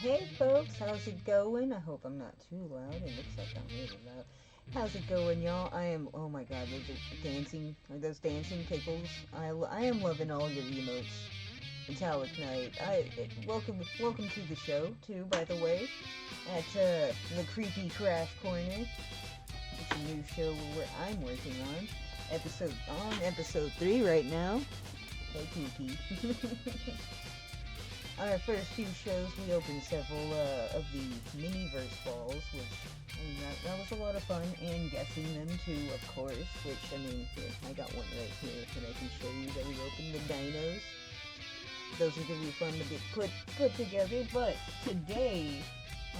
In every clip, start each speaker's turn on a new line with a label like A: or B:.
A: Hey folks, how's it going? I hope I'm not too loud. It looks like I'm really loud. How's it going, y'all? Oh my god, those dancing tickles. I am loving all your emotes. Metallic Knight. Welcome to the show, too, by the way, at the Creepy Craft Corner. It's a new show where I'm working on. Episode 3 right now. Hey, Kiki. Our first few shows, we opened several of the mini-verse balls, which, that was a lot of fun, and guessing them too, of course, which, here, I got one right here that I can show you that we opened, the dinos. Those are going to be fun to get put together, but today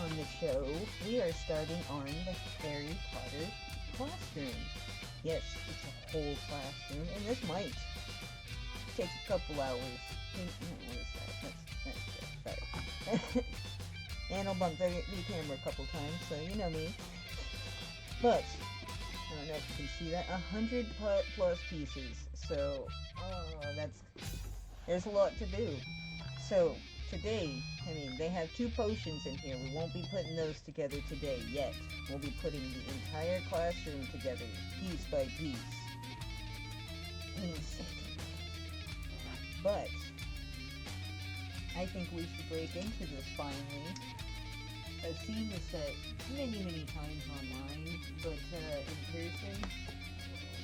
A: on the show, we are starting on the Harry Potter classroom. Yes, it's a whole classroom, and this might take a couple hours. What is that? Sorry. And I'll bump the camera a couple times, so you know me. But, I don't know if you can see that, 100 plus pieces. So, there's a lot to do. So, today, they have 2 potions in here. We won't be putting those together today yet. We'll be putting the entire classroom together, piece by piece. But I think we should break into this finally. I've seen this set many times online, but in person,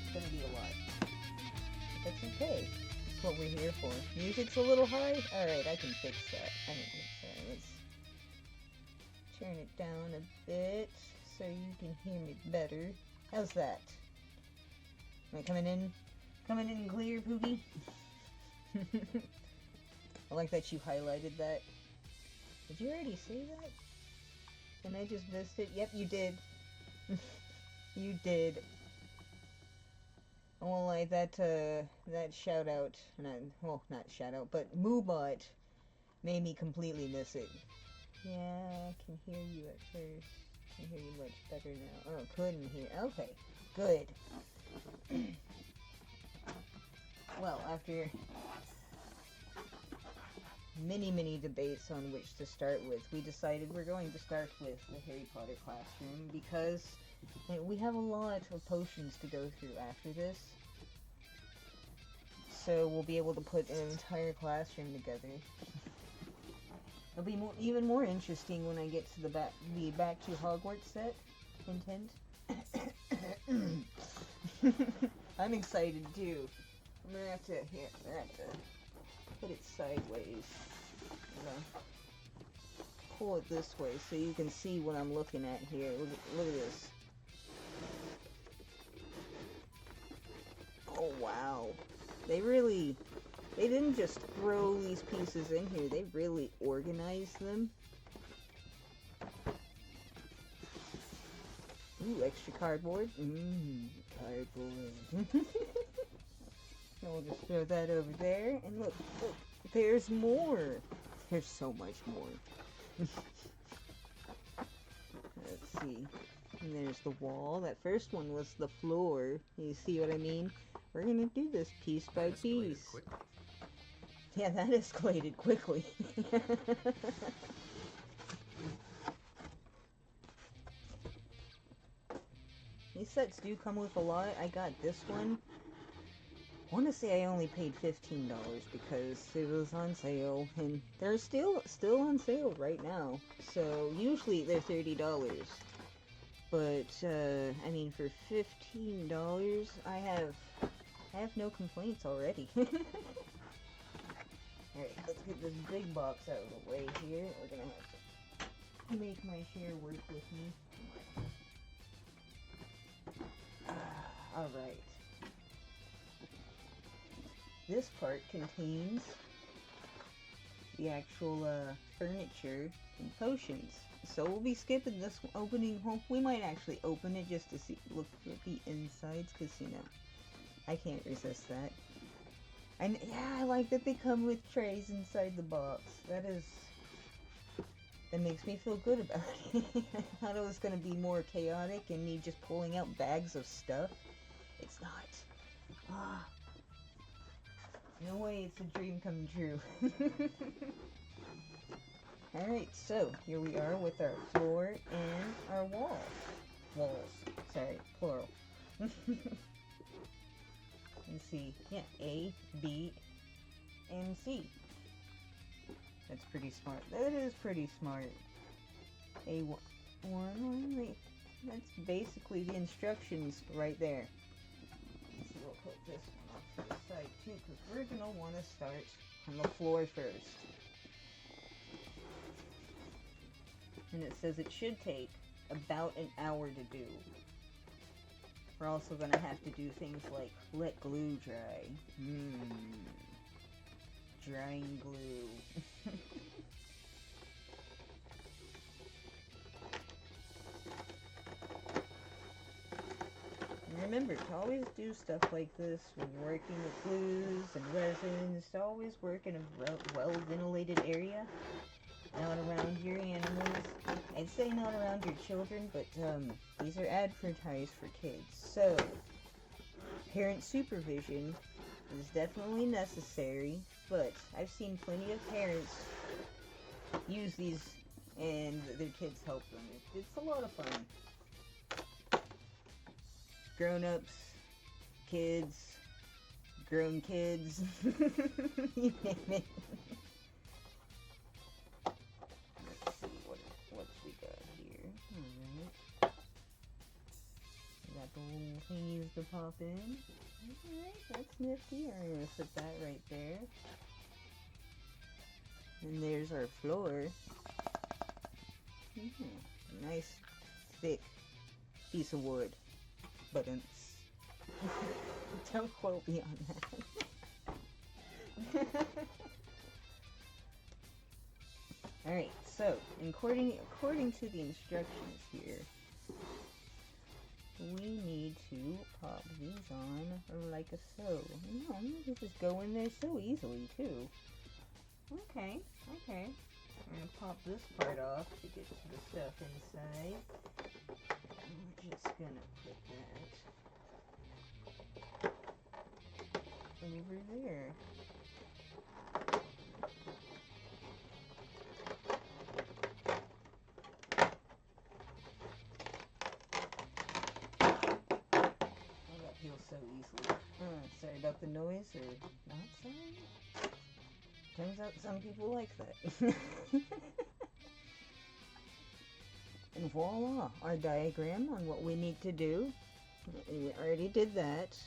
A: it's gonna be a lot. But that's okay. That's what we're here for. Music's a little high? Alright, I can fix that. Let's turn it down a bit so you can hear me better. How's that? Am I coming in clear, Poogie? I like that you highlighted that. Did you already say that? And I just missed it? Yep, you did. You did. I won't lie, that shout out, not shout out, but Moobot made me completely miss it. Yeah, I can hear you at first. I can hear you much better now. Oh, couldn't hear. Okay, good. Well, after many debates on which to start with, we decided we're going to start with the Harry Potter classroom because we have a lot of potions to go through after this. So we'll be able to put an entire classroom together. It'll be even more interesting when I get to the Back to Hogwarts set. Hint. I'm excited too. I'm gonna have to put it sideways. Pull it this way so you can see what I'm looking at here. Look at this. Oh wow. They didn't just throw these pieces in here, they really organized them. Ooh, extra cardboard. Cardboard. So we'll just throw that over there, and look, there's more. There's so much more. Let's see. And there's the wall. That first one was the floor. You see what I mean? We're gonna do this piece by piece. Yeah, that escalated quickly. These sets do come with a lot. I got this one. I want to say I only paid $15 because it was on sale, and they're still on sale right now. So usually they're $30, but for $15, I have no complaints already. All right, let's get this big box out of the way here. We're gonna have to make my chair work with me. All right. This part contains the actual furniture and potions. So we'll be skipping this opening. We might actually open it just to look at the insides, because I can't resist that. And yeah, I like that they come with trays inside the box. That makes me feel good about it. I thought it was going to be more chaotic and me just pulling out bags of stuff. It's not. No way, it's a dream come true. Alright, so here we are with our floor and our walls. Sorry, plural. Let's see. Yeah, A, B, and C. That's pretty smart. That is pretty smart. A1, wait. That's basically the instructions right there. Let's see, we'll put this one off to the side too, because we're going to want to start on the floor first. And it says it should take about an hour to do. We're also going to have to do things like let glue dry. Drying glue. Remember to always do stuff like this when you're working with glues and resins. To always work in a well-ventilated area, not around your animals. I'd say not around your children, but these are advertised for kids. So, parent supervision is definitely necessary, but I've seen plenty of parents use these and their kids help them. It's a lot of fun. Grown-ups, kids, grown kids, you name it. Let's see what we got here. Alright. We got the little thingies to pop in. Alright, that's nifty. I'm going to put that right there. And there's our floor. Nice, thick piece of wood. Buttons. Don't quote me on that. Alright, so according to the instructions here, we need to pop these on like a so. No, they just go in there so easily too. Okay. I'm gonna pop this part off to get to the stuff inside. We're just gonna put that over there. Oh, that heals so easily. Sorry about the noise, or not sorry? Turns out some people like that. And voila, our diagram on what we need to do. We already did that.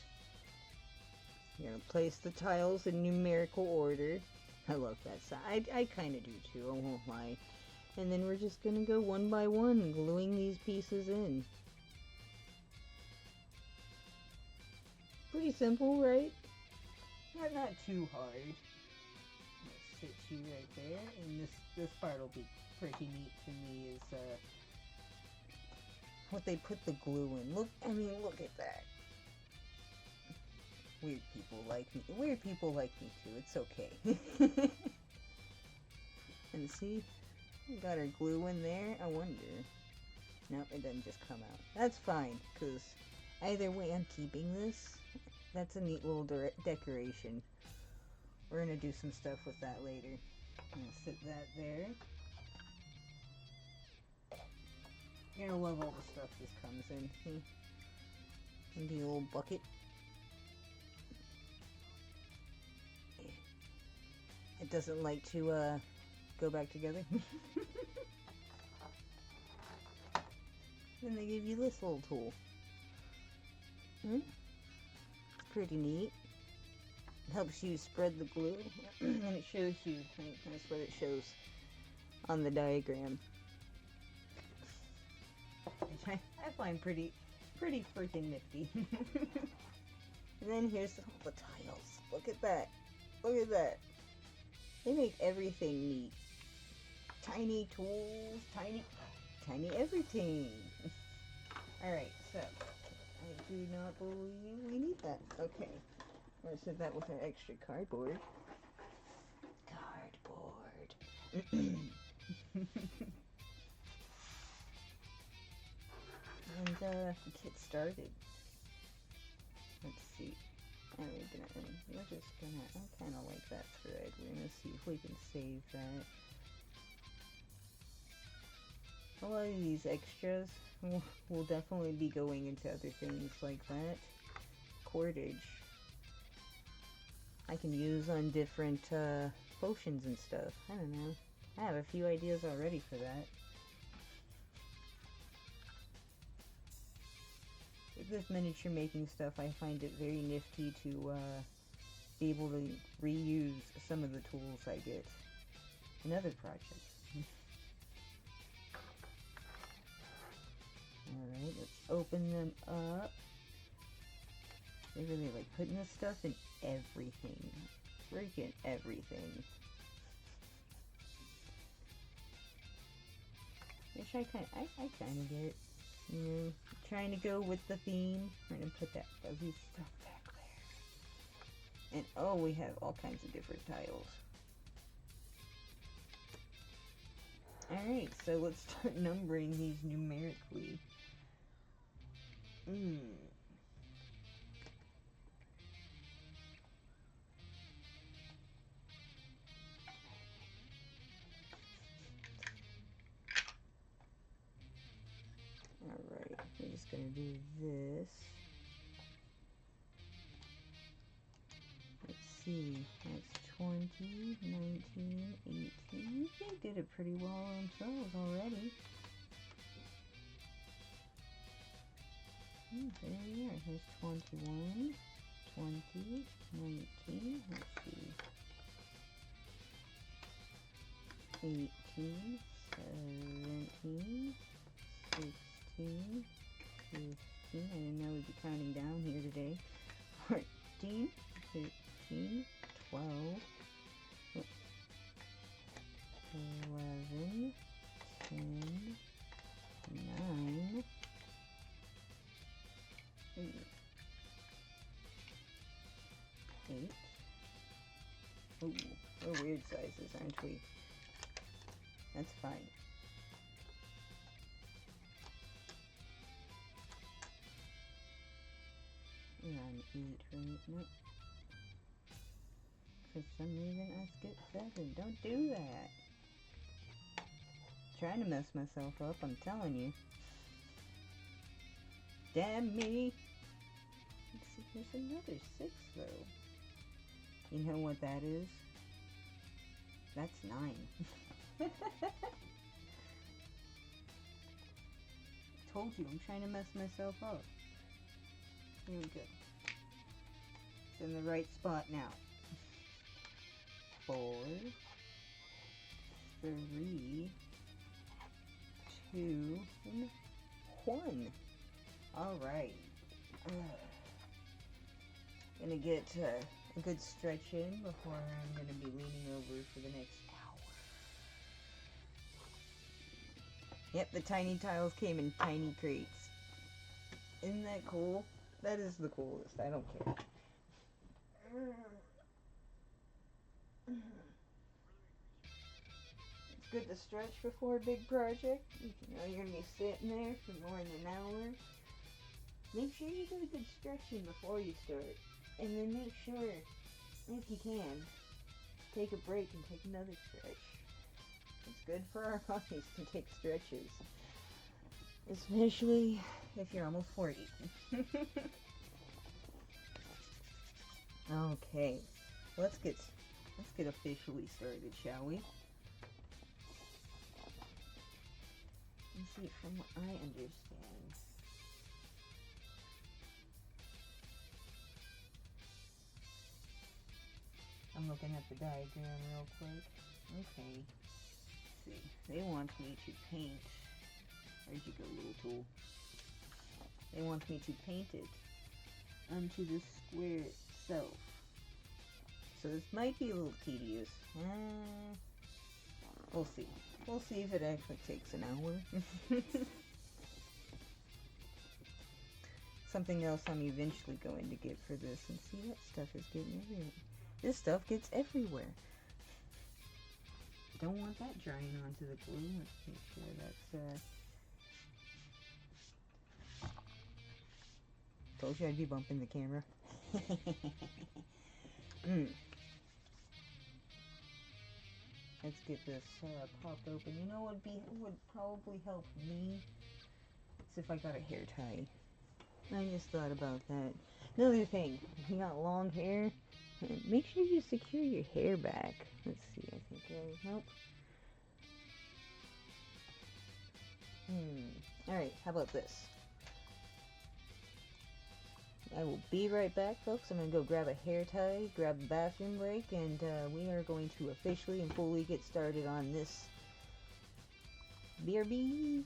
A: You're going to place the tiles in numerical order. I love that side. I kind of do too, I won't lie. And then we're just going to go one by one, gluing these pieces in. Pretty simple, right? Not too hard. Let's sit you right there. And this part will be pretty neat to me is what they put the glue in. Look at that. Weird people like me. Weird people like me too. It's okay. And see, we got our glue in there. I wonder. Nope, it doesn't just come out. That's fine, because either way, I'm keeping this. That's a neat little decoration. We're gonna do some stuff with that later. I'm gonna sit that there. You're gonna love all the stuff this comes in. See? In the old bucket. It doesn't like to go back together. Then they give you this little tool. It's pretty neat. It helps you spread the glue, and it shows you. That's what it shows on the diagram. Which I find pretty freaking nifty. And then here's all the tiles. Look at that. Look at that. They make everything neat. Tiny tools, tiny everything. Alright, so I do not believe we need that. Okay. I'm gonna set that with our extra cardboard. And get started. Let's see. We're just gonna, I kind of like that thread. We're gonna see if we can save that. A lot of these extras will definitely be going into other things like that. Cordage I can use on different potions and stuff. I don't know. I have a few ideas already for that. With this miniature making stuff, I find it very nifty to be able to reuse some of the tools I get in other projects. Alright, let's open them up. They really like putting this stuff in everything. Freaking everything. Which I kind of get. You know, trying to go with the theme. We're gonna put that fuzzy stuff back there. And oh, we have all kinds of different tiles. Alright, so let's start numbering these numerically. Alright, we're just gonna do this. Let's see, that's 20, 19, 18. They did it pretty well themselves already. There we are. Here's 21, 20, 19, let's see. 18, 17, 16, 15. I didn't know we'd be counting down here today. 14, 13, 12, 11, 10, 9, 8. Ooh, we're weird sizes, aren't we? That's fine. 9, 8, right? Nope. For some reason I skipped 7. Don't do that. Trying to mess myself up, I'm telling you. Damn me. Let's see, there's another 6 though. You know what that is? That's 9. Told you, I'm trying to mess myself up. Here we go. It's in the right spot now. 4, 3, 2, and 1. Alright. Gonna get a good stretch in before I'm gonna be leaning over for the next hour. Yep, the tiny tiles came in tiny crates. Isn't that cool? That is the coolest. I don't care. It's good to stretch before a big project. You know you're going to be sitting there for more than an hour. Make sure you get a good stretch in before you start. And then make sure, if you can, take a break and take another stretch. It's good for our bodies to take stretches. Especially if you're almost 40. Okay, let's get officially started, shall we? Let's see, from what I understand. I'm looking at the diagram real quick. Okay. Let's see. They want me to paint. Where'd you go, little tool? They want me to paint it onto the square itself. So this might be a little tedious. We'll see. We'll see if it actually takes an hour. Something else I'm eventually going to get for this. And see, that stuff is getting everywhere. This stuff gets everywhere. Don't want that drying onto the glue. Let's make sure that's told you I'd be bumping the camera. Let's get this popped open. You know what would probably help me? Is if I got a hair tie. I just thought about that. Another thing, if you got long hair, make sure you secure your hair back. Let's see, I think nope. Alright, how about this? I will be right back, folks. I'm going to go grab a hair tie, grab a bathroom break, and we are going to officially and fully get started on this BRB.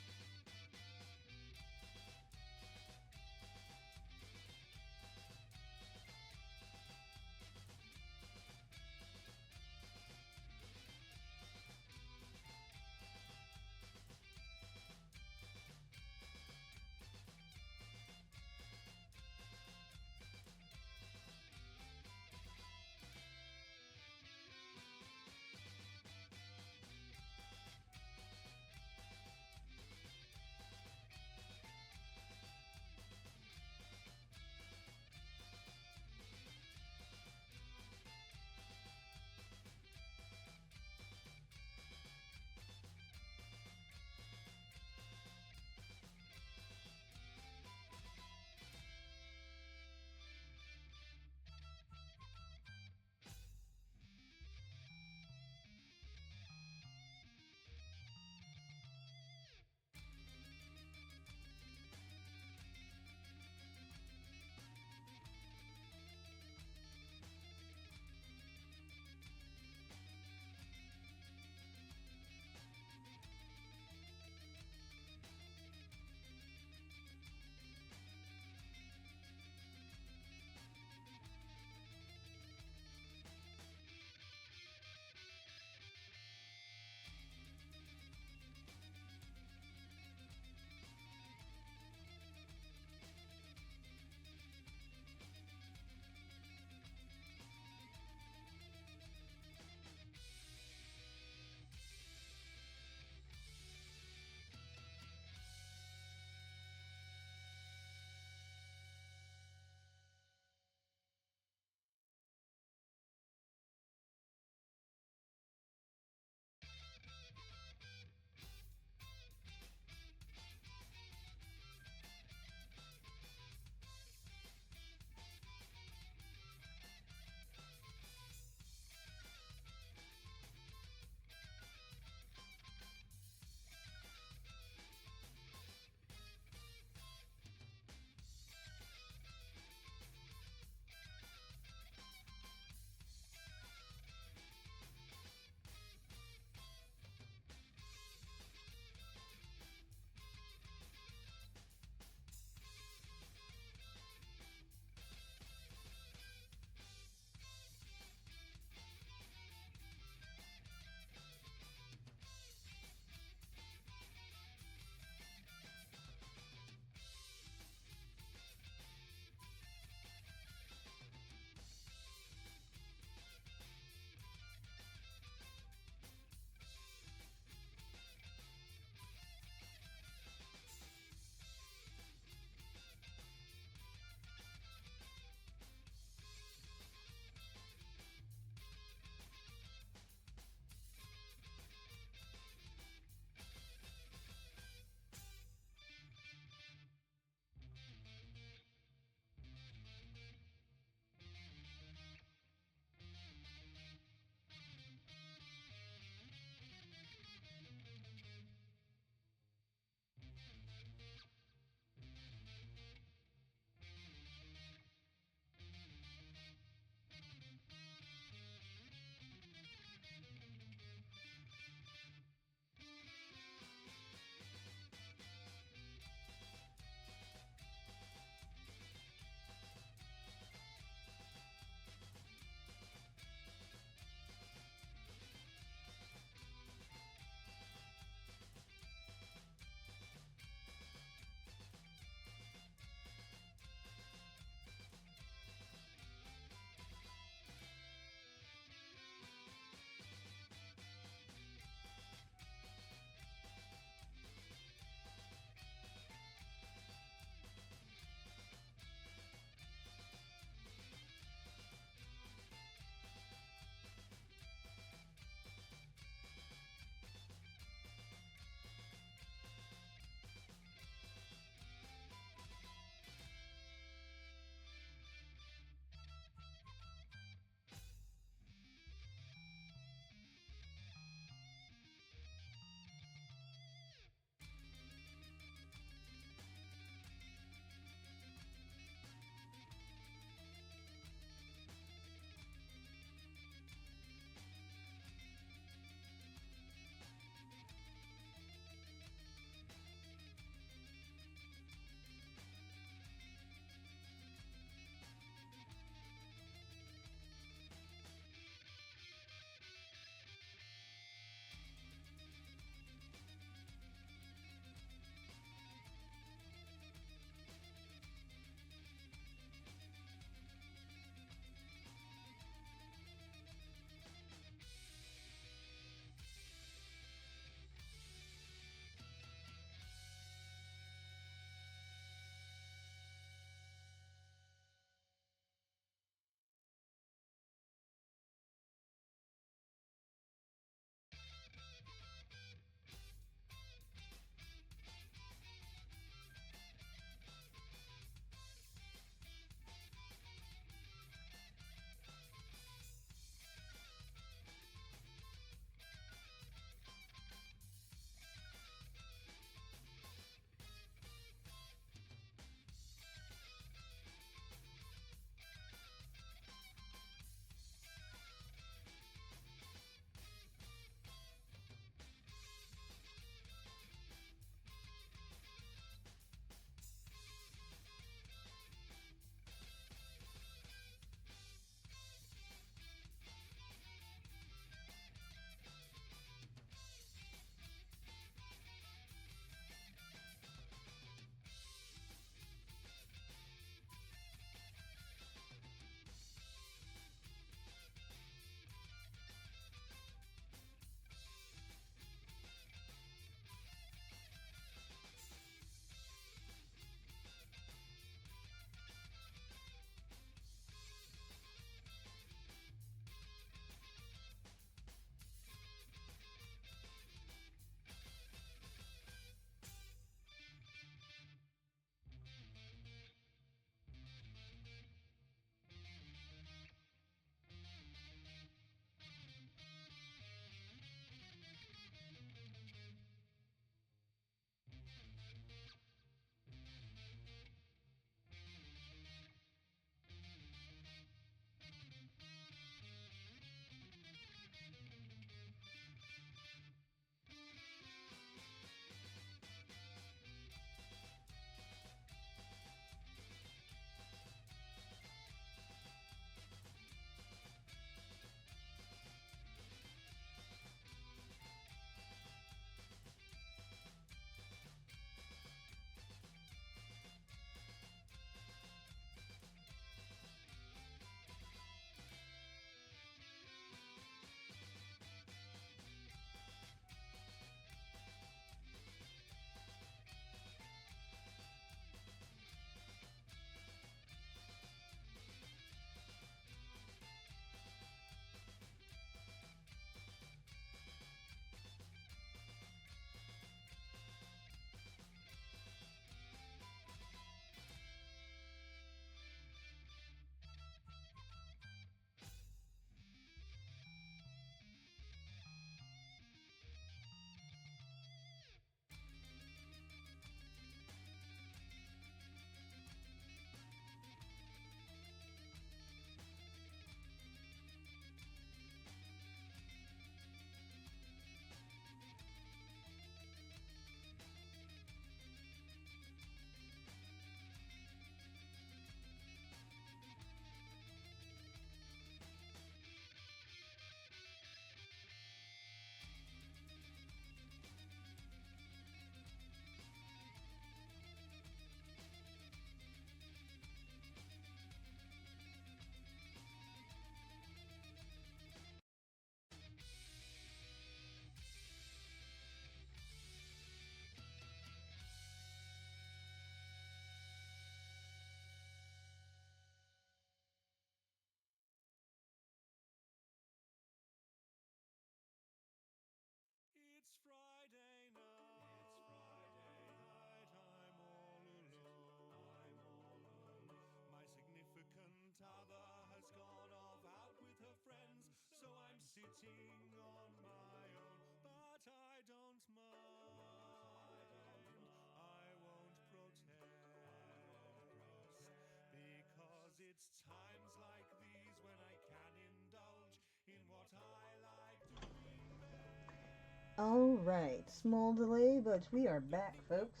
A: Alright, small delay, but we are back, folks.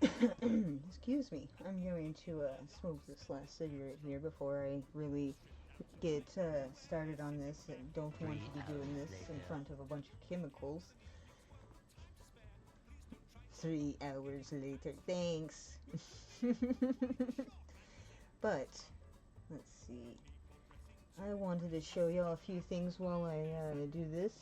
A: Excuse me, I'm going to smoke this last cigarette here before I really get started on this. I don't want to be doing this in front of a bunch of chemicals. 3 hours later, thanks. But, let's see. I wanted to show y'all a few things while I do this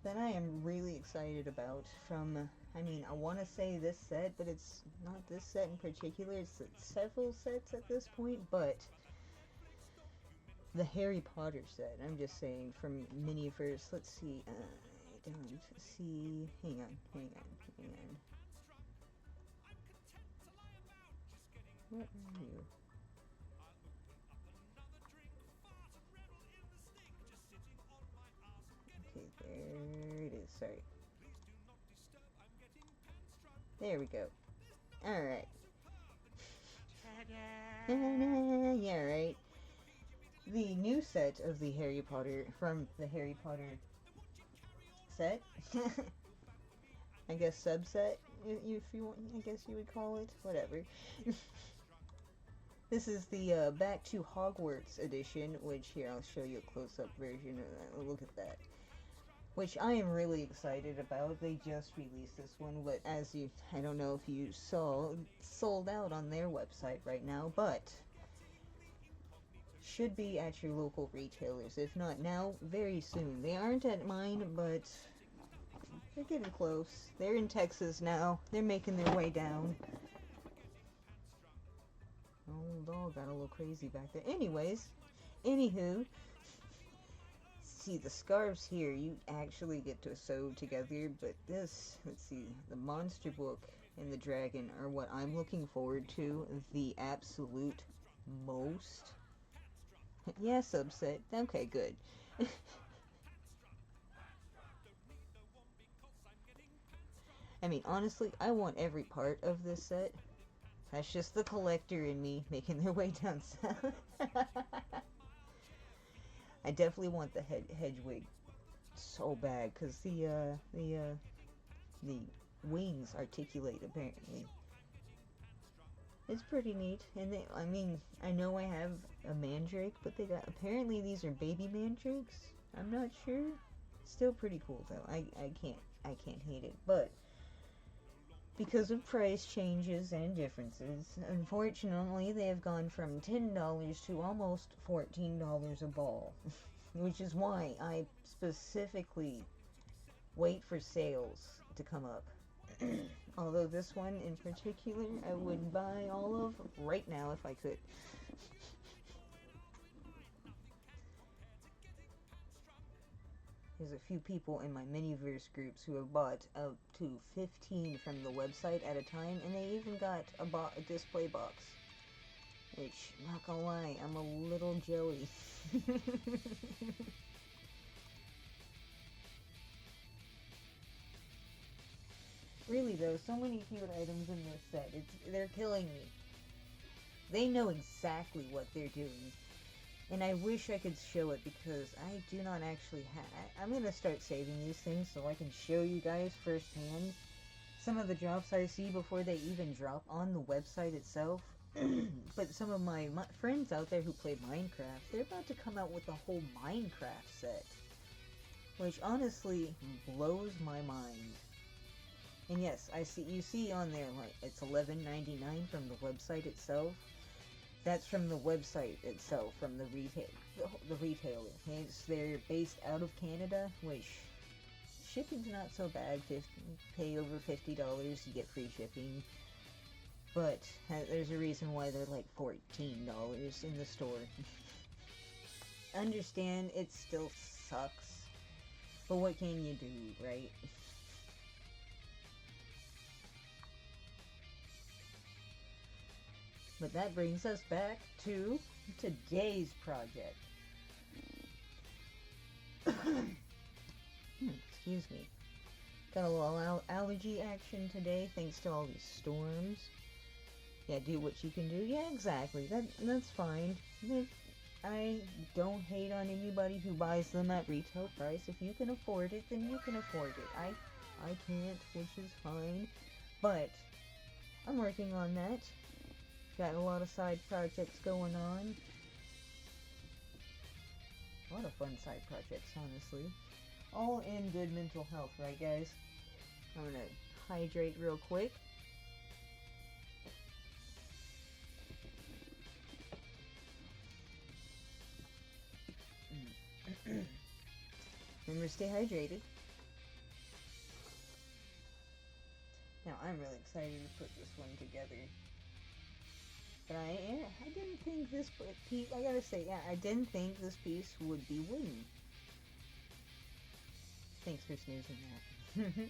A: that I am really excited about from, I mean, I want to say this set, but it's not this set in particular. It's several sets at this point, but the Harry Potter set, I'm just saying, from Miniverse. Let's see, I don't see, hang on. What are you? Okay, there it is, sorry. There we go. Alright. Yeah, right. The new set of the Harry Potter, from the Harry Potter set. I guess subset, if you want, I guess you would call it. Whatever. This is the Back to Hogwarts edition, which here I'll show you a close-up version of that. Look at that. Which I am really excited about. They just released this one, but as you, I don't know if you saw, it's sold out on their website right now, but should be at your local retailers. If not now, very soon. They aren't at mine, but they're getting close. They're in Texas now. They're making their way down. Old dog got a little crazy back there. Anyways, anywho, see the scarves here, you actually get to sew together, but this, let's see, the monster book and the dragon are what I'm looking forward to the absolute most. Yeah, subset. Okay, good. I mean, honestly, I want every part of this set. That's just the collector in me making their way down south. I definitely want the Hedwig so bad, because the wings articulate, apparently. It's pretty neat, and they, I mean, I know I have a mandrake, but they got, apparently these are baby mandrakes. I'm not sure. Still pretty cool though. I can't hate it, but because of price changes and differences, unfortunately, they have gone from $10 to almost $14 a ball, which is why I specifically wait for sales to come up. Although this one in particular, I would buy all of right now if I could. There's a few people in my Miniverse groups who have bought up to 15 from the website at a time, and they even got a display box. Which, not gonna lie, I'm a little jelly. Really though, so many cute items in this set. They're killing me. They know exactly what they're doing. And I wish I could show it because I do not actually have... I'm going to start saving these things so I can show you guys firsthand some of the drops I see before they even drop on the website itself. But some of my friends out there who play Minecraft, they're about to come out with a whole Minecraft set. Which honestly blows my mind. And yes, you see on there, like, it's $11.99 from the website itself. That's from the website itself, from the retailer. They're based out of Canada, which shipping's not so bad. Pay over $50, you get free shipping. But there's a reason why they're like $14 in the store. Understand it still sucks, but what can you do, right? But that brings us back to today's project. Excuse me. Got a little allergy action today thanks to all these storms. Yeah, do what you can do. Yeah, exactly. That's fine. I don't hate on anybody who buys them at retail price. If you can afford it, then you can afford it. I can't, which is fine. But I'm working on that. Got a lot of side projects going on. A lot of fun side projects, honestly. All in good mental health, right, guys? I'm gonna hydrate real quick. Remember to stay hydrated. Now, I'm really excited to put this one together. But I didn't think this piece, I gotta say, yeah, I didn't think this piece would be wooden. Thanks for snoozing that.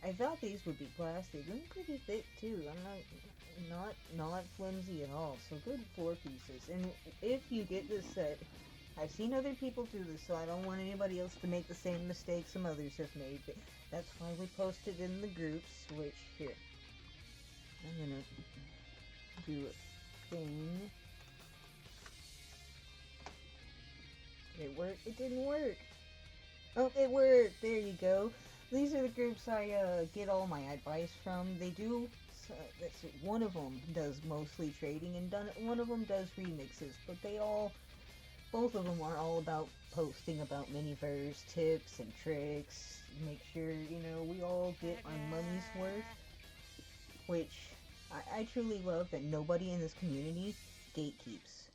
A: I thought these would be plastic. They're pretty thick too. I'm not flimsy at all. So good 4 pieces. And if you get this set, I've seen other people do this, so I don't want anybody else to make the same mistake some others have made. But that's why we posted in the groups. Which here, I'm gonna do a thing. Did it work? It didn't work. Oh, it worked. There you go. These are the groups I get all my advice from. They do. One of them does mostly trading, and one of them does remixes. But both of them are all about posting about Miniverse tips and tricks. Make sure we all get our money's worth. Which I truly love that nobody in this community gatekeeps.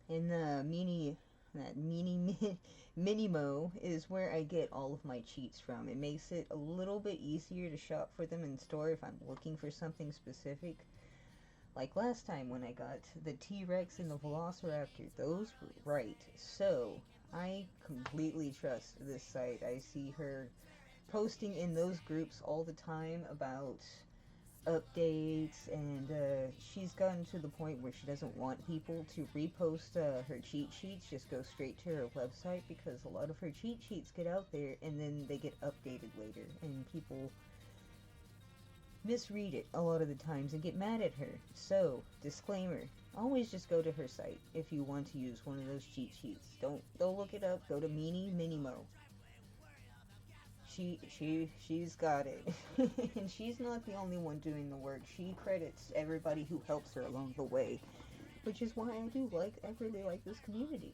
A: And that Minimo is where I get all of my cheats from. It makes it a little bit easier to shop for them in store if I'm looking for something specific. Like last time when I got the T-Rex and the Velociraptor, those were right. So I completely trust this site. I see her posting in those groups all the time about updates, and she's gotten to the point where she doesn't want people to repost her cheat sheets. Just go straight to her website, because a lot of her cheat sheets get out there and then they get updated later, and people misread it a lot of the times and get mad at her. So, disclaimer, always just go to her site if you want to use one of those cheat sheets. Don't look it up. Go to Minimo. She's got it. And she's not the only one doing the work. She credits everybody who helps her along the way, which is why I really like this community.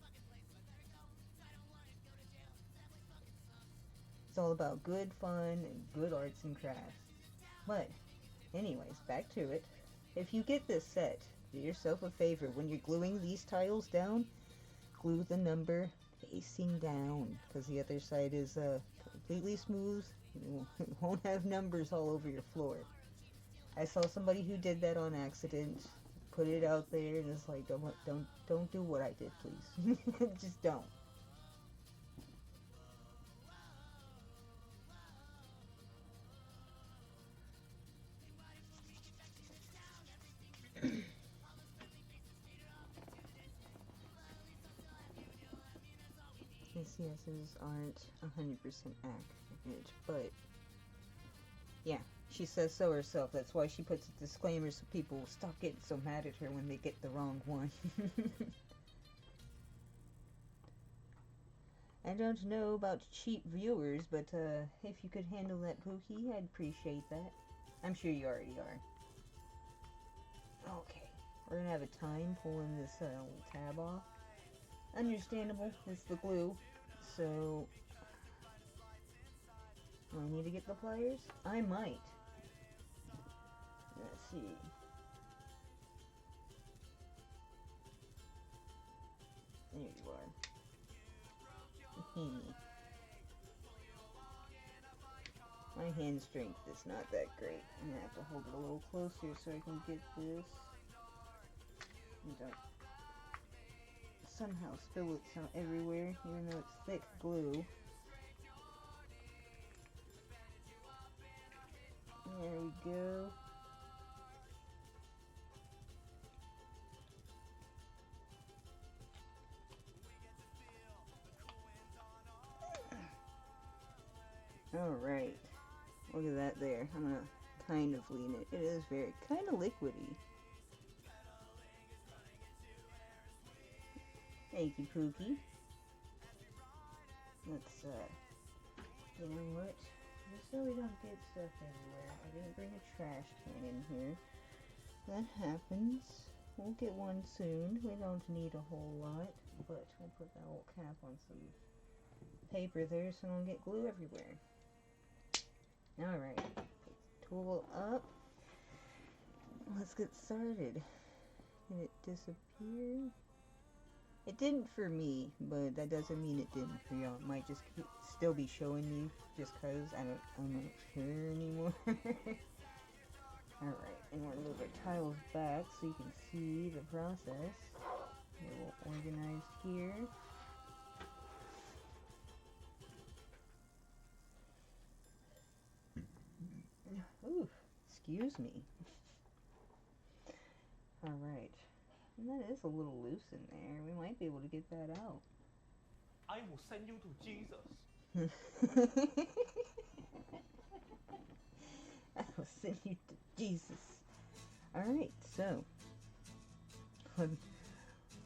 A: It's all about good fun and good arts and crafts. But anyways, back to it. If you get this set, do yourself a favor. When you're gluing these tiles down, glue the number facing down, because the other side is completely smooth. You won't have numbers all over your floor. I saw somebody who did that on accident. Put it out there, and it's like, don't do what I did, please. Just don't. ACSs aren't 100% accurate, but yeah, she says so herself. That's why she puts a disclaimer so people stop getting so mad at her when they get the wrong one. I don't know about cheap viewers, but if you could handle that, Pookie, I'd appreciate that. I'm sure you already are. Okay, we're gonna have a time pulling this little tab off. Understandable, it's the glue. So, do I need to get the pliers? I might. Let's see. There you are. My hand strength is not that great. I'm gonna have to hold it a little closer so I can get this. And don't somehow spill it everywhere, even though it's thick glue. There we go. Alright. Look at that there. I'm gonna kind of lean it. It is very kind of liquidy. Thank you, Pookie. Let's, you know what? Just so we don't get stuff everywhere. I didn't bring a trash can in here. That happens. We'll get one soon. We don't need a whole lot, but we'll put that old cap on some paper there so I don't get glue everywhere. Alright, put the tool up. Let's get started. Did it disappear? It didn't for me, but that doesn't mean it didn't for y'all. It might just still be showing me just cause I'm not sure anymore. Alright, and we're gonna move our tiles back so you can see the process. Get a little organized here. Ooh, excuse me. Alright. And that is a little loose in there. We might be able to get that out.
B: I will send you to Jesus.
A: I will send you to Jesus. Alright, so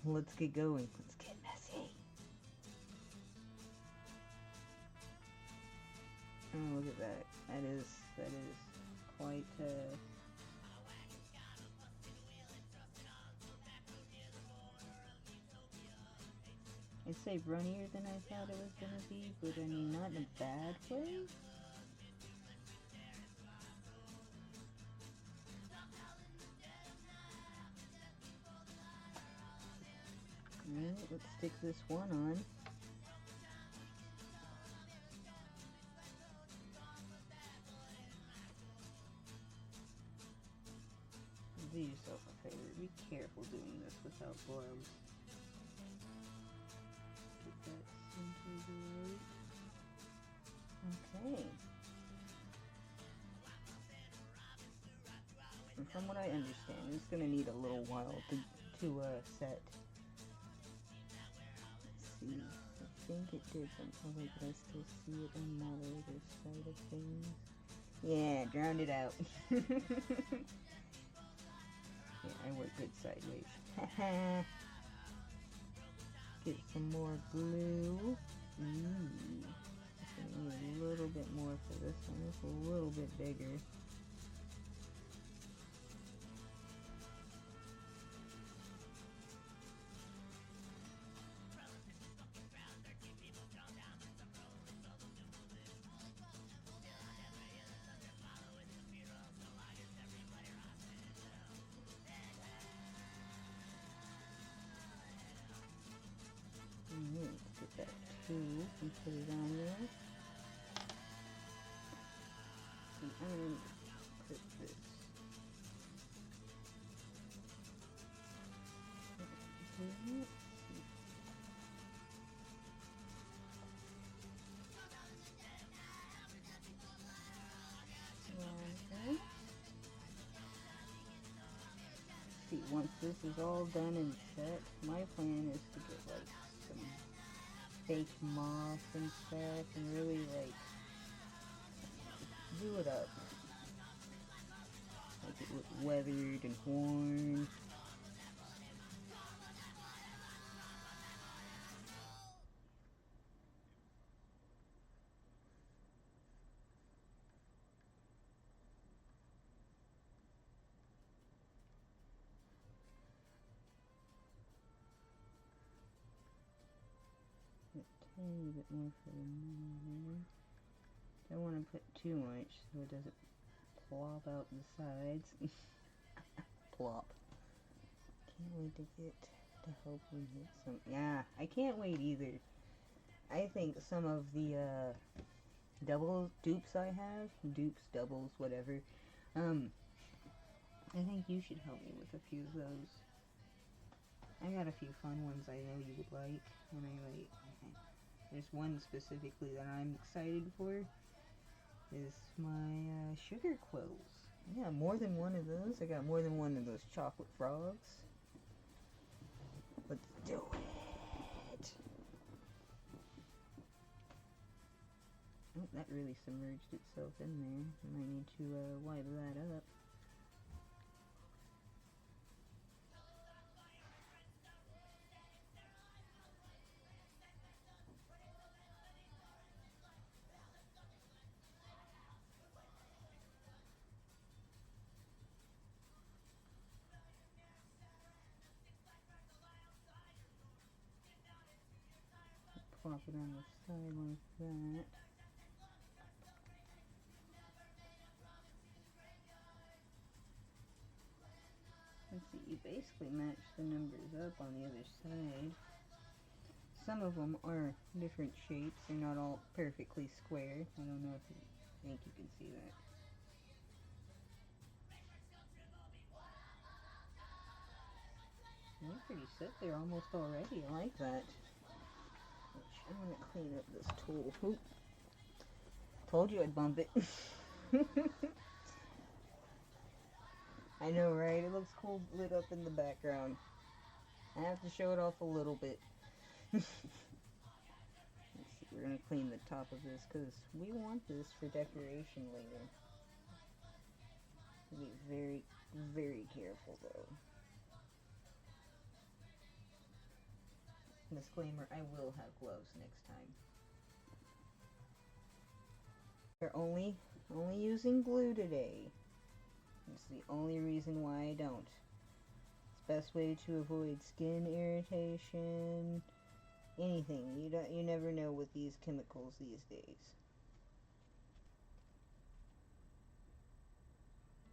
A: let's get going. Let's get messy. Oh, look at that. That is quite I'd say runnier than I thought it was gonna be, but I mean not in a bad way. Alright, let's stick this one on. Do yourself a favor, be careful doing this without gloves. Get that centered right. Okay. And from what I understand, it's gonna need a little while to set. Let's see. I think it did somehow, but I still see it on that other side of things. Yeah, drowned it out. Yeah, I work good sideways. Get some more glue. I need a little bit more for this one. It's a little bit bigger. Let's get that tube and put it on there. And I'm going to put this. See, once this is all done and set, my plan is to get like some fake moss and stuff and really like do it up. Like it look weathered and worn. A tiny bit more for the middle there. Don't want to put too much so it doesn't plop out the sides. Plop. Can't wait to get to help me hit some. Yeah, I can't wait either. I think some of the double dupes I have, dupes, doubles, whatever. I think you should help me with a few of those. I got a few fun ones I know you would like, and there's one specifically that I'm excited for. Is my sugar quills. Yeah, more than one of those. I got more than one of those chocolate frogs. Let's do it. Oh, that really submerged itself in there. I might need to wipe that up. Plop it on the side like that. Let's see, you basically match the numbers up on the other side. Some of them are different shapes. They're not all perfectly square. I don't know if you think you can see that. You're pretty set there almost already. I like that. I'm going to clean up this tool. Oop. Told you I'd bump it. I know, right? It looks cool lit up in the background. I have to show it off a little bit. Let's see, we're going to clean the top of this because we want this for decoration later. Be very, very careful though. Disclaimer, I will have gloves next time. They're only using glue today. It's the only reason why I don't. It's the best way to avoid skin irritation, anything. You never know with these chemicals these days.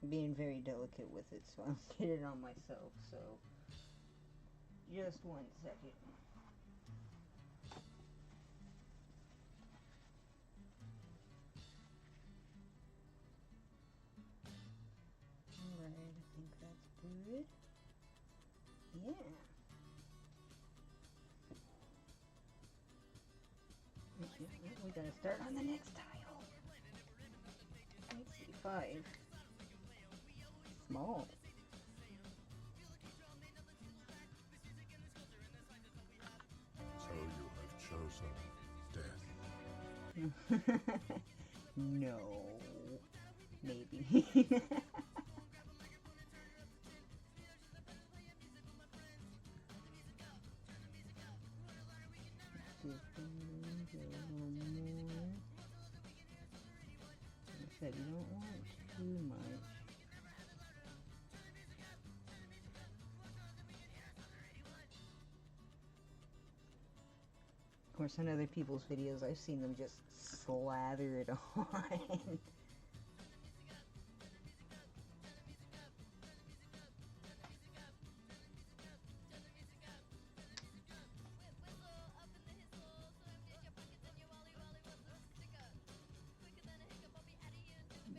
A: I'm being very delicate with it, so I'll get it on myself, so just 1 second. Alright, I think that's good. Yeah. We gotta start on the next tile. Let's see, 5. Small.
C: So you have chosen death.
A: No. Maybe. Like I said, you don't want too much. Of course, on other people's videos, I've seen them just slather it on.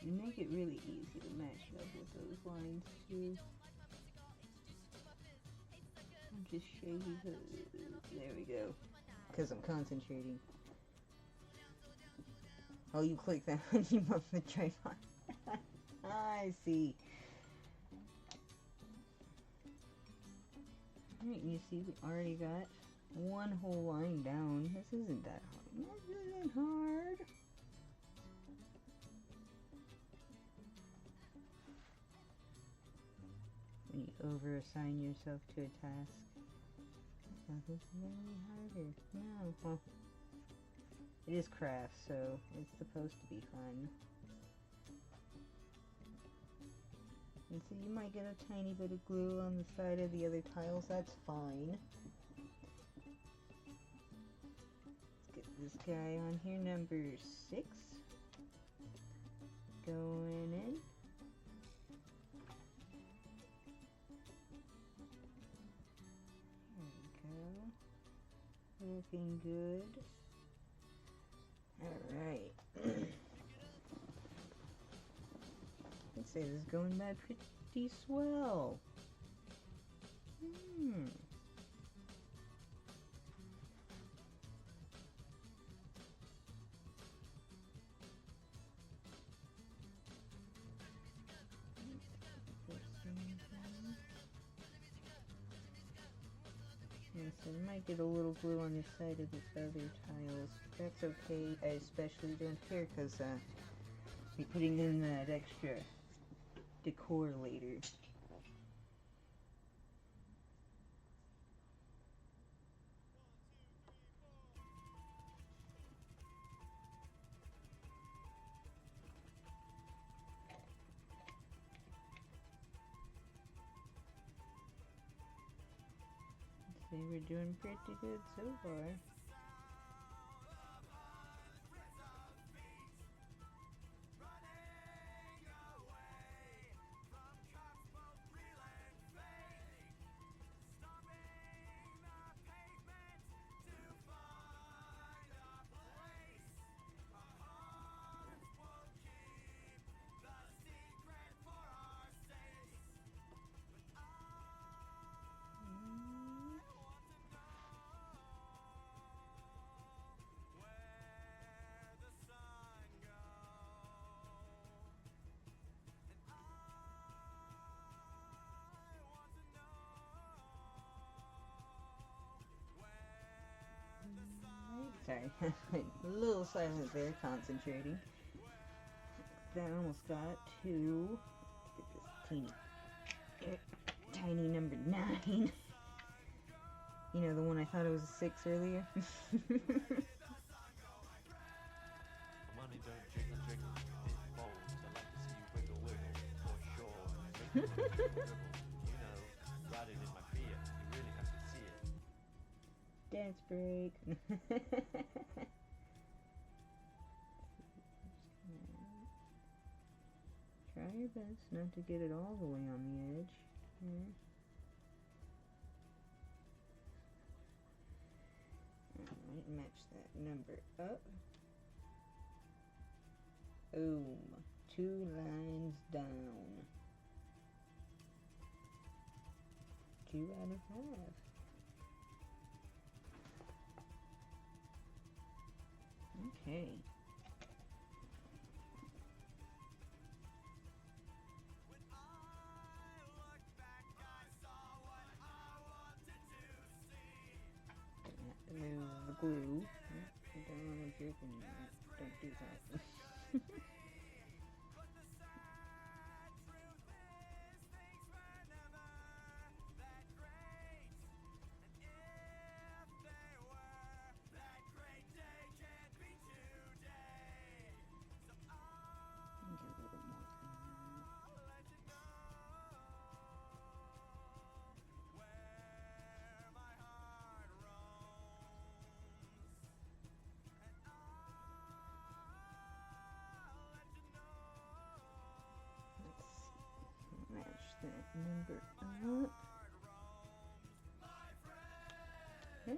A: You make it really easy to match it up with those lines too. I'm just shaky. There we go. Because I'm concentrating. Oh, you click that when you move the tripod. I see. Alright, you see we already got one whole line down. This isn't that hard. This isn't hard. When you over-assign yourself to a task. This is really harder. No. Well, it is craft, so it's supposed to be fun. And so you might get a tiny bit of glue on the side of the other tiles. That's fine. Let's get this guy on here, number 6. Going in. Looking good. Alright. I'd say this is going by pretty swell. So I might get a little glue on the side of this other tiles. That's okay. I especially don't care because I'll be putting in that extra decor later. See, we're doing pretty good so far. Sorry, a little silent there, concentrating. That almost got to get this tiny number 9. You know, the one I thought it was a 6 earlier.
B: I'm only doing jiggle jiggle with this bowl, so I like to see you wiggle wiggle, for sure. Wiggle, wiggle, wiggle. You know, riding in my fear, you really have to see it.
A: Dance break. Try your best not to get it all the way on the edge. Here. Alright, match that number up. Boom. 2 lines down. 2 out of 5. Okay. Move the glue. Don't jerk and don't do that. Match that number up. Yeah.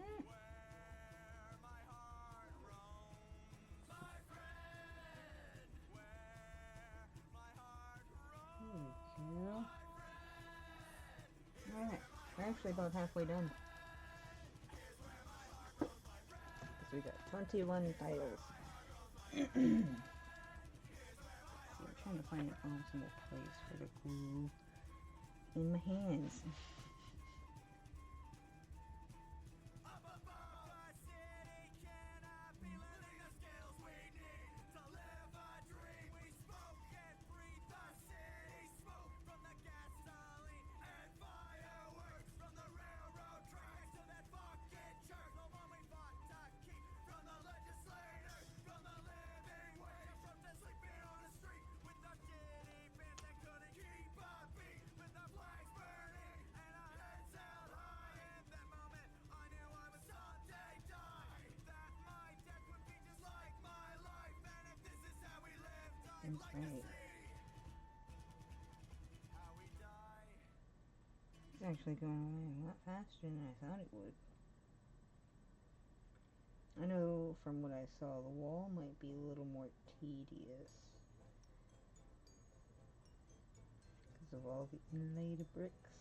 A: There we go. Alright, we're actually about halfway done. Because we got 21 tiles. See, I'm trying to find an optimal place for the glue in my hands. That's right. It's actually going away a lot faster than I thought it would. I know from what I saw, the wall might be a little more tedious because of all the inlaid bricks.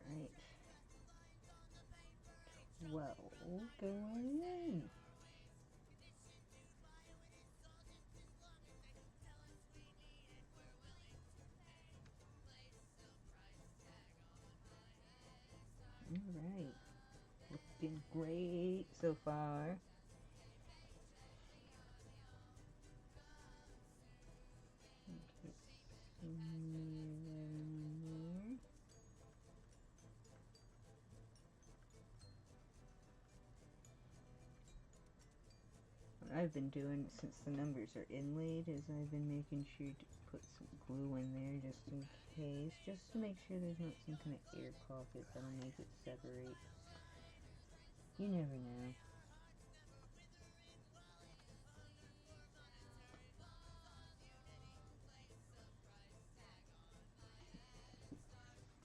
A: Alright. 12 going in. been great so far. Okay. What I've been doing since the numbers are inlaid is I've been making sure to put some glue in there just in case, just to make sure there's not some kind of air pocket that'll make it separate. You never know.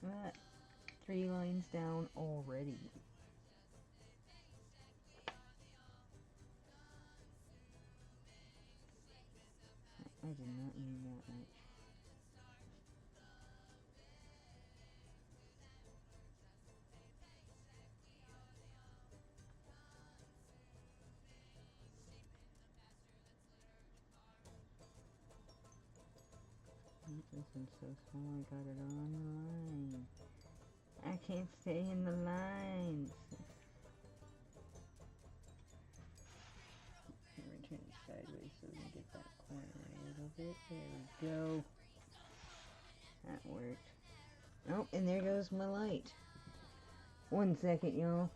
A: Ah, 3 lines down already. I did not mean that much. This one's so small, I got it on the line. I can't stay in the lines. Turn it sideways so we can get that corner right a little bit. There we go. That worked. Oh, and there goes my light. 1 second, y'all.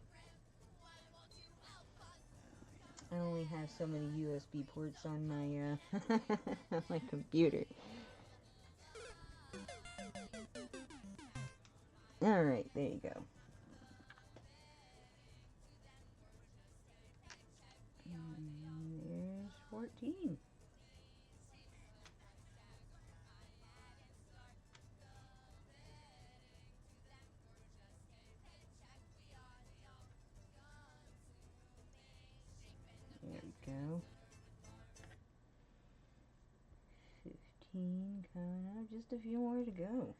A: I only have so many USB ports on my on my computer. Alright, there you go. And there's 14. There we go. 15 coming up. Just a few more to go.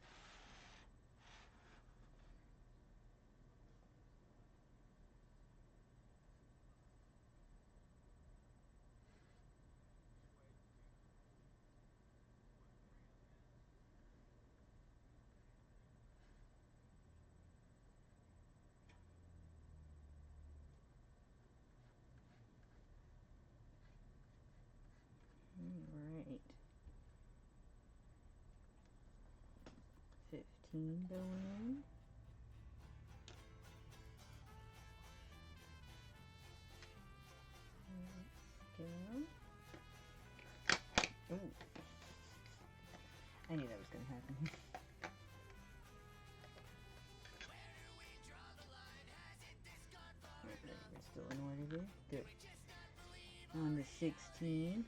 A: Alright. 15 going in. There we go. Ooh. I knew that was going to happen. Alright, we're still in order there. Good. On the 16.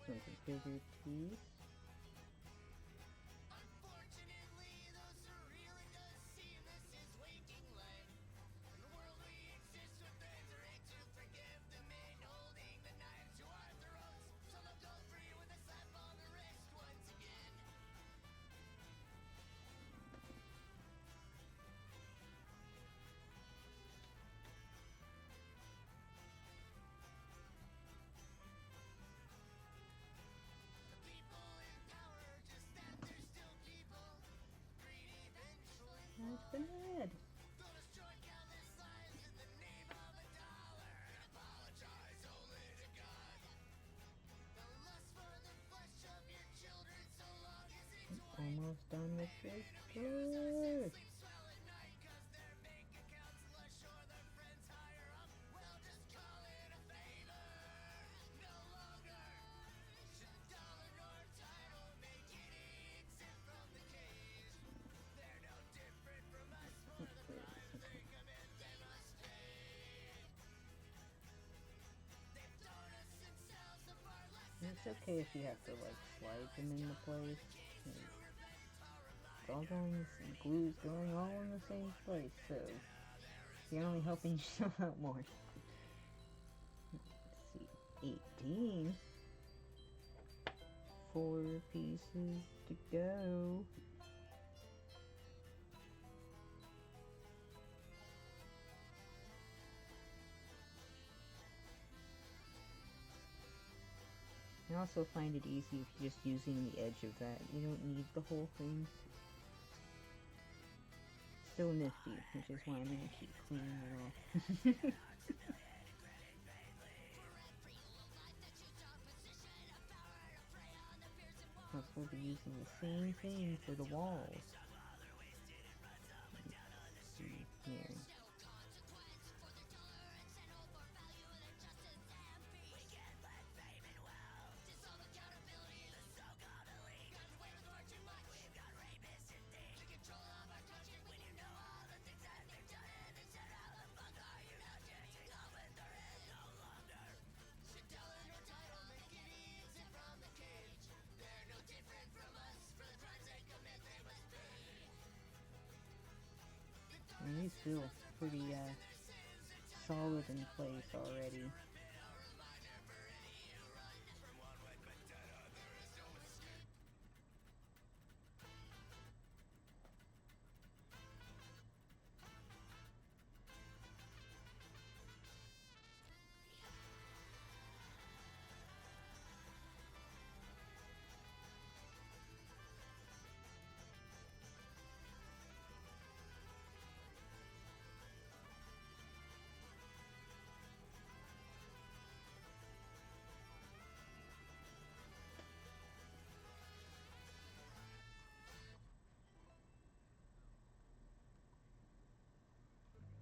A: So it's a bigger piece. That's bad. Almost done with this. Good. It's okay if you have to like slide them into place. It's all going, glue's going all in the same place, so you're only helping yourself out more. Let's see, 18. 4 pieces to go. I also find it easy if you're just using the edge of that. You don't need the whole thing. still nifty, which is why I'm gonna keep cleaning it off. Plus, we'll be using the same thing for the walls. Let's see here. And these feel pretty solid in place already.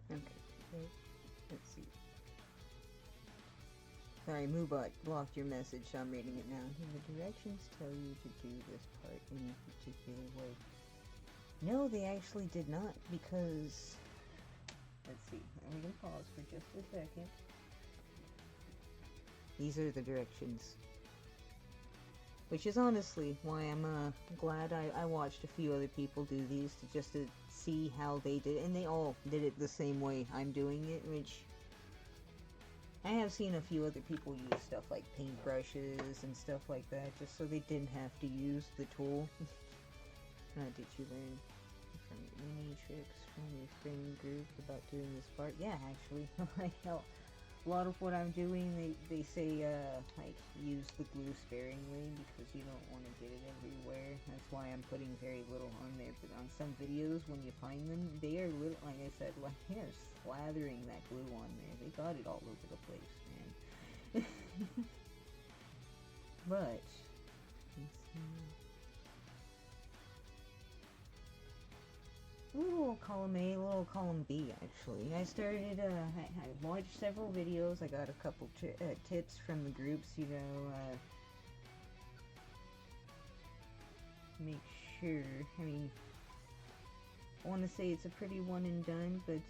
A: Okay, let's see. Sorry, Moobot blocked your message, so I'm reading it now. The directions tell you to do this part in a particular way. No, they actually did not, because... Let's see, I'm going to pause for just a second. These are the directions. Which is honestly why I'm glad I watched a few other people do these, just to see how they did it. And they all did it the same way I'm doing it, which... I have seen a few other people use stuff like paintbrushes and stuff like that, just so they didn't have to use the tool. Did you learn from mini tricks from your friend group about doing this part? Yeah, actually. A lot of what I'm doing, they say, like, use the glue sparingly because you don't want to get it everywhere. That's why I'm putting very little on there. But on some videos, when you find them, they are little, like I said, like, they're slathering that glue on there. They got it all over the place, man. But, let's see. A little column A, a little column B, actually. I started, I watched several videos. I got a couple tips from the groups, you know, make sure. I mean, I want to say it's a pretty one and done, but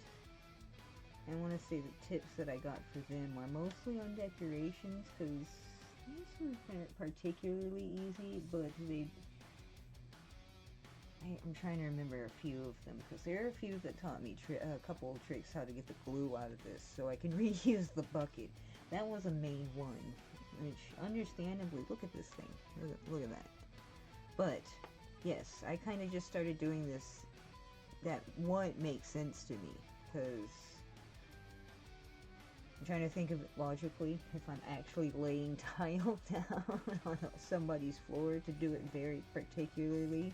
A: I want to say the tips that I got for them are mostly on decorations, because these were particularly easy, but I'm trying to remember a few of them, because there are a few that taught me a couple of tricks how to get the glue out of this, so I can reuse the bucket. That was a main one, which, understandably, look at this thing. Look at that. But, yes, I kind of just started doing this, that what makes sense to me, because I'm trying to think of it logically, if I'm actually laying tile down on somebody's floor to do it very particularly.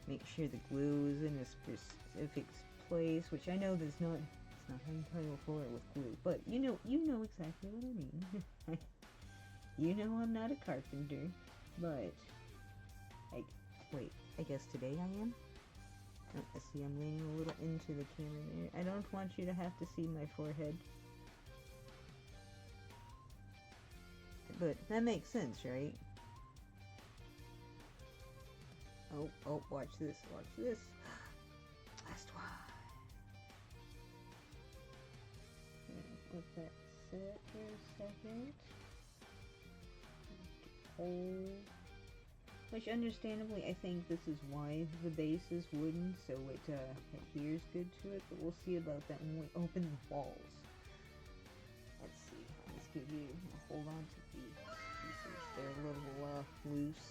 A: Make sure the glue is in a specific place, which I know there's not, it's not hanging tile floor with glue, but you know exactly what I mean. You know I'm not a carpenter, but, wait, I guess today I am? Oh, I see I'm leaning a little into the camera there. I don't want you to have to see my forehead. But that makes sense, right? Oh, watch this, watch this. Last one. Let that sit for a second. Hold. Which, understandably, I think this is why the base is wooden, so it adheres good to it, but we'll see about that when we open the walls. Let's see, let's give you, hold on to these pieces, they're a little loose.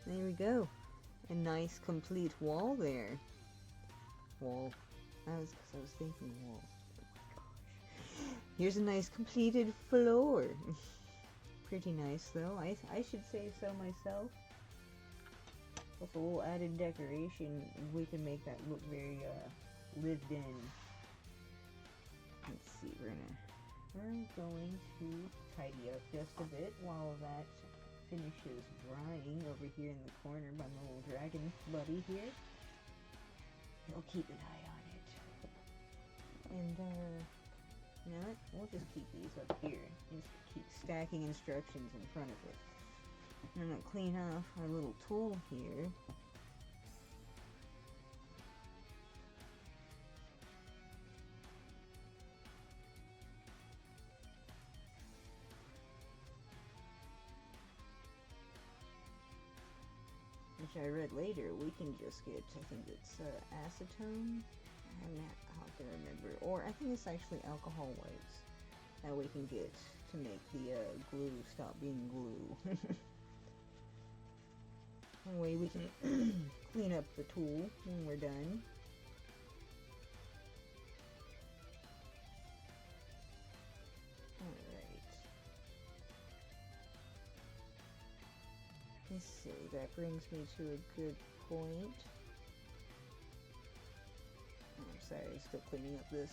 A: There we go. A nice complete wall there. Wall. That was because I was thinking wall. Oh my gosh. Here's a nice completed floor. Pretty nice though. I should say so myself. with a little added decoration, we can make that look very lived in. Let's see, we're going to tidy up just a bit while that finishes drying over here in the corner by my little dragon buddy here. He'll keep an eye on it. And you know what? We'll just keep these up here. Just keep stacking instructions in front of it. I'm gonna clean off our little tool here. Which I read later, we can just get, I think it's acetone. I'll have to remember. Or I think it's actually alcohol wipes that we can get to make the glue stop being glue. That way we can clean up the tool when we're done. Alright. Let's see, that brings me to a good point. I'm sorry, I'm still cleaning up this.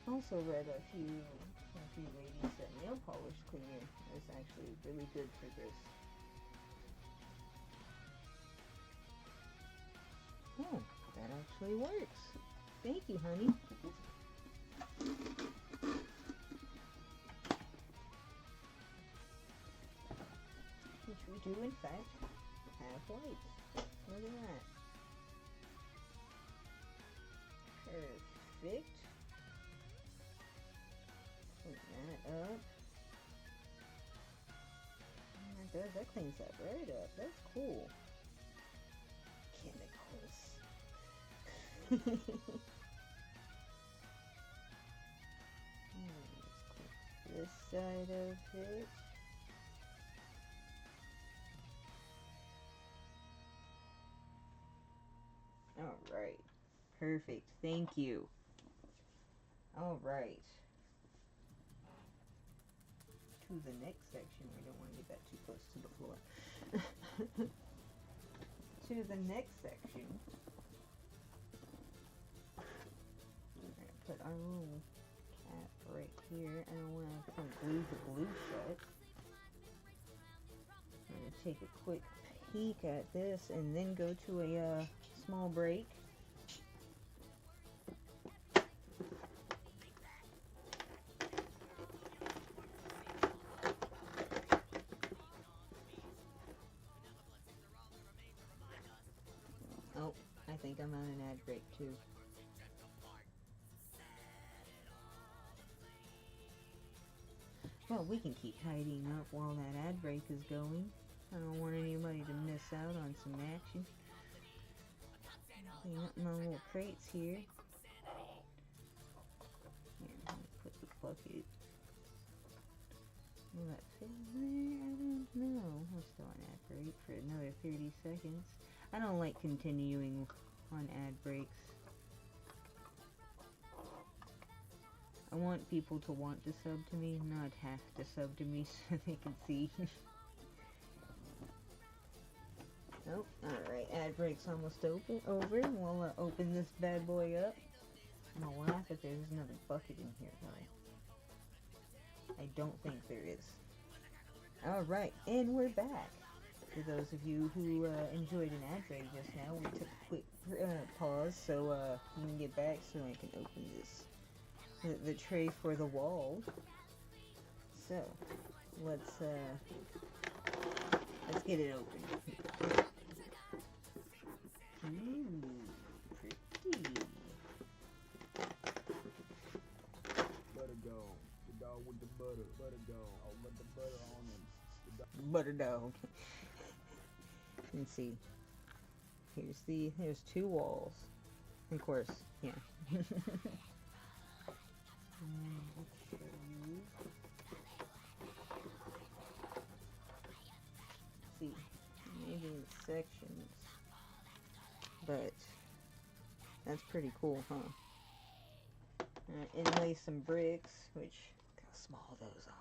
A: Also read a few ladies that nail polish cleaner is actually really good for this. Oh, that actually works. Thank you, honey. Which we do, in fact, have white. Look at that. Perfect. Clean that up. And that cleans that right up. That's cool. Chemicals. Let's clean this side of it. Alright. Perfect. Thank you. Alright. To the next section. We don't want to get that too close to the floor. To the next section. We're going to put our little cap right here. And I want to glue the glue shut. I'm going to take a quick peek at this and then go to a small break. Oh, I think I'm on an ad break too. Well, we can keep tidying up while that ad break is going. I don't want anybody to miss out on some action. Clean up my little crates here. Here, I'm gonna put the bucket. Will that fit in there? I don't know. I'm still on ad break for another 30 seconds. I don't like continuing on ad breaks. I want people to want to sub to me, not have to sub to me so they can see. Nope. Alright, ad break's almost over. We'll open this bad boy up. I'm gonna laugh if there's another bucket in here, though. I don't think there is. Alright, and we're back. For those of you who enjoyed an ad break just now, we took a quick pause, so I'm gonna get back so I can open this. The tray for the wall. So, let's get it open. Ooh, pretty.
C: Butter dog. The dog with the butter. Butter dog. I'll put the butter on him.
A: Butter dog. Let's see. Here's two walls. Of course, yeah. See, maybe in sections, but that's pretty cool, huh? inlay some bricks, which look how small those are.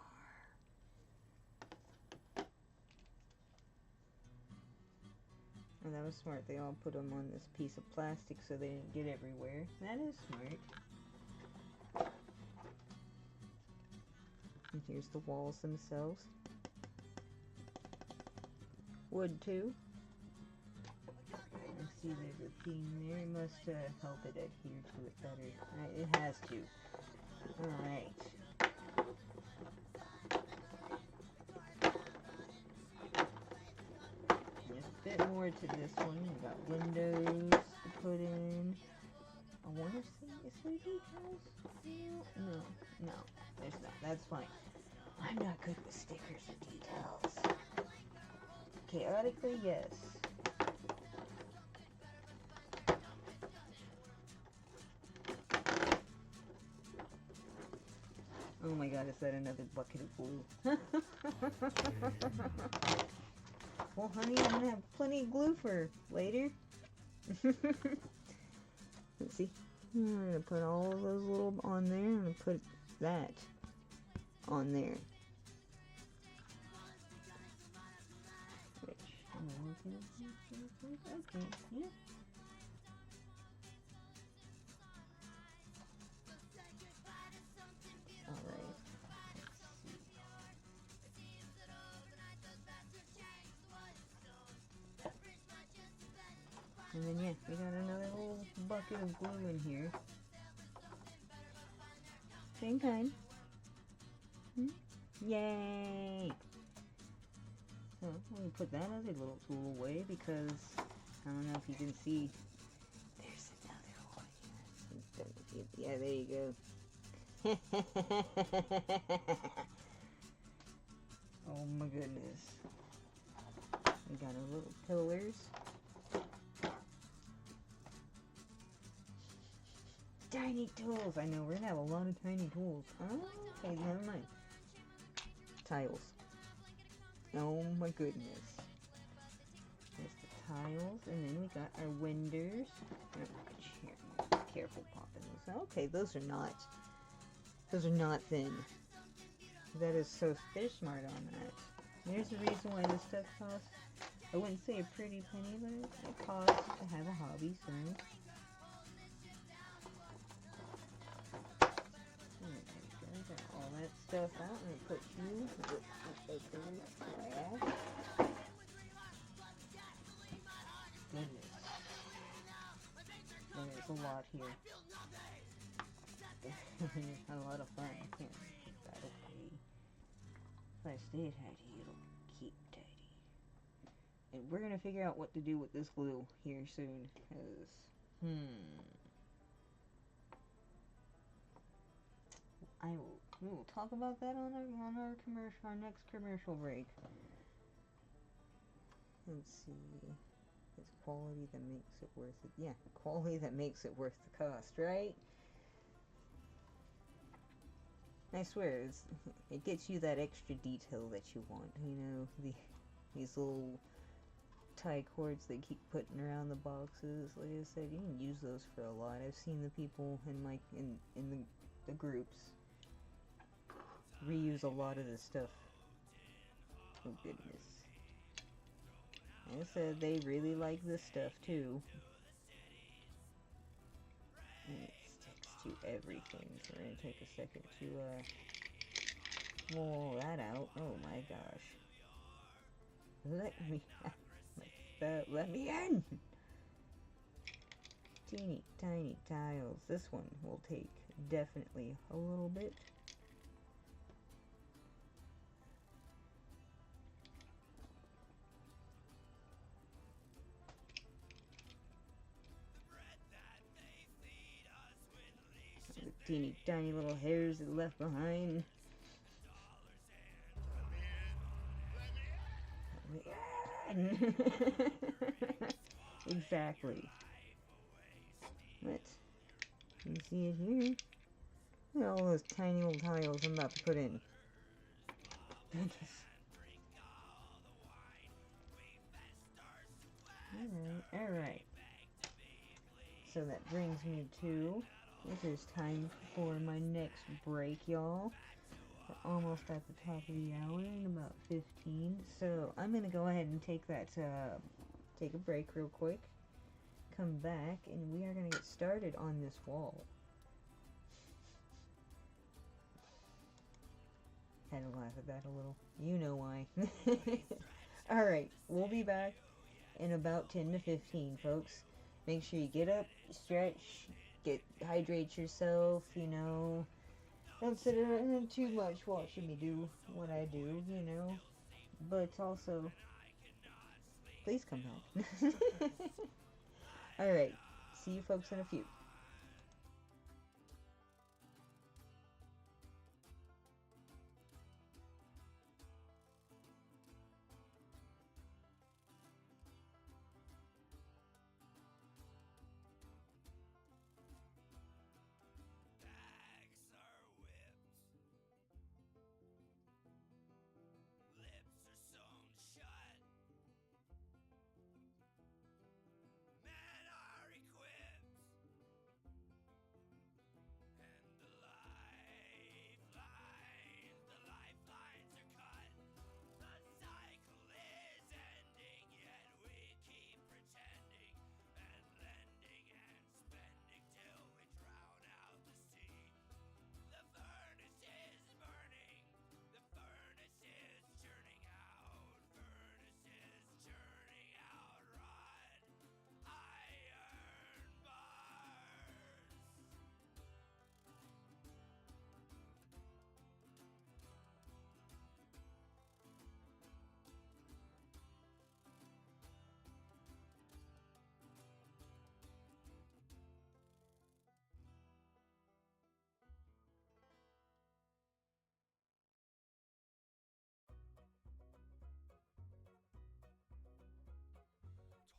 A: And that was smart. They all put them on this piece of plastic so they didn't get everywhere. That is smart. And here's the walls themselves. Wood too. I see there's a theme there. It must help it adhere to it better. It has to. Alright. There's a bit more to this one. We got windows to put in. I wonder if is there details? No, there's not. That's fine. I'm not good with stickers or details. Chaotically, yes. Oh my god, is that another bucket of glue? Well, honey, I'm gonna have plenty of glue for later. Let's see. I'm gonna put all of those little on there. I'm gonna put that on there. Which, okay, yeah. Alright. And then, yeah, we got another little bucket of glue in here. Same kind. Yay! So, I'm going to put that other little tool away because, I don't know if you can see, there's another one. Yeah, there you go. Oh my goodness. We got our little pillars. Tiny tools! I know, we're gonna have a lot of tiny tools. Oh, okay, never mind. Tiles. Oh my goodness. There's the tiles, and then we got our windows. Oh, careful popping those out. Okay, those are not thin. That is so, they're smart on that. There's the reason why this stuff costs, I wouldn't say a pretty penny, but it costs to have a hobby, so. Got all that stuff out, and put you Goodness. There's a lot here. Had a lot of fun. That'll pay. If I stay tidy, it'll keep tidy. And we're gonna figure out what to do with this glue here soon, because, we will talk about that on our commercial, our next commercial break. Let's see. It's quality that makes it worth it. Yeah, quality that makes it worth the cost, right? I swear, it gets you that extra detail that you want. You know, these little tie cords they keep putting around the boxes. Like I said, you can use those for a lot. I've seen the people in the groups reuse a lot of this stuff. Oh goodness. Like I said, they really like this stuff too. And it sticks to everything. So we're gonna take a second to roll that out. Oh my gosh. Let me in! Teeny tiny tiles. This one will take definitely a little bit. The teeny tiny little hairs that left behind. Exactly. Let's you see it here. Look at all those tiny little tiles I'm about to put in. Alright. So that brings me to It is time for my next break, y'all. We're almost at the top of the hour in about 15, so I'm gonna go ahead and take a break real quick, come back, and we are gonna get started on this wall. Had to laugh at that a little. You know why. Alright, we'll be back in about 10 to 15, folks. Make sure you get up, stretch, hydrate yourself, Don't sit around too much watching me do what I do, But also, please come back. Alright, see you folks in a few.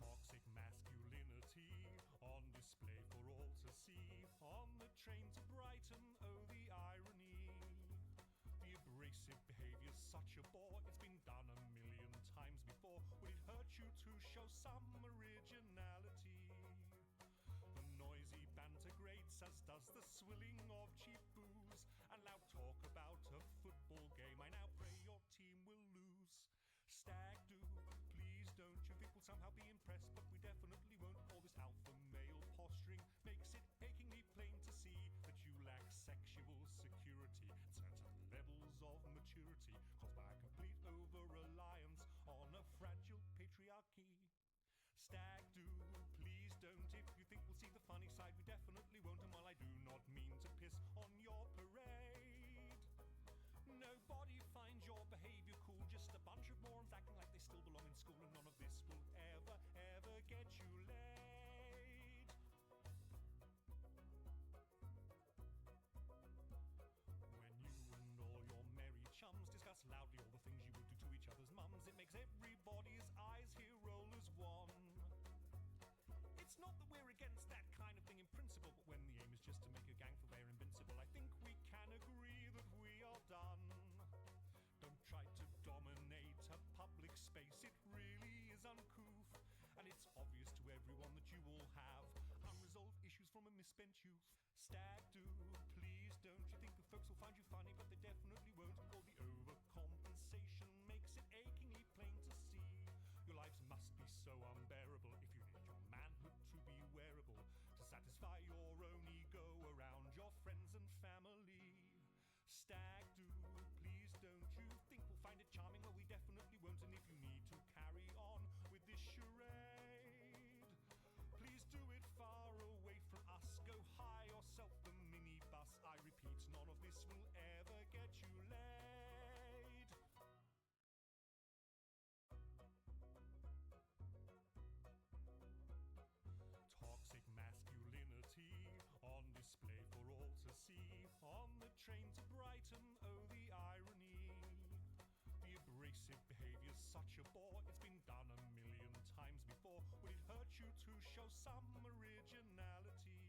D: Toxic masculinity on display for all to see. On the train to Brighton, oh the irony. The abrasive behaviour's such a bore, it's been done a million times before. Would it hurt you to show some originality? The noisy banter grates, as does the swilling of cheap booze. And loud talk about a football game, I now pray your team will lose. Stag do, please don't you think we'll somehow be impressed, but we definitely won't. All this alpha male posturing makes it achingly plain to see that you lack sexual security and certain levels of maturity caused by a complete over-reliance on a fragile patriarchy. Stag do, please don't. If you think we'll see the funny side, we definitely won't. And while I do not mean to piss on your parade, nobody finds your behaviour cool. Just a bunch of morons acting like they still belong in school, and none of this will ever, ever get you laid. When you and all your merry chums discuss loudly all the things you would do to each other's mums, it makes everybody's eyes here roll as one. It's not that we're against that kind of thing in principle, but when the aim is just to make a gang feel they're invincible, I think we can agree that we are done. Don't try to dominate a public space, it really is uncouth. And it's obvious to everyone that you all have unresolved issues from a misspent youth. Stag do, please don't. You think the folks will find you funny, but they definitely won't. All the overcompensation makes it achingly plain to see. Your lives must be so unbearable if you need your manhood to be wearable, to satisfy your own ego around your friends and family. Stag do, please don't. You think we'll find it charming? Well, we definitely won't. And if you need to carry on with this charade, please do it far away from us. Go hire yourself the minibus. I repeat, none of this will ever get you laid. Toxic masculinity on display for all to see. On the train to Brighton, oh the irony. The abrasive behaviour's such a bore, it's been done a million times before. Would it hurt you to show some originality?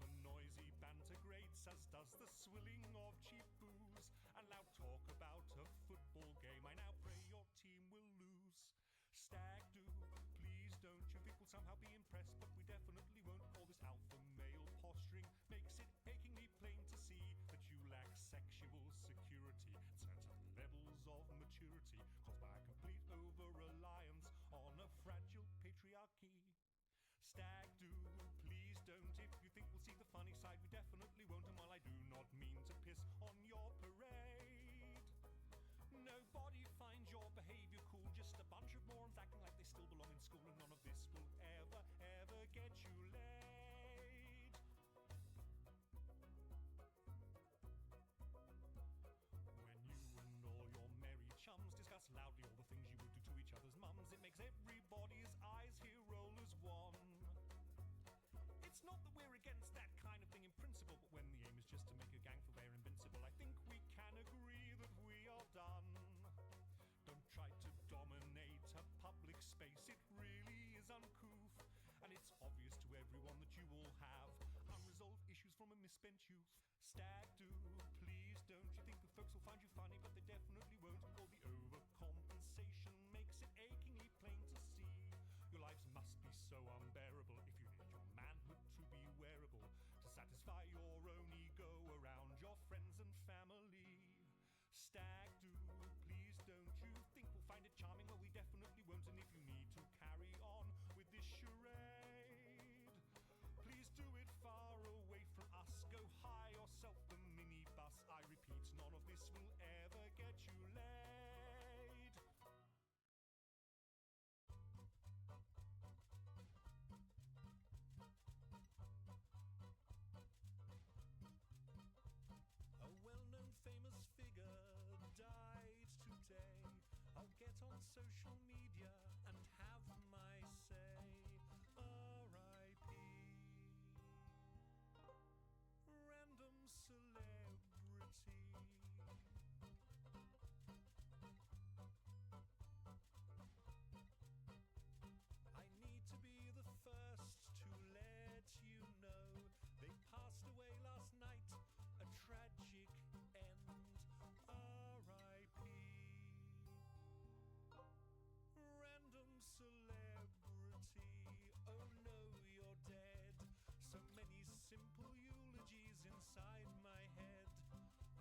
D: The noisy banter grates, as does the swilling of cheap booze. And loud talk about a football game, I now pray your team will lose. Stag do, please don't. You think we'll somehow be impressed, but we definitely won't. All this alpha male posturing Stag do, please don't. If you think we'll see the funny side, we definitely won't. And while I do not mean to piss on your parade, nobody finds your behavior cool. Just a bunch of morons acting like they still belong in school, and none of this will ever, ever get you laid. When you and all your merry chums discuss loudly all the things you would do to each other's mums, it makes everybody's eyes here roll as one. It's not that we're against that kind of thing in principle, but when the aim is just to make a gang feel they're invincible, I think we can agree that we are done. Don't try to dominate a public space, it really is uncouth, and it's obvious to everyone that you all have unresolved issues from a misspent youth. Stag do, please don't. You think the folks will find you funny, but they definitely won't. All the overcompensation makes it achingly plain to see. Your lives must be so unbearable if you need your manhood to be wearable, to satisfy your own ego around your friends and family. Stag do, please don't. You think we'll find it charming? Well, we definitely won't. And if you need to carry on with this charade, please do it far away from us. Go hire yourself the minibus. I repeat, none of this will ever get you laid. A well-known famous figure died today. I'll get on social media and have my say. R.I.P. Random celebrity. I need to be the first to let you know they passed away last night. A tragic end. R.I.P. Random celebrity. Oh no, you're dead. So many simple eulogies inside my head.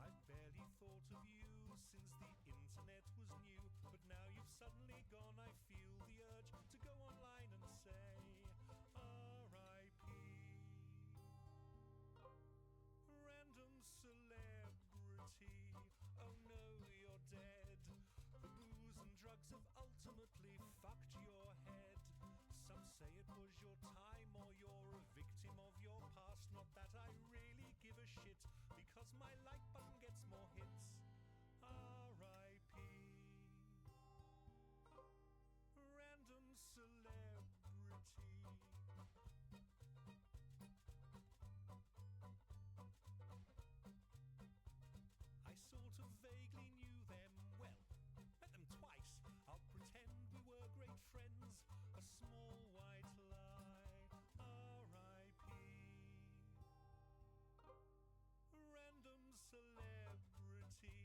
D: I've barely thought of you since the internet was new, but now you've suddenly gone. I feel the urge to go online and say R.I.P. Random celebrity. Oh no, you're dead. The booze and drugs have ultimately fucked your head. Some say it was your time or you're a victim of your past. Not that I really give a shit, because my like button gets more hits. R.I.P. Random celebrity. I sort of vaguely knew them well, met them twice. I'll pretend we were great friends. A small white lie. R.I.P. Random celebrity.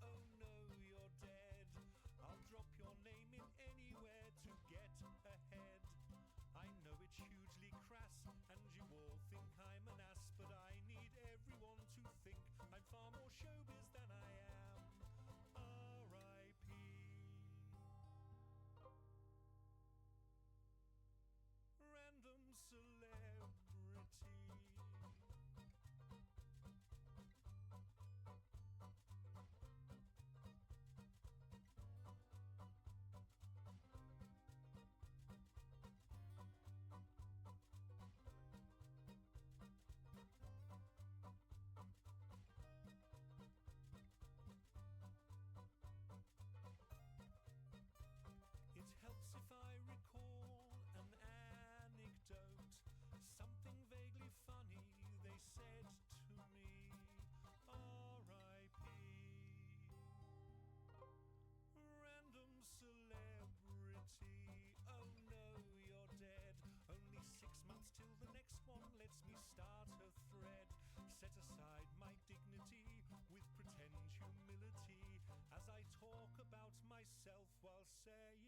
D: Oh no, you're dead. I'll drop your name in anywhere to get ahead. I know it's hugely crass, and you all think I'm an ass, but I need everyone to think I'm far more showbiz than I am. R.I.P. Random celebrity. It helps if I recall an anecdote, something vaguely funny they said to me. R.I.P. Random celebrity. Oh no, you're dead. Only 6 months till the next one lets me start a thread. Set aside my dignity with pretend humility as I talk about myself while saying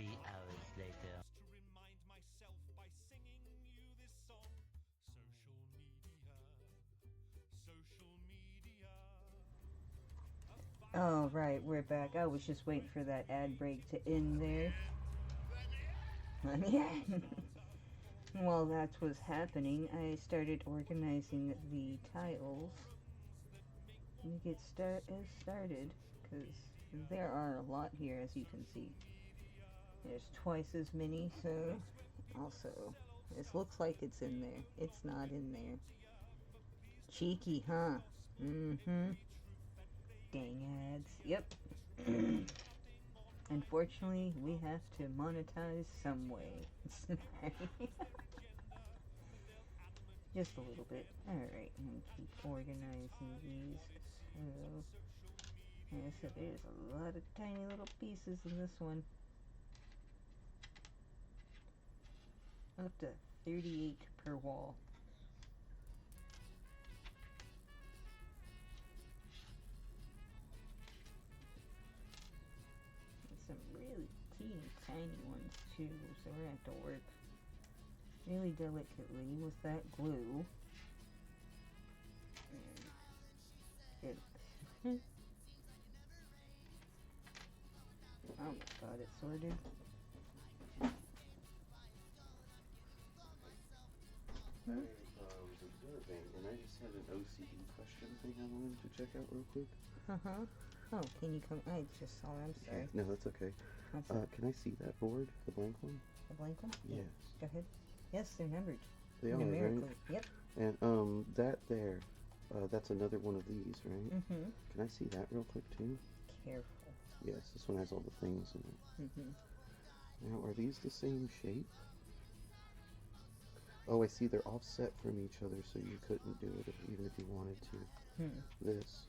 E: hours later.
D: To remind myself by singing you this song. Social media.
A: Oh, right, we're back. I was just waiting for that ad break to end there. Yeah. While that was happening, I started organizing the tiles to get started, because there are a lot here, as you can see. There's twice as many, so also, this looks like it's in there. It's not in there. Cheeky, huh? Mm-hmm. Dang ads. Yep. Unfortunately, we have to monetize some way. Just a little bit. Alright, I'm gonna keep organizing these. So, like I said, there's a lot of tiny little pieces in this one. Up to 38 per wall. And some really teeny tiny ones too, so we're gonna have to work really delicately with that glue. And almost got it sorted.
F: I was observing, and I just had an OCD question thing I wanted to check out real quick.
A: Oh, can you come? I just saw it. I'm sorry.
F: No, that's okay. Can I see that board, the blank one?
A: The blank one?
F: Yes.
A: Go ahead. Yes, they're numbered.
F: They are,
A: numerically.
F: right?
A: Yep.
F: And that there, that's another one of these, right?
A: Mm-hmm.
F: Can I see that real quick too?
A: Careful.
F: Yes, this one has all the things in it.
A: Mm-hmm.
F: Now, are these the same shape? Oh, I see they're offset from each other, so you couldn't do it even if you wanted to. This.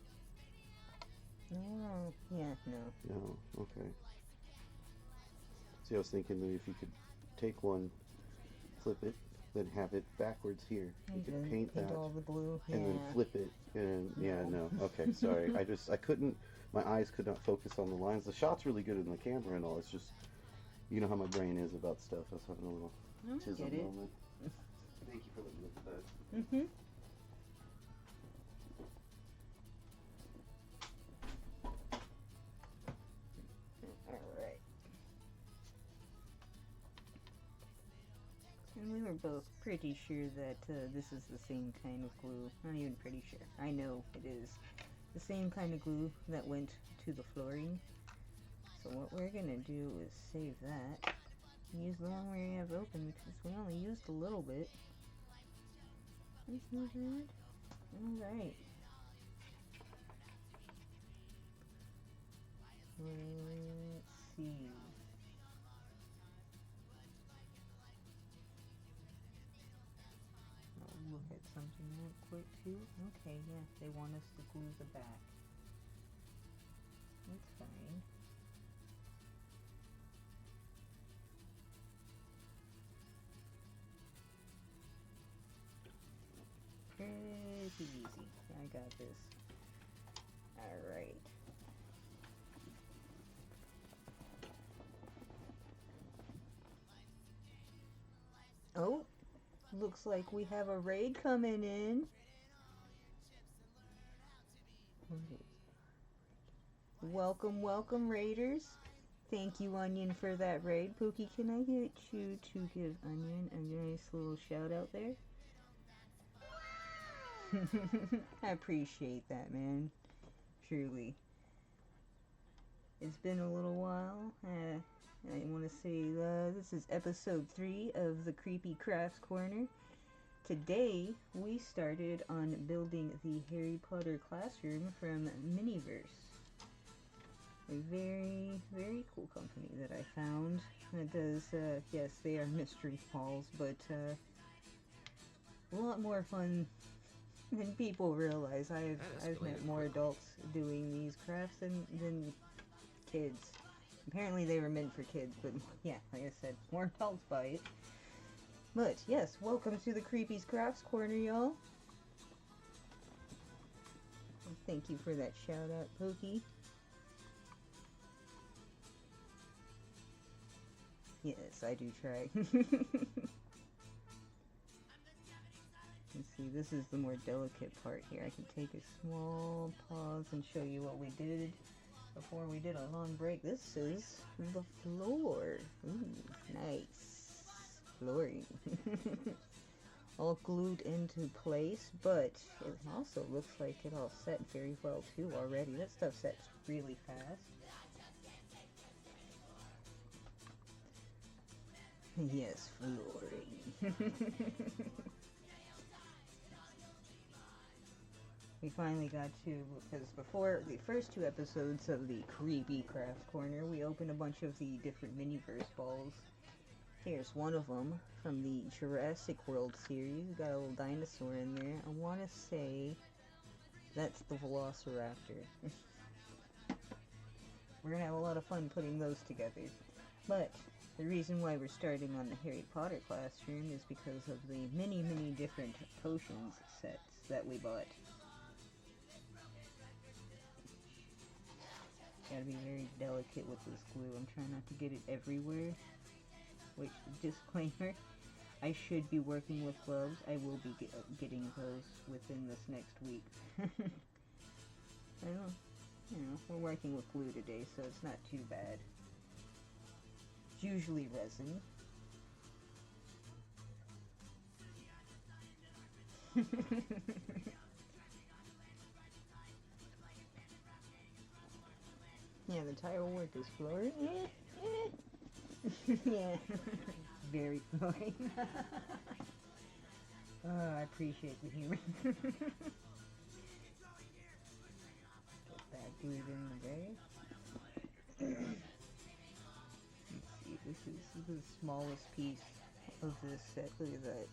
A: Oh, yeah, no.
F: No, okay. See, I was thinking that if you could take one, flip it, then have it backwards here. You could paint that,
A: all the blue.
F: and then flip it, and yeah, no. Okay, sorry. I couldn't, my eyes could not focus on the lines. The shot's really good in the camera and all. It's just, you know how my brain is about stuff. I was having a little tism moment. Thank you for letting me look at that.
A: Mm-hmm. Alright. And we were both pretty sure that this is the same kind of glue. Not even pretty sure. I know it is the same kind of glue that went to the flooring. So what we're gonna do is save that. Use the one we have open because we only used a little bit. That's not bad. Alright. Let's see. I'll look at something real quick too. Okay, yeah, they want us to glue the back. That's fine. Pretty easy. I got this. Alright. Oh, looks like we have a raid coming in. Welcome, welcome, raiders. Thank you, Onion, for that raid. Pookie, can I get you to give Onion a nice little shout out there? I appreciate that, man. Truly. It's been a little while. I want to say this is episode 3 of the Creepy Crafts Corner. Today, we started on building the Harry Potter classroom from Miniverse. A very, very cool company that I found. It does, yes, they are mystery falls, but a lot more fun than people realize. I've met more adults doing these crafts than kids. Apparently they were meant for kids, but yeah, like I said, more adults buy it. But yes, welcome to the Creepy Crafts Corner, y'all. Thank you for that shout out, Pokey. Yes, I do try. Let's see, this is the more delicate part here. I can take a small pause and show you what we did before we did a long break. This is the floor. Ooh, nice. Flooring. All glued into place, but it also looks like it all set very well too already. That stuff sets really fast. Yes, flooring. We finally got to, because before the first two episodes of the Creepy Crafts Corner, we opened a bunch of the different mini-verse balls. Here's one of them from the Jurassic World series. Got a little dinosaur in there. I want to say that's the Velociraptor. We're going to have a lot of fun putting those together. But the reason why we're starting on the Harry Potter classroom is because of the many, many different potions sets that we bought. Gotta be very delicate with this glue. I'm trying not to get it everywhere. Which, disclaimer, I should be working with gloves. I will be getting those within this next week. I don't, we're working with glue today, so it's not too bad. It's usually resin. Yeah, the tile work is flooring. Yeah, very flooring. Oh, I appreciate the humor. Get that glued in there. Let's see, this is the smallest piece of this set. Look at that.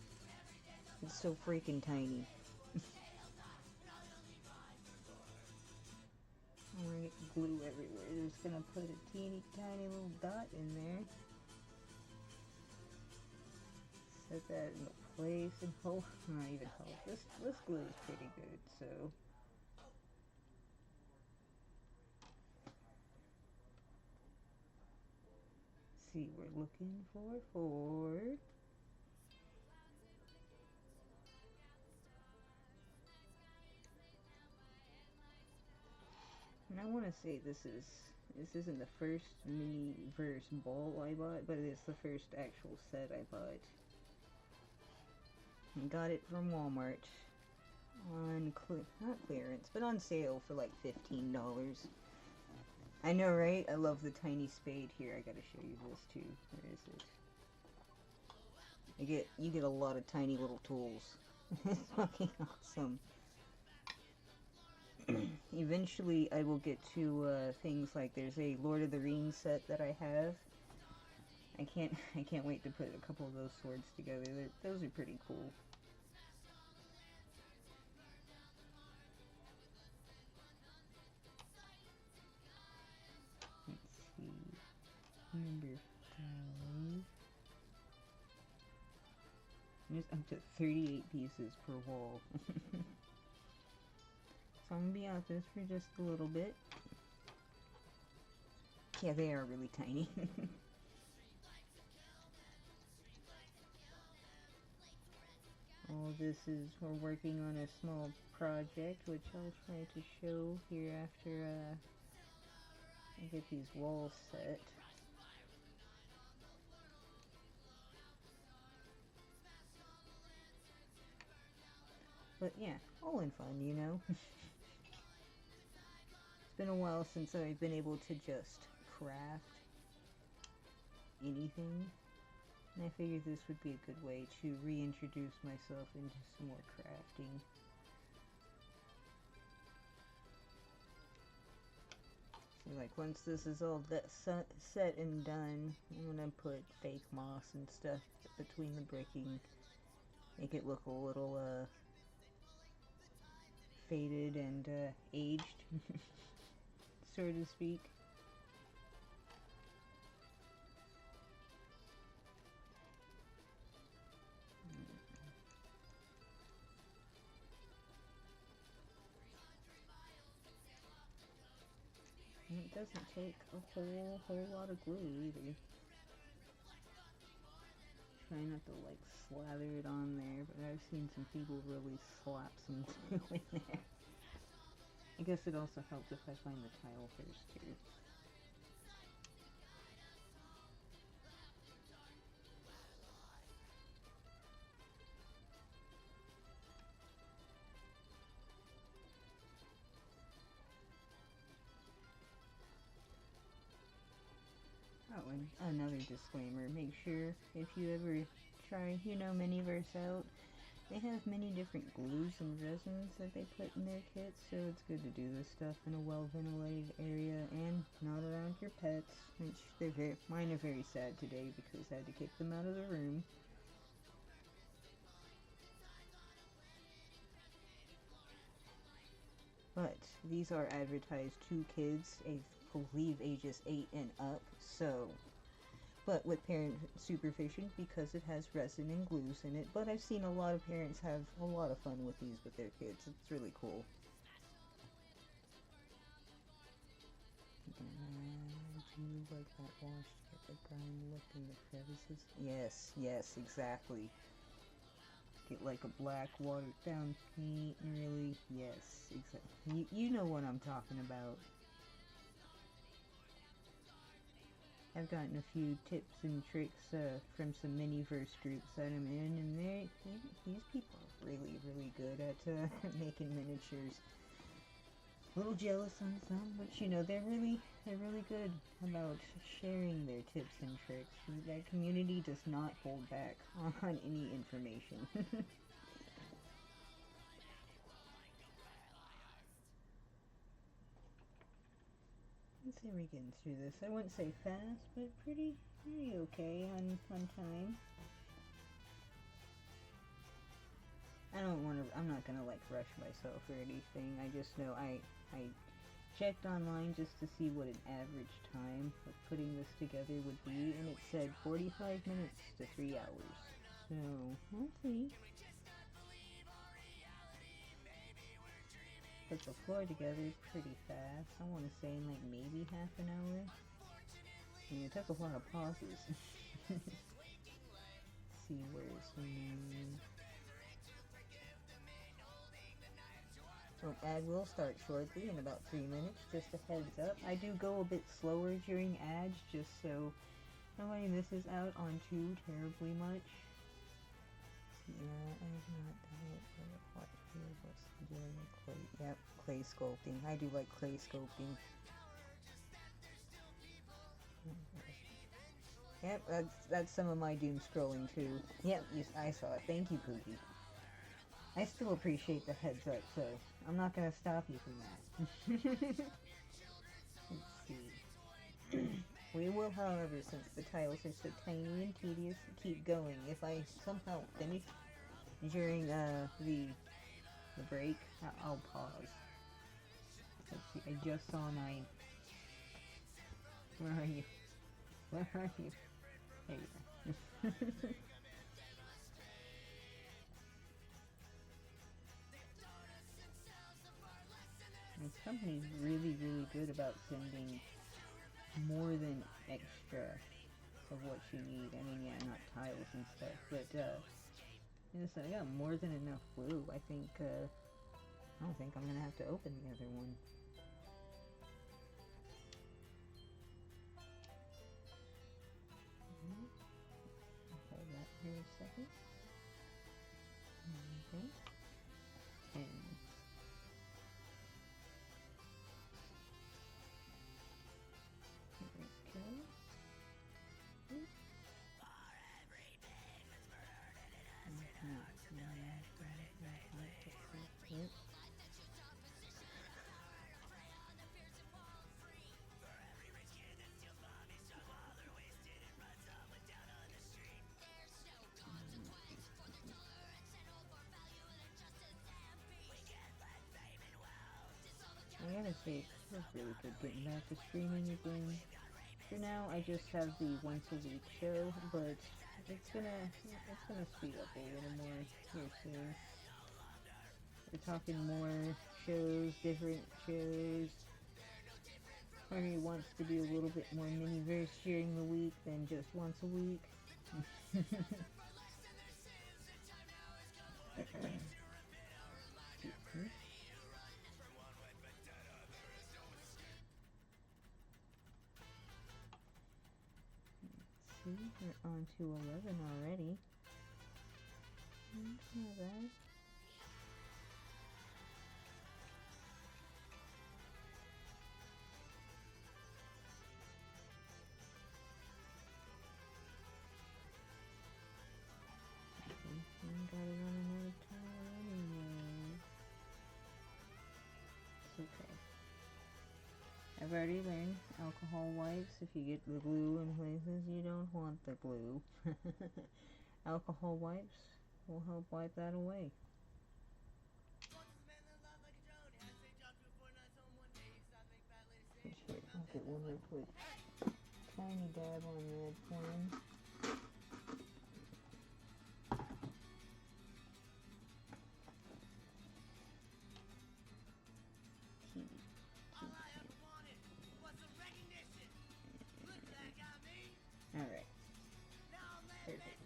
A: It's so freaking tiny. I'm gonna get glue everywhere. Just gonna put a teeny tiny little dot in there. Set that into place and hold. Not even hold. This glue is pretty good, so. See, we're looking for four. And I want to say this isn't the first mini-verse ball I bought, but it is the first actual set I bought. I got it from Walmart on not clearance, but on sale for like $15. I know, right? I love the tiny spade here. I gotta show you this too. Where is it? You get a lot of tiny little tools. It's fucking awesome. Eventually, I will get to things like there's a Lord of the Rings set that I have. I can't wait to put a couple of those swords together. Those are pretty cool. Let's see. Number 5. There's up to 38 pieces per wall. So I'm going to be out this for just a little bit. Yeah, they are really tiny. All this is, we're working on a small project, which I'll try to show here after I get these walls set. But yeah, all in fun, you know? It's been a while since I've been able to just craft anything. And I figured this would be a good way to reintroduce myself into some more crafting. So like once this is all set and done, I'm gonna put fake moss and stuff between the bricking. Make it look a little faded and aged, so to speak. And it doesn't take a whole lot of glue either. try not to like slather it on there, but I've seen some people really slap some too in there. I guess it also helps if I find the tile first too. Oh, and another disclaimer, make sure if you ever try, Miniverse out, they have many different glues and resins that they put in their kits, so it's good to do this stuff in a well-ventilated area and not around your pets, which mine are very sad today because I had to kick them out of the room. But these are advertised to kids, I believe ages 8 and up, so, but with parent supervision because it has resin and glues in it. But I've seen a lot of parents have a lot of fun with these with their kids. It's really cool. Do you like that wash to get the grime look in the crevices? Yes, yes, exactly. Get like a black watered down paint, really, yes, exactly. You know what I'm talking about. I've gotten a few tips and tricks from some Miniverse groups that I'm in, and these people are really, really good at making miniatures. A little jealous on some, but they're really good about sharing their tips and tricks. That community does not hold back on any information. Let's say we're getting through this. I wouldn't say fast, but pretty okay on time. I'm not gonna like rush myself or anything. I just know I checked online just to see what an average time of putting this together would be, and it said 45 minutes to 3 hours. So, we'll see. Put the floor together pretty fast. I want to say in like maybe half an hour. I mean, it took a lot of pauses. See where's the name. So ad will start shortly in about 3 minutes, just a heads up. I do go a bit slower during ads just so nobody misses out on too terribly much. Yeah, I've not done it, but what here was doing clay. Yep, clay sculpting. I do like clay sculpting. Yep, that's some of my doom scrolling too. Yep, I saw it. Thank you, Pookie. I still appreciate the heads up, so I'm not gonna stop you from that. Let's see. We will, however, since the tiles are so tiny and tedious, keep going. If I somehow finish during the break, I'll pause. Let's see, I just saw 9. Where are you? Where are you? There you are. This company's really, really good about sending more than extra of what you need. I mean, yeah, not tiles and stuff, but I got more than enough glue. I don't think I'm gonna have to open the other one. Hold that here a second. Okay. And I gotta say, it feels really good getting back to streaming again. For now, I just have the once a week show, but it's gonna speed up a little more here soon. We're talking more shows, different shows. Part of me wants to do a little bit more miniverse during the week than just once a week. See, we're on to 11 already. Not bad. Got it on another tile anyway. It's okay. I've already learned alcohol wipes. If you get the glue in places you don't want the glue, alcohol wipes will help wipe that away. Here, I'll get one real quick. Tiny dab on red one. Alright. Perfect.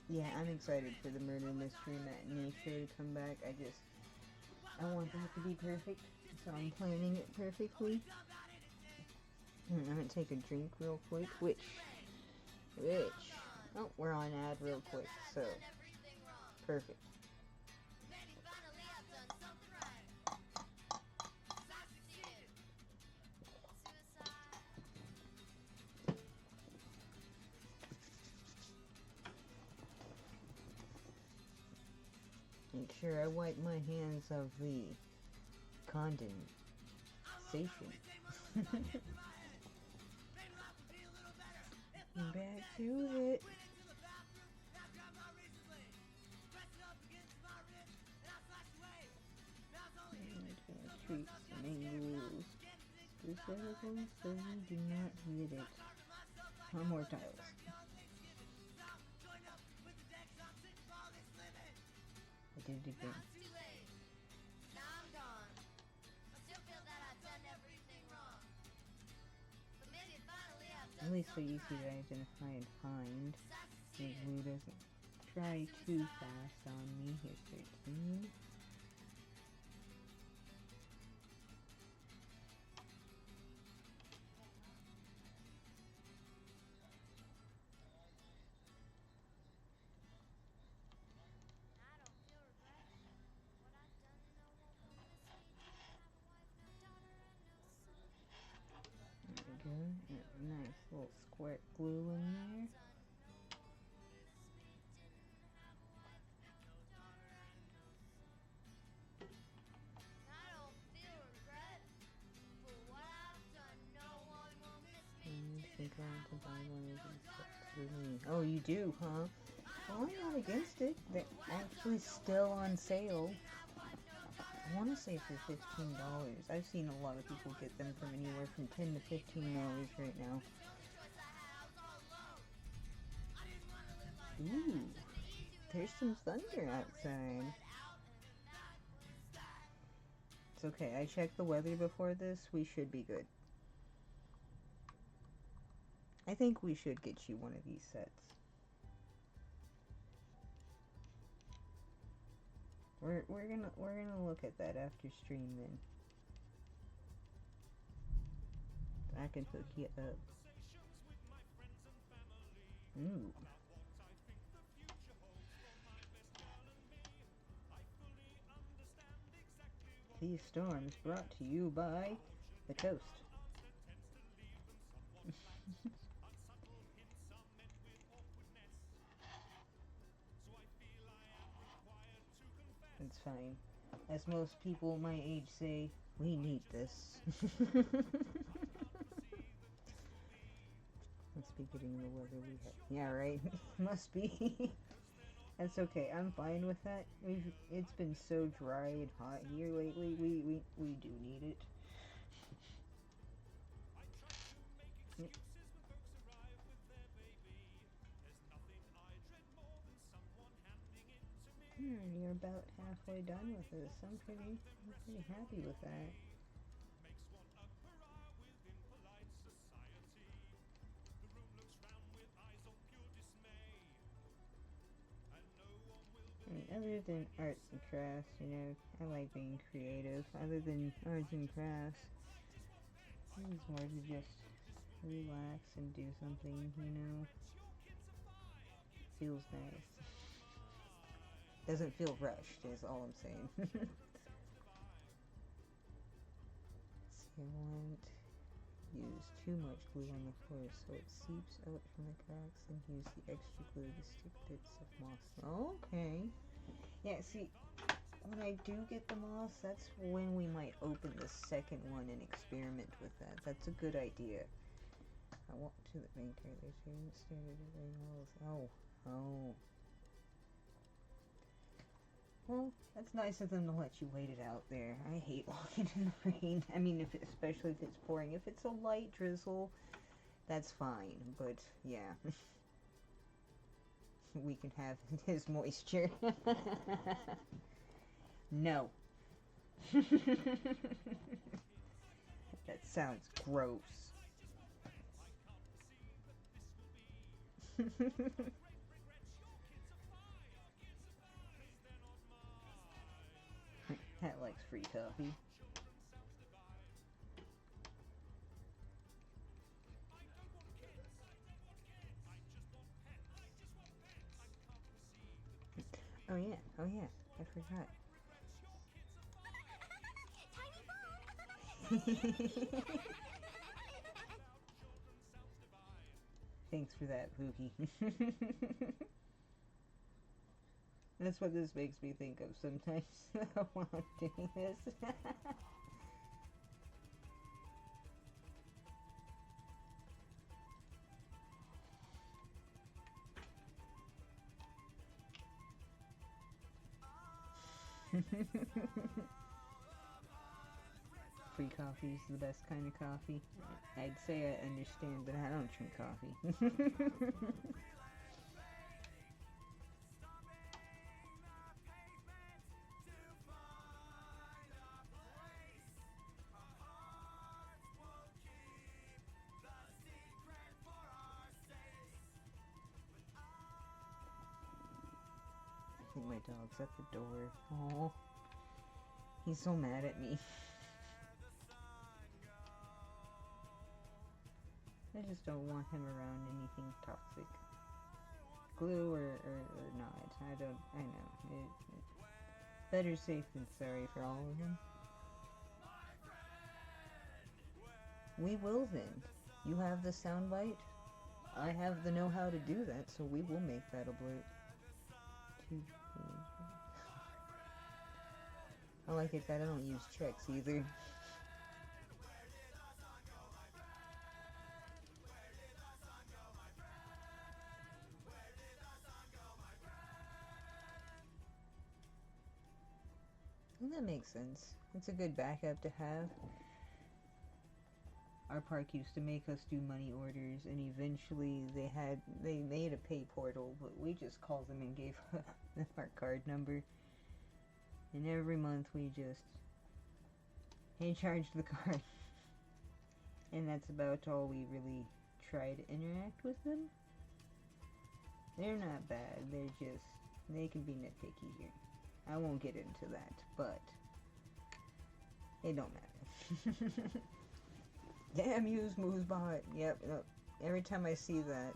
A: Yeah, I'm excited for the murder mystery matinee show to come back. I want that to be perfect, so I'm planning it perfectly. I'm gonna take a drink real quick, which, oh, we're on ad real quick, so, perfect. Make sure I wipe my hands of the condensation. Back to it. Treats, mangoes. Specifically, so we do not hit it. One more tiles. I did it again. At least so you see that I identify and find. The glue doesn't try too fast on me. Here's 13. There we go. Nice little squirt glue in there. Think I want to buy one of these sets for me. Oh, you do, huh? Well, I'm not against it. They're actually still on sale. I want to say for $15. I've seen a lot of people get them from anywhere from $10 to $15 right now. Ooh, there's some thunder outside. It's okay. I checked the weather before this. We should be good. I think we should get you one of these sets. We're gonna look at that after stream then. I can hook you up. Ooh. These storms brought to you by the coast. It's fine. As most people my age say, we need this. Must be getting the weather we have. Yeah, right? Must be. That's okay. I'm fine with that. It's been so dry and hot here lately. We do need it. Yep. You're about halfway done with this. I'm pretty happy with that. other than arts and crafts, you know, I like being creative. Other than arts and crafts, it's more to just relax and do something, you know. Feels nice. Doesn't feel rushed, is all I'm saying. See, I won't use too much glue on the floor so it seeps out from the cracks, and use the extra glue to stick bits of moss. Okay. Yeah, see, when I do get the moss, that's when we might open the second one and experiment with that. That's a good idea. I walk to the banker. They standard walls. Oh. Well, that's nice of them to let you wait it out there. I hate walking in the rain. I mean, especially if it's pouring. If it's a light drizzle, that's fine. But yeah, we can have his moisture. No. That sounds gross. That likes free coffee. Oh yeah, I forgot. Thanks for that, Pookie. That's what this makes me think of sometimes while I'm doing this. Free coffee is the best kind of coffee. I'd say I understand, but I don't drink coffee. I think my dog's at the door. Oh, he's so mad at me. I just don't want him around anything toxic. Glue or not. I know. Better safe than sorry for all of them. We will then. You have the soundbite. I have the know-how to do that, so we will make that a blurt. I like it that I don't use checks either. And that makes sense. It's a good backup to have. Our park used to make us do money orders, and eventually they made a pay portal, but we just called them and gave them our card number. And every month we just charged the card. And that's about all we really try to interact with them. They're not bad, they can be nitpicky here. I won't get into that, but it don't matter. Damn you, Smoozebot. Yep. Every time I see that,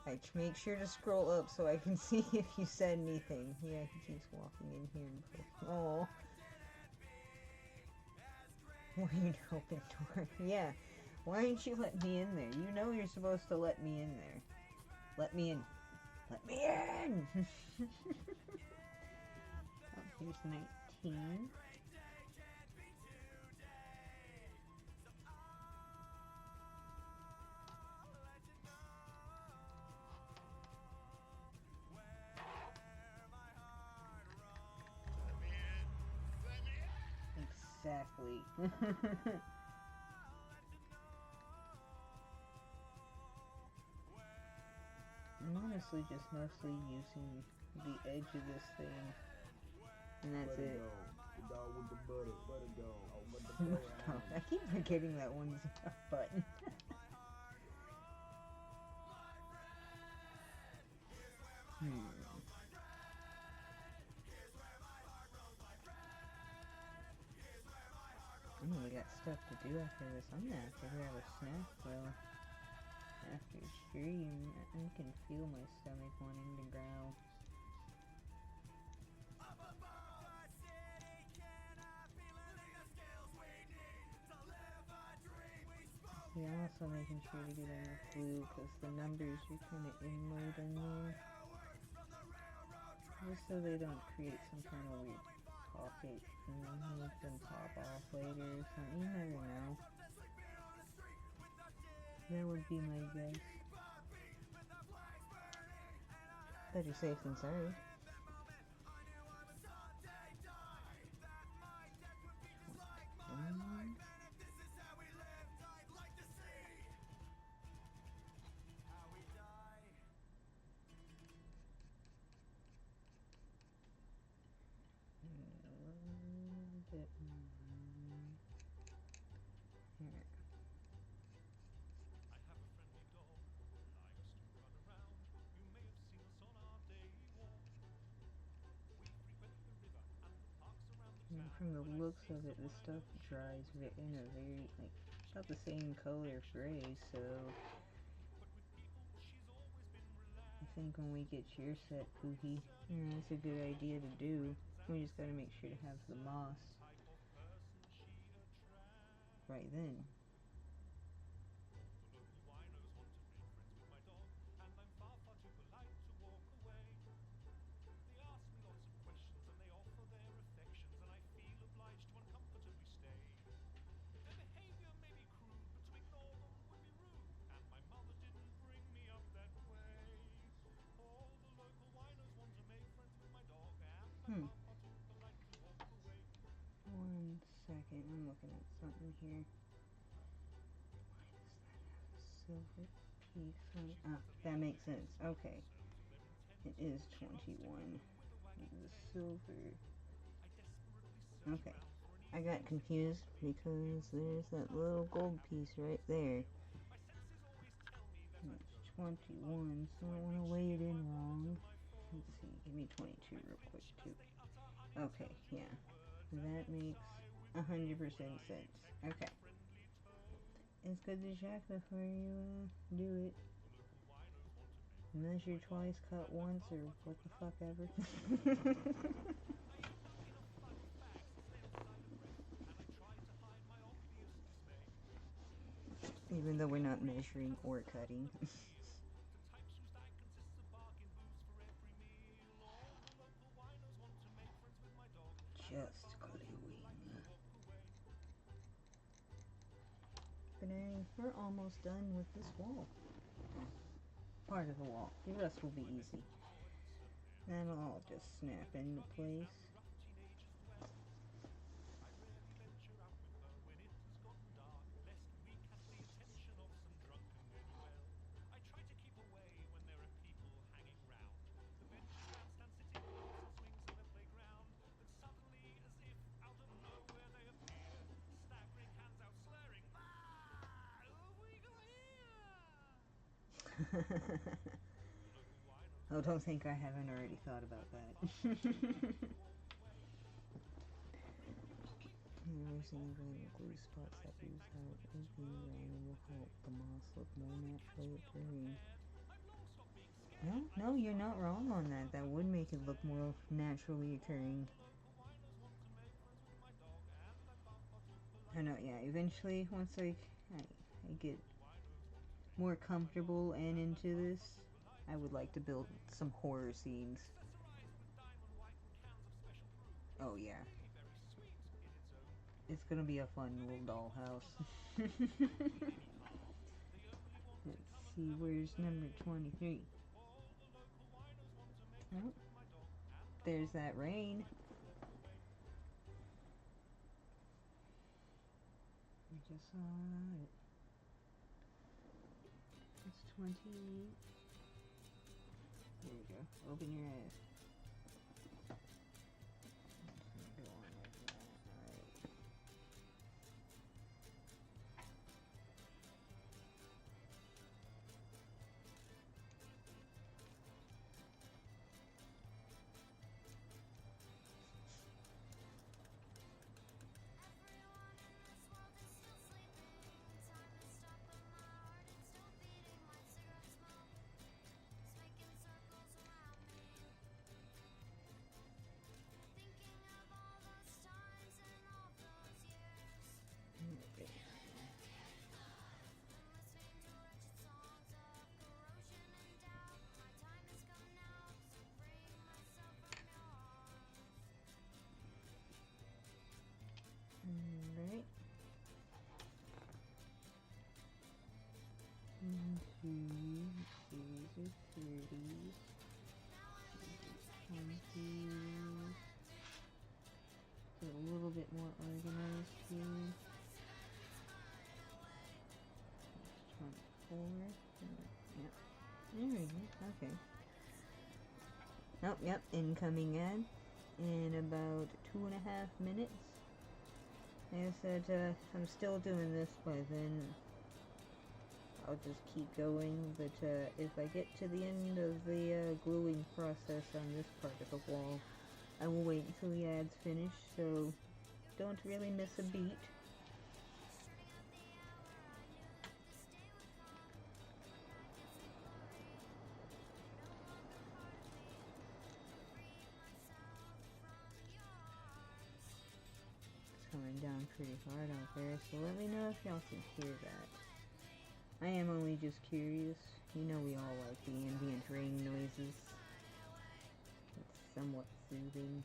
A: I make sure to scroll up so I can see if you said anything. Yeah, he keeps walking in here. Oh. Why you open door? Yeah. Why didn't you let me in there? You know you're supposed to let me in there. Let me in. Let me in! Oh, here's 19. Exactly. I'm honestly just mostly using the edge of this thing, and that's
C: Butter
A: it.
C: go. The dog with the butter go. Oh, but the butter
A: I keep forgetting that one's a button. stuff to do after this. I'm gonna have to grab a snack though. After stream, I can feel my stomach wanting to growl. Yeah, I'm also making sure to get enough glue because the numbers are kind of inlaid in there. Just so they don't create some kind of weird pocket and make them pop off later or something. You never know. That would be my guess. Better safe than sorry. And from the looks of it, the stuff dries in a very, like, about the same color gray, so I think when we get your set, Pookie, that's a good idea to do. We just gotta make sure to have the moss right then. One second, I'm looking at something here. Why does that have a silver piece on it? Ah, that makes sense. Okay. It is 21. The silver. Okay. I got confused because there's that little gold piece right there. And it's 21, so I don't want to weigh it in wrong. Let's see, give me 22 real quick too. Okay, yeah. That makes 100% sense. Okay. It's good to check before you do it. Measure twice, cut once, or what the fuck ever. Even though we're not measuring or cutting. Just gluing. But hey, we're almost done with this wall. Part of the wall. The rest will be easy. That'll all just snap into place. Oh, don't think I haven't already thought about that. Using the glue spots that ooze out would be round will help the moss look more naturally occurring. No, you're not wrong on that. That would make it look more naturally occurring. I know, yeah, eventually, once I get more comfortable and into this, I would like to build some horror scenes. Oh yeah. It's gonna be a fun little dollhouse. Let's see, where's number 23? Oh, there's that rain. I just saw it. It's 28. There we go. Open your eyes. Go on like that. Alright. more organized here. 24. Yep. There we go. Okay. Oh, yep. Incoming ad. In about 2.5 minutes. Like I said, if I'm still doing this by then, I'll just keep going, but if I get to the end of the gluing process on this part of the wall, I will wait until the ad's finished, so don't really miss a beat. It's coming down pretty hard out there, so let me know if y'all can hear that. I am only just curious. You know we all like the ambient rain noises. It's somewhat soothing.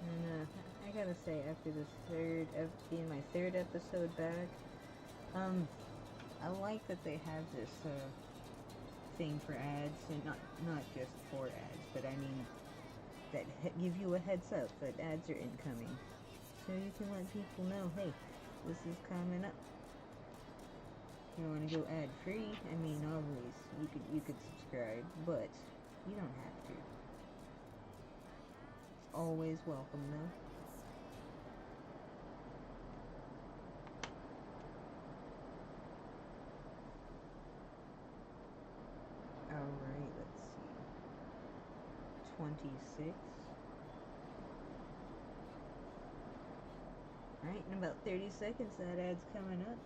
A: And I gotta say, after this being my third episode back, I like that they have this thing for ads, and not just for ads, but I mean that give you a heads up that ads are incoming, so you can let people know, hey, this is coming up. You want to go ad free? I mean, always you could subscribe, but you don't have to. It's always welcome though. Alright, let's see. 26. Alright, in about 30 seconds that ad's coming up.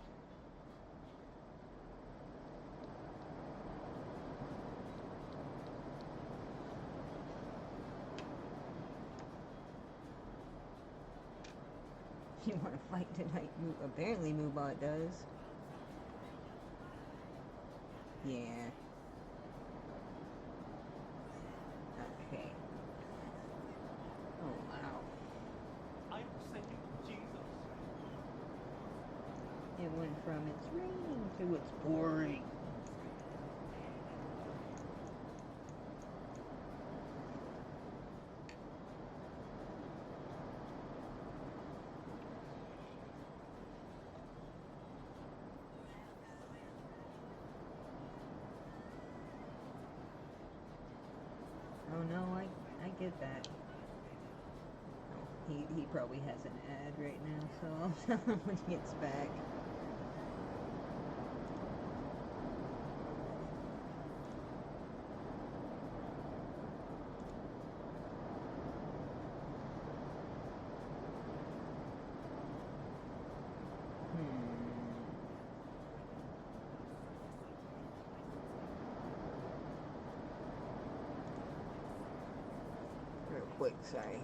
A: You want to fight tonight? Apparently Moobot does. Yeah. Okay. Oh, wow.
B: I'm sending Jesus.
A: It went from it's raining to it's pouring. Oh no, I get that. Oh, he probably has an ad right now, so I'll tell him when he gets back. Real quick, sorry.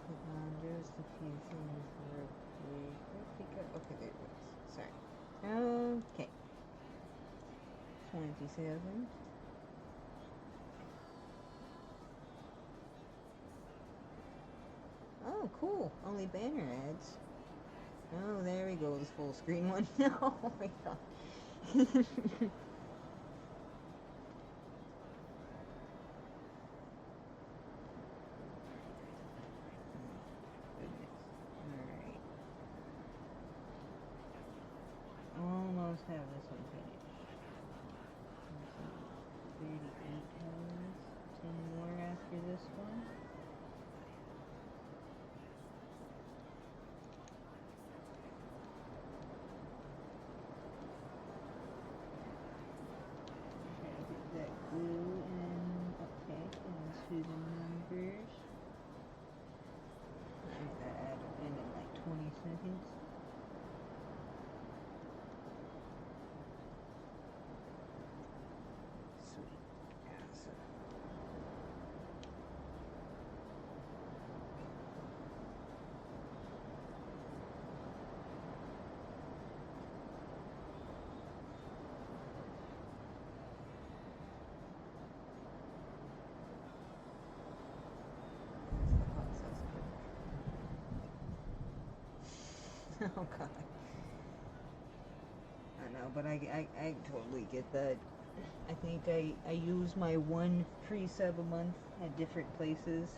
A: Click on just a few things real quick. Okay, there it is. Sorry. Okay. 27. Oh, cool. Only banner ads. Oh, there we go. This full screen one. Oh my god. Goodness. Alright. Almost have this one finished. 38 hours. 10 more after this one. Oh god. I know, but I totally get that. I think I use my one free sub a month at different places,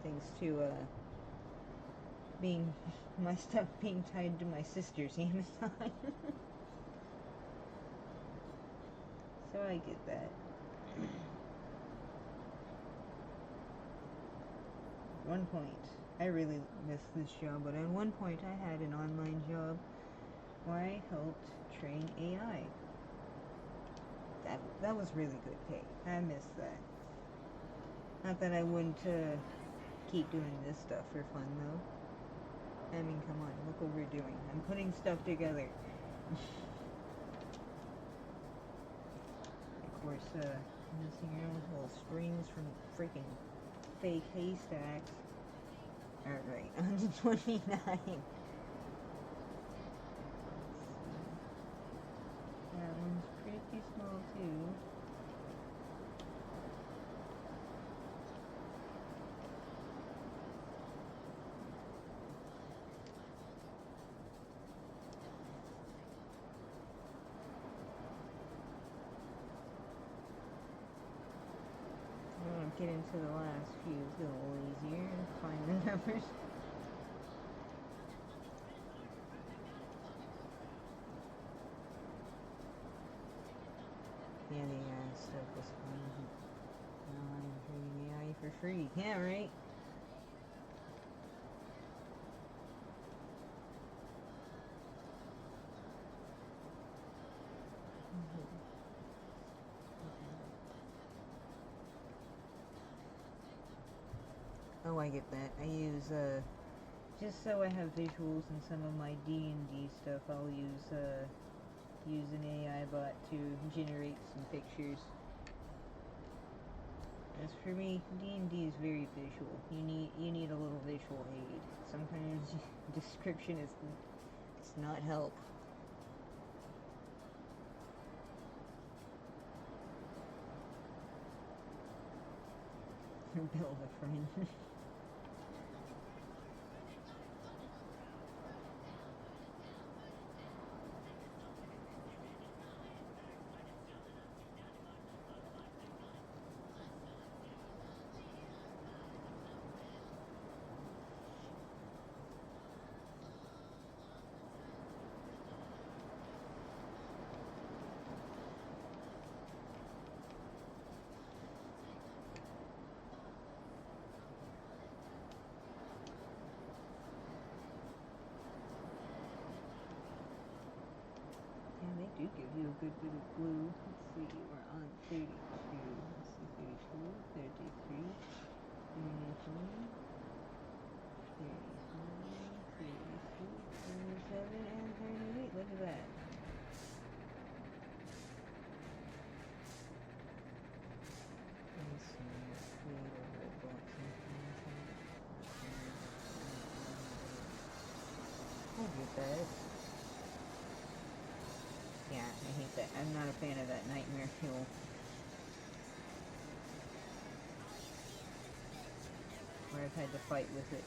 A: thanks to being my stuff being tied to my sister's Amazon. So I get that. At one point, I really missed this job, but at one point I had an online job where I helped train AI. That was really good pay. I missed that. Not that I wouldn't keep doing this stuff for fun though. I mean, come on, look what we're doing. I'm putting stuff together. Of course, missing your own little strings from freaking fake haystacks. Alright, on to 29. That one's pretty small too. Get into the last few, it's a little easier to find the numbers. Yeah, the AI stuff was fun. Now I'm doing AI for free. Yeah, right? Oh, I get that. I use, just so I have visuals in some of my D&D stuff, I'll use an AI bot to generate some pictures. As for me, D&D is very visual. You need a little visual aid. Sometimes description does not help. Build a friend. Do give you a good bit of glue. Let's see, we're on 32. Let's see, 32, 33, 33, 34, 36, 37, and 38. Look at that. Let's see, let's create a red box. I get that. Yeah, I hate that. I'm not a fan of that nightmare fuel. Where I've had to fight with it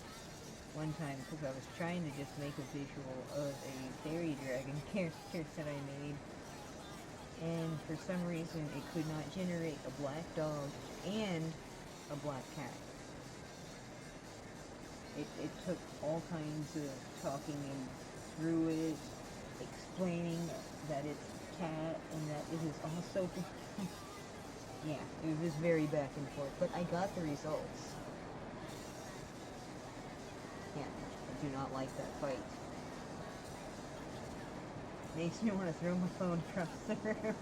A: one time because I was trying to just make a visual of a fairy dragon character that I made. And for some reason it could not generate a black dog and a black cat. It took all kinds of talking and through it, explaining that it's cat and that it is also yeah, it was very back and forth, but I got the results. Yeah, I do not like that fight. Makes me want to throw my phone across the room.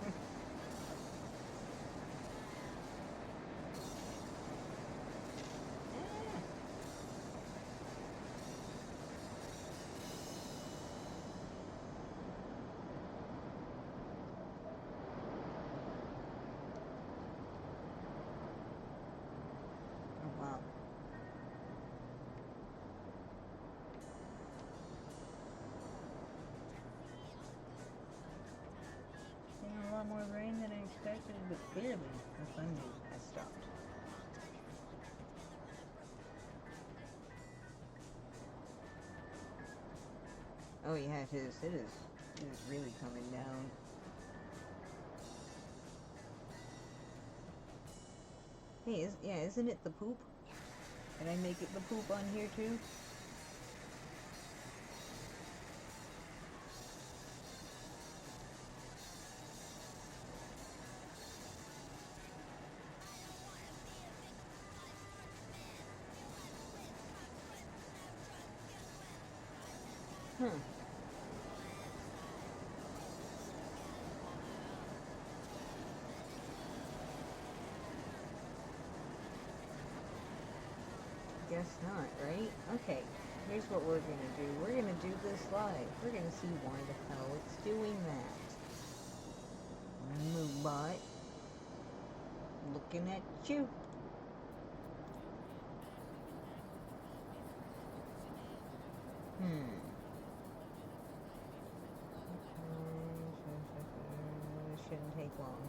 A: More rain than I expected, but clearly the thunder has stopped. Oh yeah, it is. It is. It is really coming down. Hey, isn't it the poop? Can I make it the poop on here too? Huh. Guess not, right? Okay, here's what we're gonna do. We're gonna do this live. We're gonna see why the hell it's doing that. Moonbot. Looking at you. Shouldn't take long.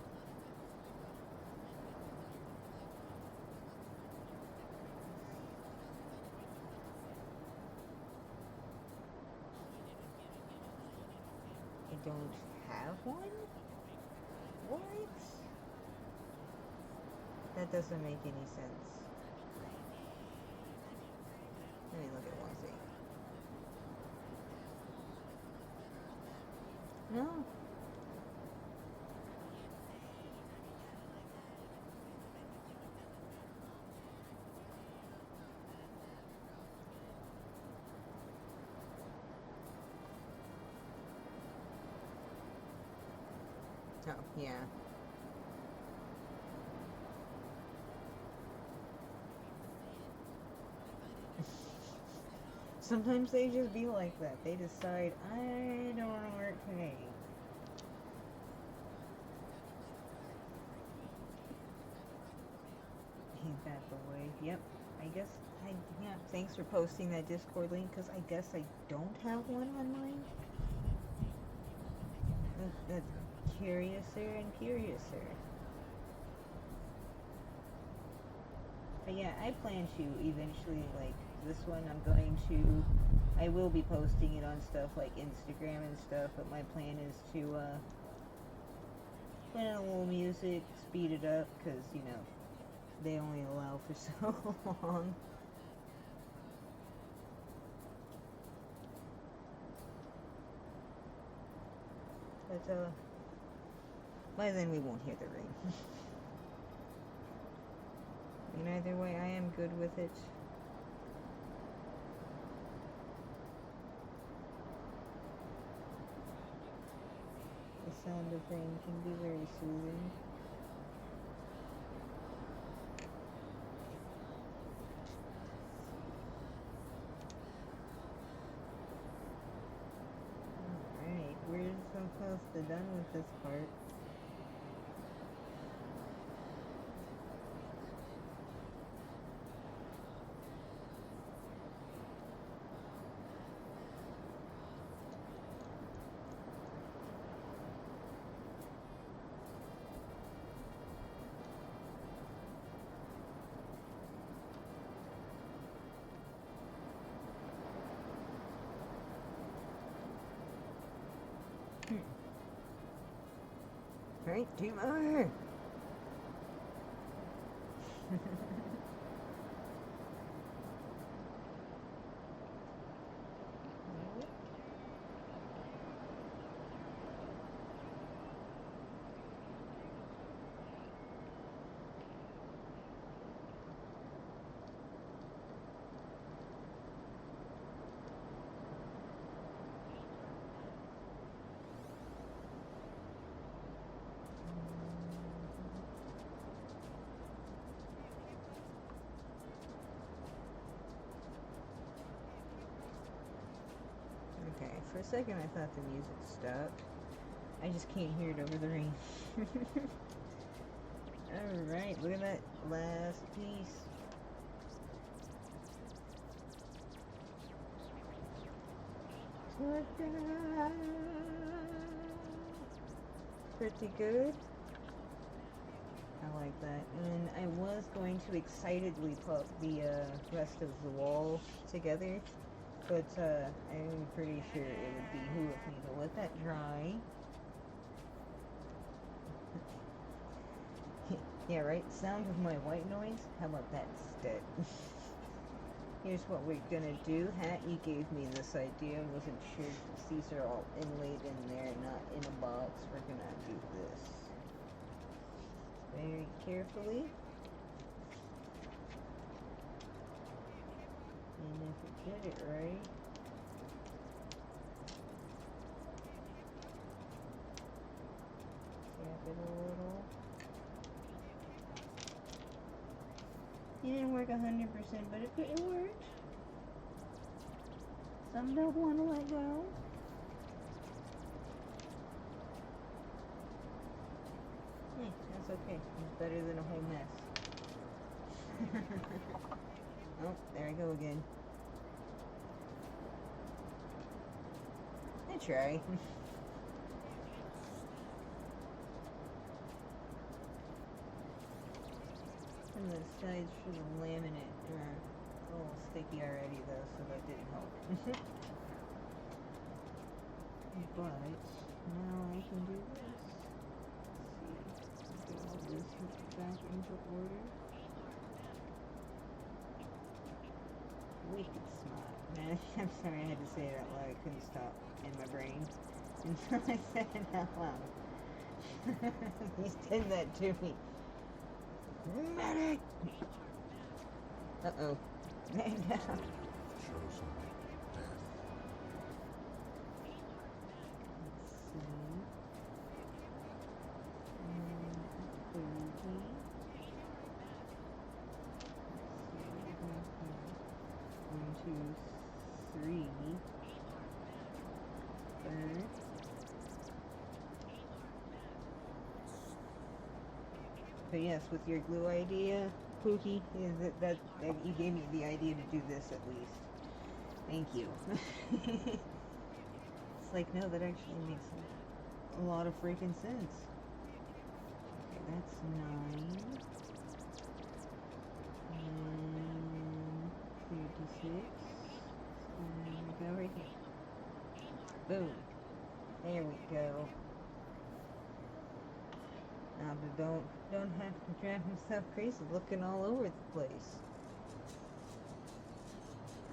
A: I don't have one? What? That doesn't make any sense. Let me look at one thing. No. Oh, yeah. Sometimes they just be like that. They decide, I don't want to work today. Ain't that the way? Yep. Yeah, thanks for posting that Discord link, because I guess I don't have one on mine. That's curiouser and curiouser. But yeah, I plan to eventually, like, this one I will be posting it on stuff like Instagram and stuff, but my plan is to, put in a little music, speed it up, because, you know, they only allow for so long. But, by then we won't hear the rain. And either way, I am good with it. The sound of rain can be very soothing. Alright, we're supposed to done with this part. Right, 2 more! Okay, for a second I thought the music stopped. I just can't hear it over the rain. Alright, look at that last piece. Pretty good. I like that. And I was going to excitedly put the rest of the wall together, But I'm pretty sure it would behoove me to let that dry. Yeah, right? Sound of my white noise? How about that instead? Here's what we're gonna do. Hat, you gave me this idea. I wasn't sure since these are all inlaid in there, not in a box. We're gonna do this very carefully. And if we get it right, tap it a little. It didn't work 100%, but it worked. Some don't want to let go. That's okay. It's better than a whole mess. Oh, there I go again. I try. And the sides for the laminate are a little sticky already though, so that didn't help. But now I can do this. Let's see. Get all this back into order. Wicked smart. Man, I'm sorry I had to say it out loud. I couldn't stop in my brain until I said it out loud. He's did that to me. Medic! Uh-oh. Man down.
E: Chosen death.
A: Let's see. 30. Let's see. 1, 2, 3. Third. So yes, with your glue idea, Pookie, is that you gave me the idea to do this at least. Thank you. It's like, no, that actually makes a lot of freaking sense. Okay, that's 9. And 36. And we go right here. Boom. There we go. Now, don't have to drive himself crazy looking all over the place.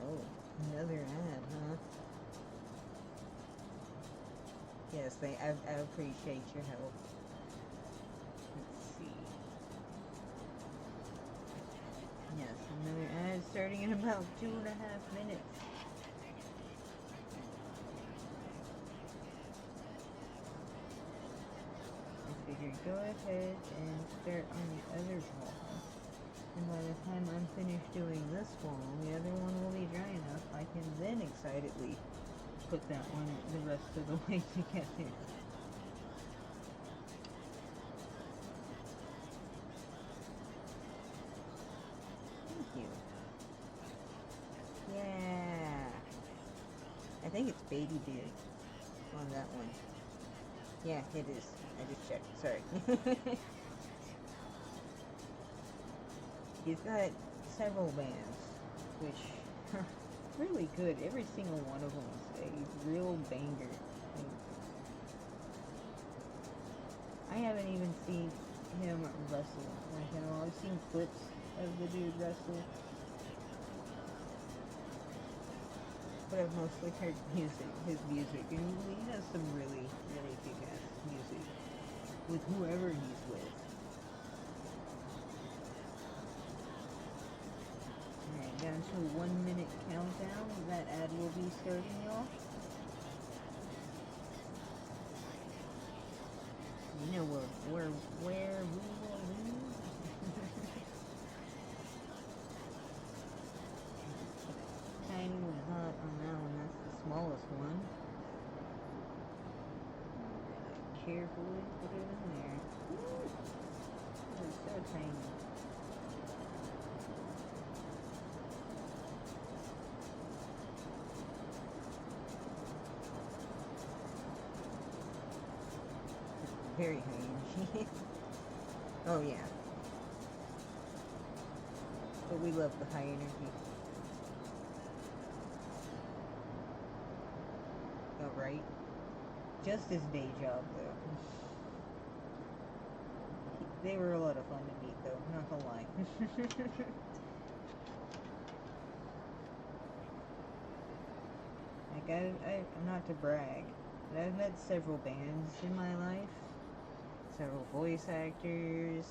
A: Oh, another ad, huh? Yes, I appreciate your help. Let's see. Yes, another ad starting in about 2.5 minutes. Figured go ahead and start on the other wall, and by the time I'm finished doing this wall, the other one will be dry enough. I can then excitedly put that one the rest of the way together. Thank you. Yeah. I think it's baby beard on that one. Yeah, it is. I just checked. Sorry. He's got several bands, which are really good. Every single one of them is a real banger. I haven't even seen him wrestle. Like, you know, I've seen clips of the dude wrestle, but I've mostly heard his music, and he has some really, really kick-ass music with whoever he's with. Alright, down to a 1 minute countdown. That ad will be starting, y'all. You know where we will lose. Tiny hot on that one. That's the smallest one. Carefully put it in there. Woo! It is so tiny. Very high energy. Oh yeah. But we love the high energy. just his day job, though. They were a lot of fun to meet, though, not gonna lie. Like, I'm not to brag, but I've met several bands in my life, several voice actors,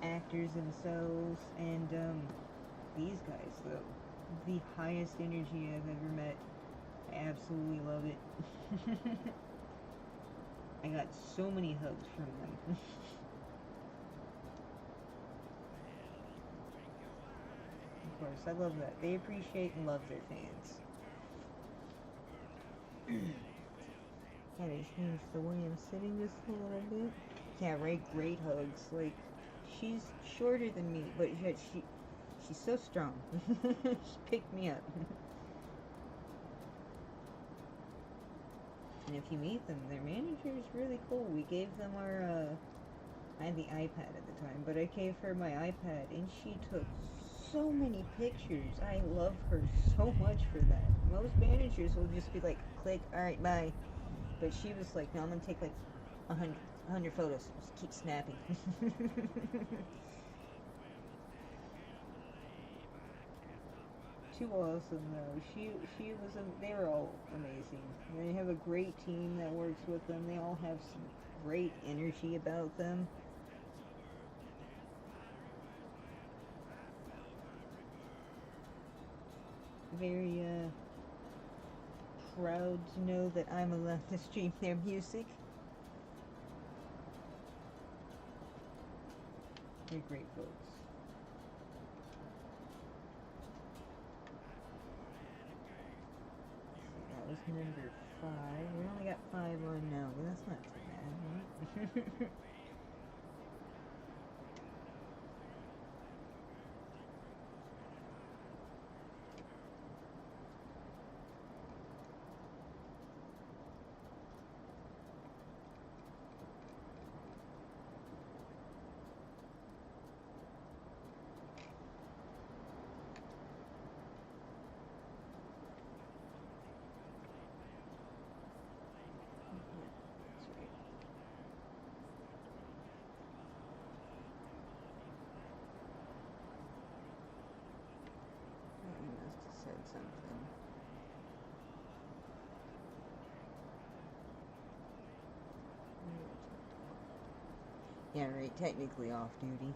A: actors themselves, and, these guys, though, the highest energy I've ever met. I absolutely love it. I got so many hugs from them. Of course, I love that. They appreciate and love their fans. Gotta change the way I'm sitting just a little bit. Yeah, right, great hugs. Like, she's shorter than me, but yet she's so strong. She picked me up. And if you meet them, their manager is really cool. We gave them our, I had the iPad at the time, but I gave her my iPad, and she took so many pictures. I love her so much for that. Most managers will just be like, click, alright, bye. But she was like, no, I'm gonna take like 100 photos. Just keep snapping. Too awesome though. She was they were all amazing. They have a great team that works with them. They all have some great energy about them. Very proud to know that I'm allowed to stream their music. They're great folks. That was number 5. We only got 5 on now, but that's not too bad, right? Something. Yeah, right, technically off duty.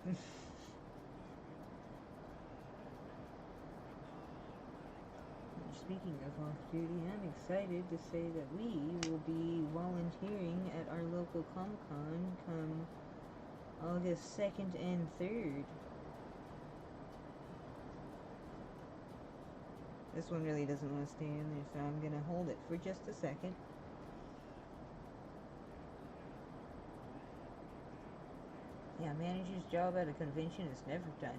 A: Speaking of off duty, I'm excited to say that we will be volunteering at our local Comic-Con come August 2nd and 3rd. This one really doesn't want to stay in there, so I'm gonna hold it for just a second. Yeah, manager's job at a convention is never done.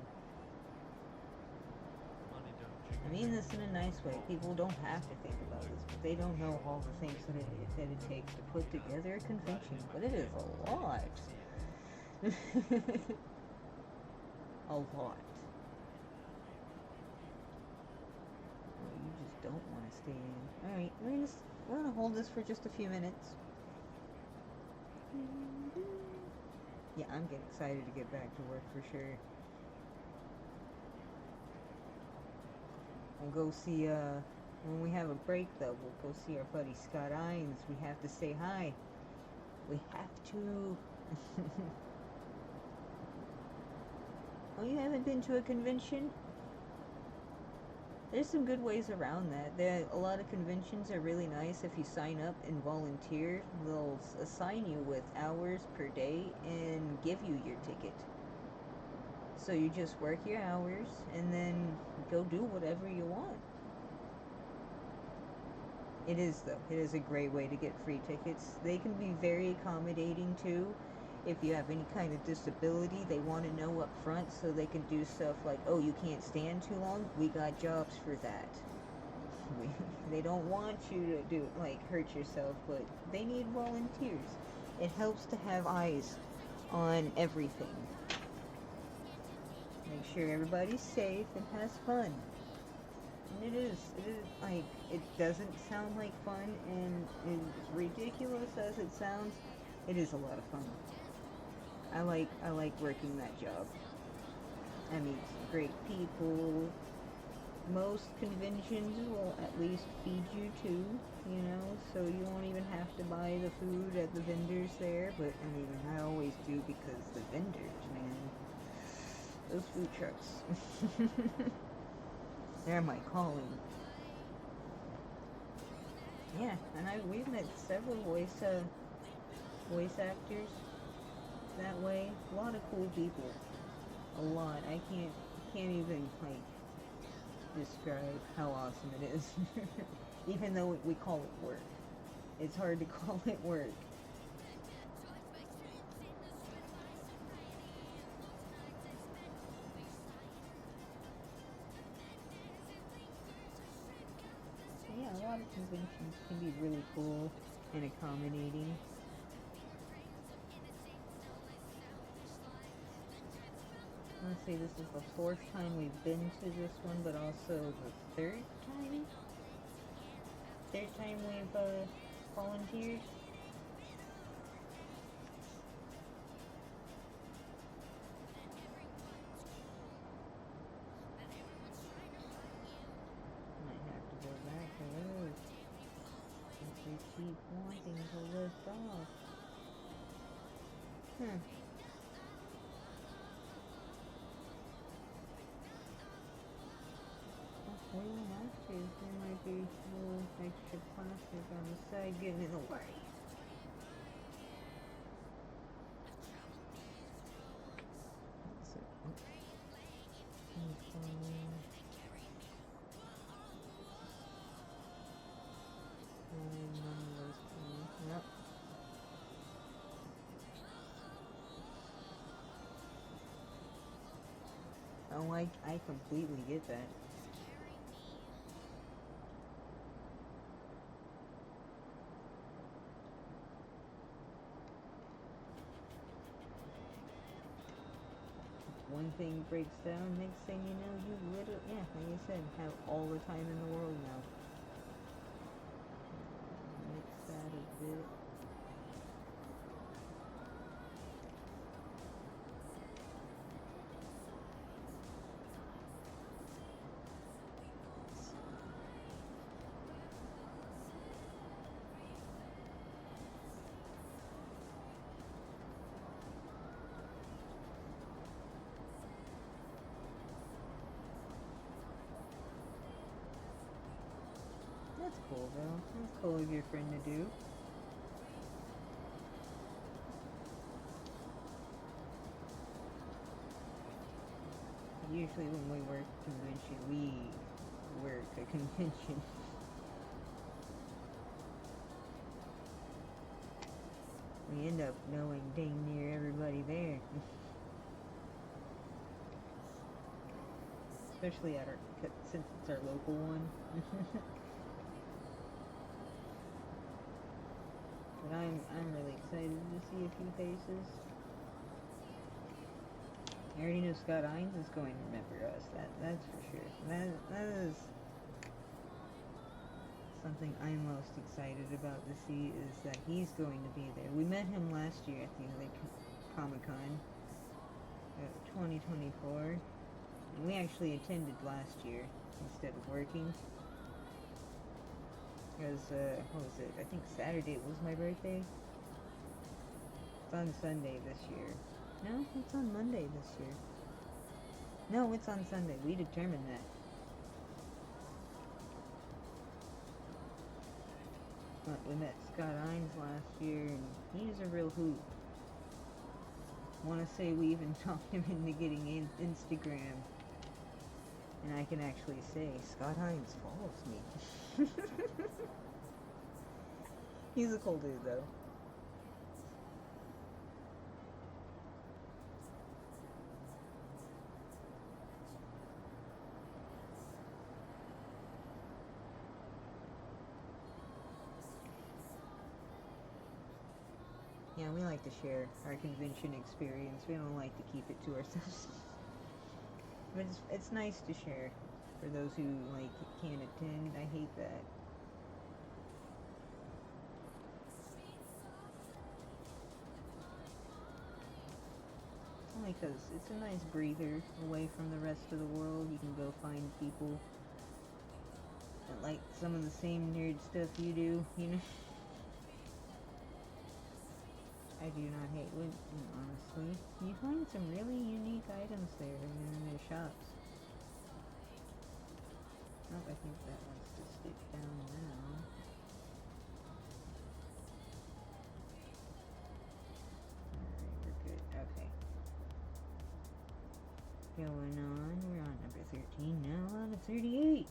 A: I mean this in a nice way. People don't have to think about this, but they don't know all the things that it takes to put together a convention. But it is a lot. A lot. Don't want to stay in. Alright, we're gonna hold this for just a few minutes. Yeah, I'm getting excited to get back to work for sure. We'll go see, when we have a break though, we'll go see our buddy Scott Ines. We have to say hi. We have to. Oh, you haven't been to a convention? There's some good ways around that. A lot of conventions are really nice. If you sign up and volunteer, they'll assign you with hours per day and give you your ticket. So you just work your hours and then go do whatever you want. It is, though. It is a great way to get free tickets. They can be very accommodating, too. If you have any kind of disability, they want to know up front so they can do stuff like, oh, you can't stand too long? We got jobs for that. They don't want you to hurt yourself, but they need volunteers. It helps to have eyes on everything. Make sure everybody's safe and has fun. And it is like, it doesn't sound like fun, and as ridiculous as it sounds, it is a lot of fun. I like working that job. I meet some great people. Most conventions will at least feed you too, you know, so you won't even have to buy the food at the vendors there, but I mean, I always do because the vendors, man, those food trucks, they're my calling. Yeah, and we've met several voice actors that way. A lot of cool people. A lot. I can't even like describe how awesome it is. Even though we call it work. It's hard to call it work. So yeah, a lot of conventions can be really cool and accommodating. Let's say this is the fourth time we've been to this one, but also the third time? Third time we've volunteered. Might have to go back to those since we keep wanting to lift off. Huh. We don't have to. There might be a little extra plastic on the side getting in the way. So, yep. Oh, I completely get that. One thing breaks down, next thing you know, you literally, yeah, like you said, have all the time in the world now. Mix that a bit. That's cool, though. That's cool of your friend to do. Usually when we work convention, we work a convention. We end up knowing dang near everybody there. Especially at since it's our local one. But I'm really excited to see a few faces. I already know Scott Hines is going to remember us. That's for sure. That is something I'm most excited about to see, is that he's going to be there. We met him last year at the other Comic-Con, 2024, and we actually attended last year instead of working. Because, what was it? I think Saturday was my birthday. It's on Sunday this year. No, it's on Monday this year. No, it's on Sunday. We determined that. But we met Scott Hines last year, and he's a real hoot. Want to say we even talked him into getting Instagram. And I can actually say, Scott Hines follows me. He's a cool dude, though. Yeah, we like to share our convention experience. We don't like to keep it to ourselves. But it's nice to share. For those who like can't attend, I hate that. Only because it's a nice breather away from the rest of the world. You can go find people that like some of the same nerd stuff you do, you know? I do not hate when, honestly, you find some really unique items there in their shops. Oh, I think that wants to stick down now. Alright, we're good. Okay. Going on. We're on number 13 now, on to 38.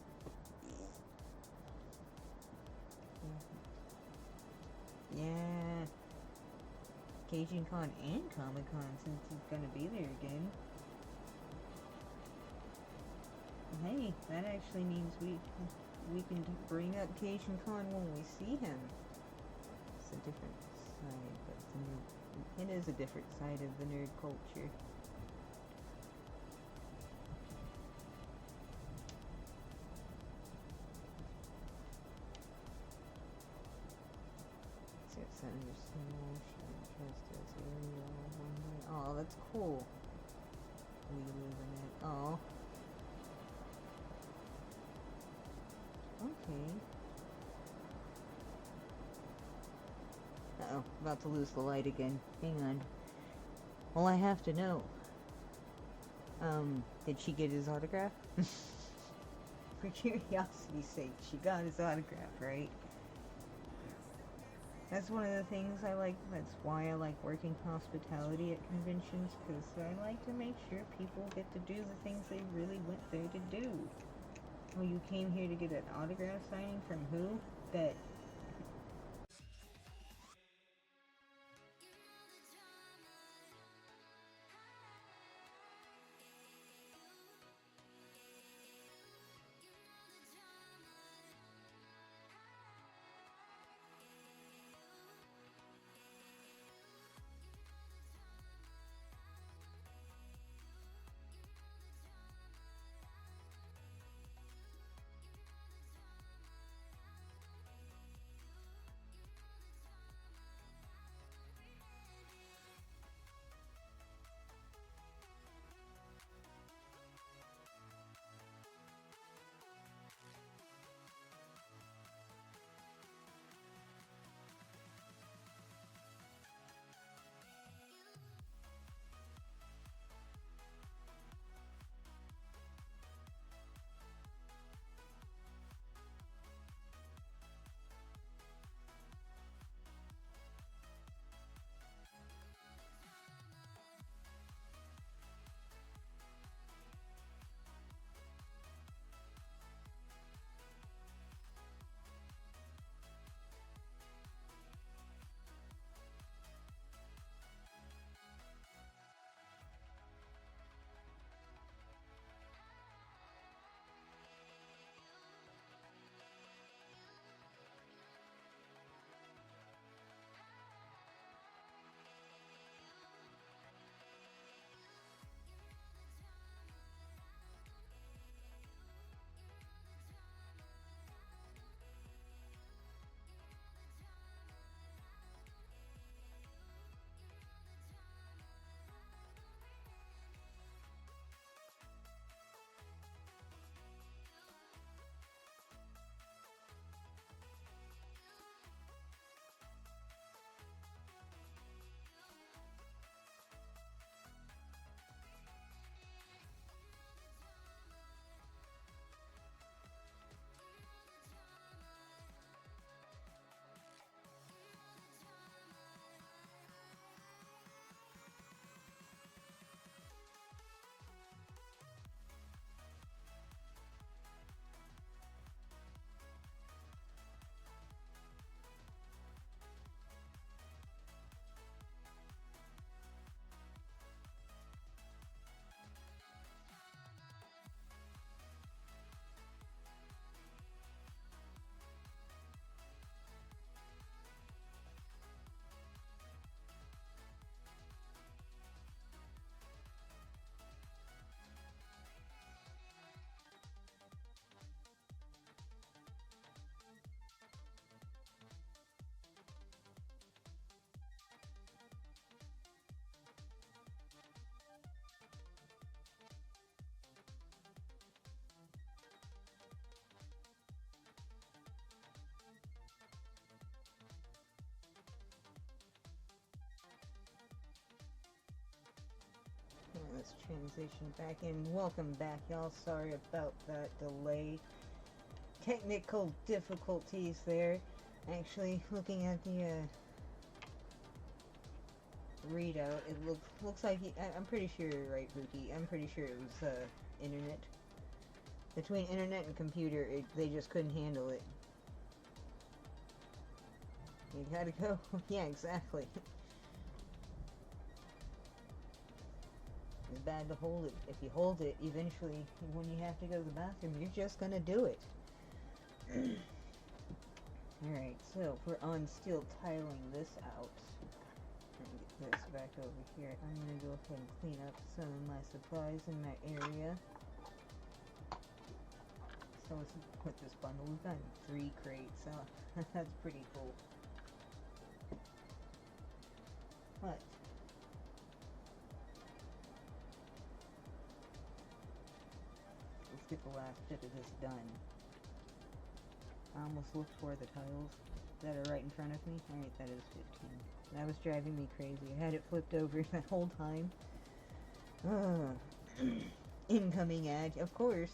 A: Yeah. Cajun Con and Comic Con, since he's gonna be there again. Hey, that actually means we can bring up Cajun Con when we see him. It's a different side, but it is a different side of the nerd culture. Oh, that's cool. We live in it. Oh. Okay. Uh-oh, about to lose the light again. Hang on. Well, I have to know. Did she get his autograph? For curiosity's sake, she got his autograph, right? That's one of the things I like. That's why I like working hospitality at conventions, because I like to make sure people get to do the things they really went there to do. Oh, you came here to get an autograph signing from who? That. let's transition back in. Welcome back, y'all. Sorry about that delay. Technical difficulties there. Actually, looking at the readout, it looks like I'm pretty sure you're right, Pookie. I'm pretty sure it was internet. Between internet and computer, they just couldn't handle it. You gotta go. Yeah, exactly. It's bad to hold it. If you hold it, eventually, when you have to go to the bathroom, you're just gonna do it. Alright, so we're on steel tiling this out. Let me get this back over here. I'm gonna go ahead and clean up some of my supplies in my area. So with this bundle, we've got 3 crates, so that's pretty cool. But let's get the last bit of this done. I almost looked for the tiles that are right in front of me. Alright, that is 15. That was driving me crazy. I had it flipped over that whole time. Incoming ad, of course.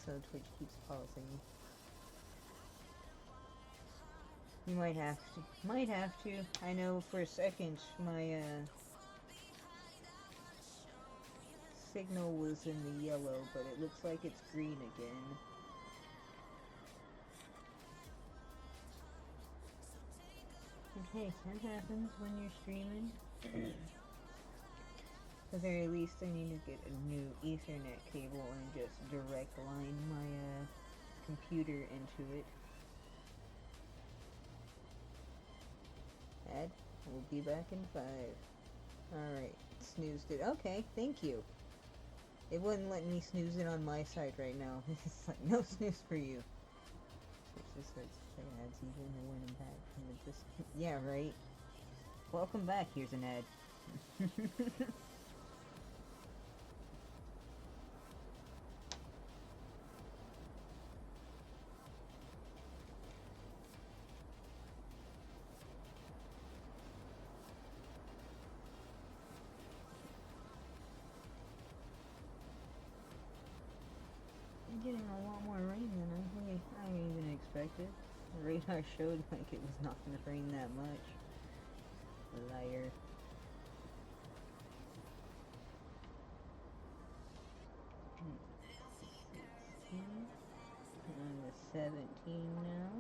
A: So Twitch keeps pausing. You might have to. Might have to. I know for a second my signal was in the yellow, but it looks like it's green again. Okay, that happens when you're streaming. At the very least, I need to get a new Ethernet cable and just direct line my computer into it. Ed, we'll be back in 5. Alright, snoozed it. Okay, thank you. It wouldn't let me snooze it on my side right now. It's like, no snooze for you. Switch this so it's ads even when I'm back from the distance. Yeah, right. Welcome back, here's an ad. Getting a lot more rain than I even expected. The radar showed like it was not going to rain that much. Liar. I'm on to 17 now.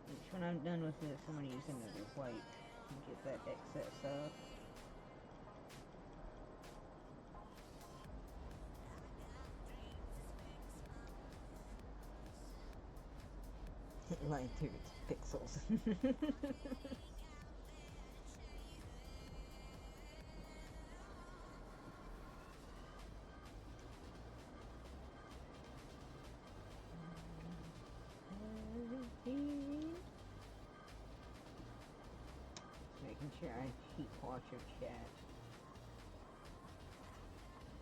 A: Which when I'm done with this, I'm going to use another wipe and get that excess off. Line through its pixels. Making sure I keep watch of chat.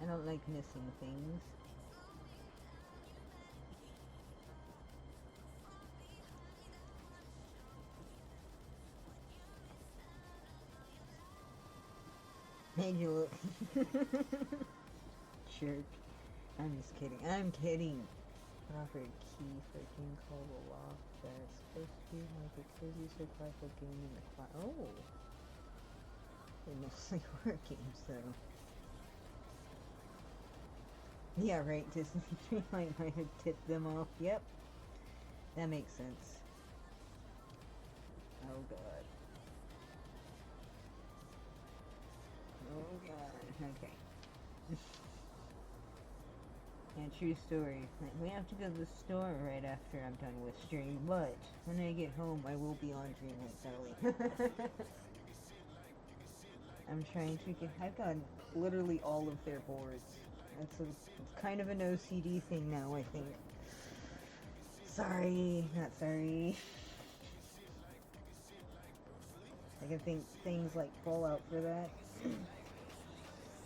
A: I don't like missing things. Made you look. Jerk. I'm just kidding. I'm kidding. Offered key for a game called The Loft that's supposed to be like a cozy survival game in the cloud. Oh! They're mostly horror games though. Yeah, right. Disney Dreamlight might have tipped them off. Yep. That makes sense. Oh god. Oh god, okay. And true story. Like, we have to go to the store right after I'm done with stream, but when I get home, I will be on Dreamlight Valley. I'm trying to get. I've got literally all of their boards. It's kind of an OCD thing now, I think. Sorry, not sorry. I can think things like Fallout for that.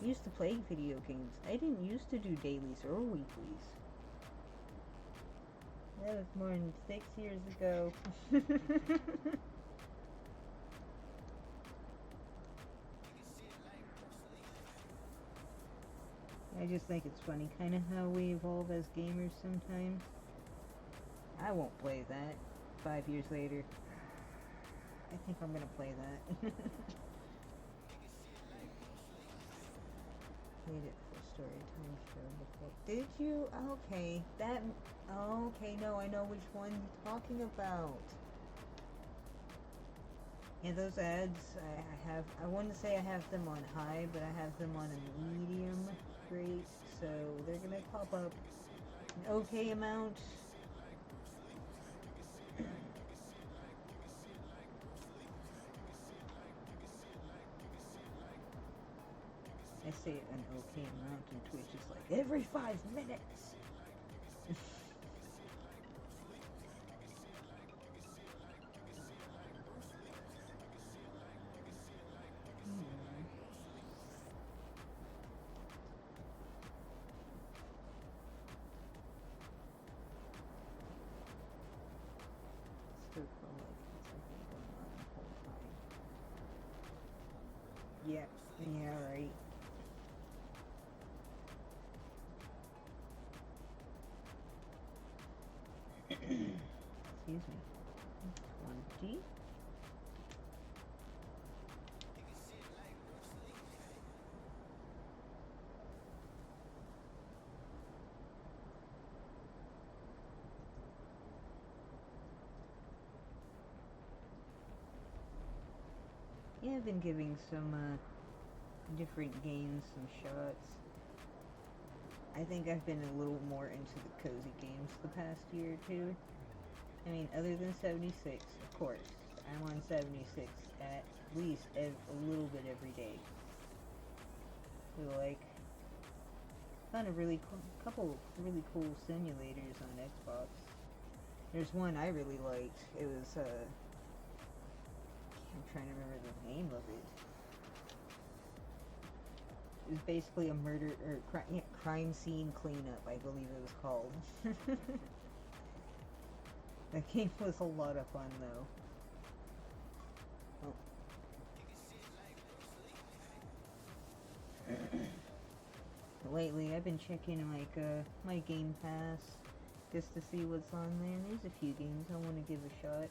A: I used to play video games. I didn't used to do dailies or weeklies. That was more than 6 years ago. I just think it's funny, kind of how we evolve as gamers sometimes. I won't play that 5 years later. I think I'm gonna play that. Played it for story time show before. Did you? Okay, that. Okay, no, I know which one you're talking about. Yeah, those ads, I have. I wouldn't say I have them on high, but I have them on a medium rate, so they're gonna pop up an okay amount. I say an okay amount, and Twitch is like every 5 minutes. Still feel like it's something going on the whole time. Yep. Yeah, right. Excuse me. 20. Yeah, I've been giving some different games some shots. I think I've been a little more into the cozy games the past year or two. I mean, other than 76, of course. I'm on 76 at least a little bit every day. So, like, found a couple really cool simulators on Xbox. There's one I really liked. It was, I'm trying to remember the name of it. It was basically a murder, or crime scene cleanup, I believe it was called. That game was a lot of fun, though. Oh. Lately, I've been checking, like, my Game Pass, just to see what's on there. There's a few games I want to give a shot.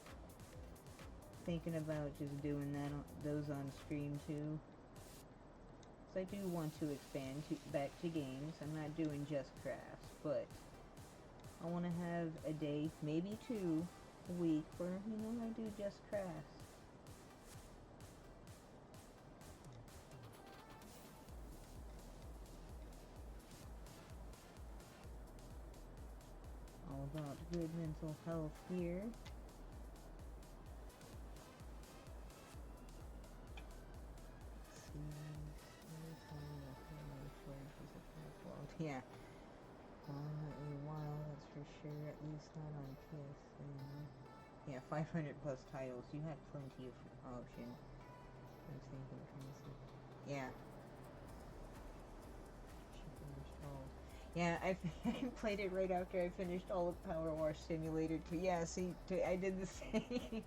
A: Thinking about just doing those on stream, too. So I do want to expand back to games. I'm not doing just crafts, but I want to have a day, maybe 2 a week, where, I do just crafts. All about good mental health here. Yeah. A while, that's for sure. At least not on PSN. Yeah, 500 plus titles. You have plenty of option. I was thinking yeah. Yeah, I played it right after I finished all of Power Wash Simulator 2. Yeah, see, I did the same.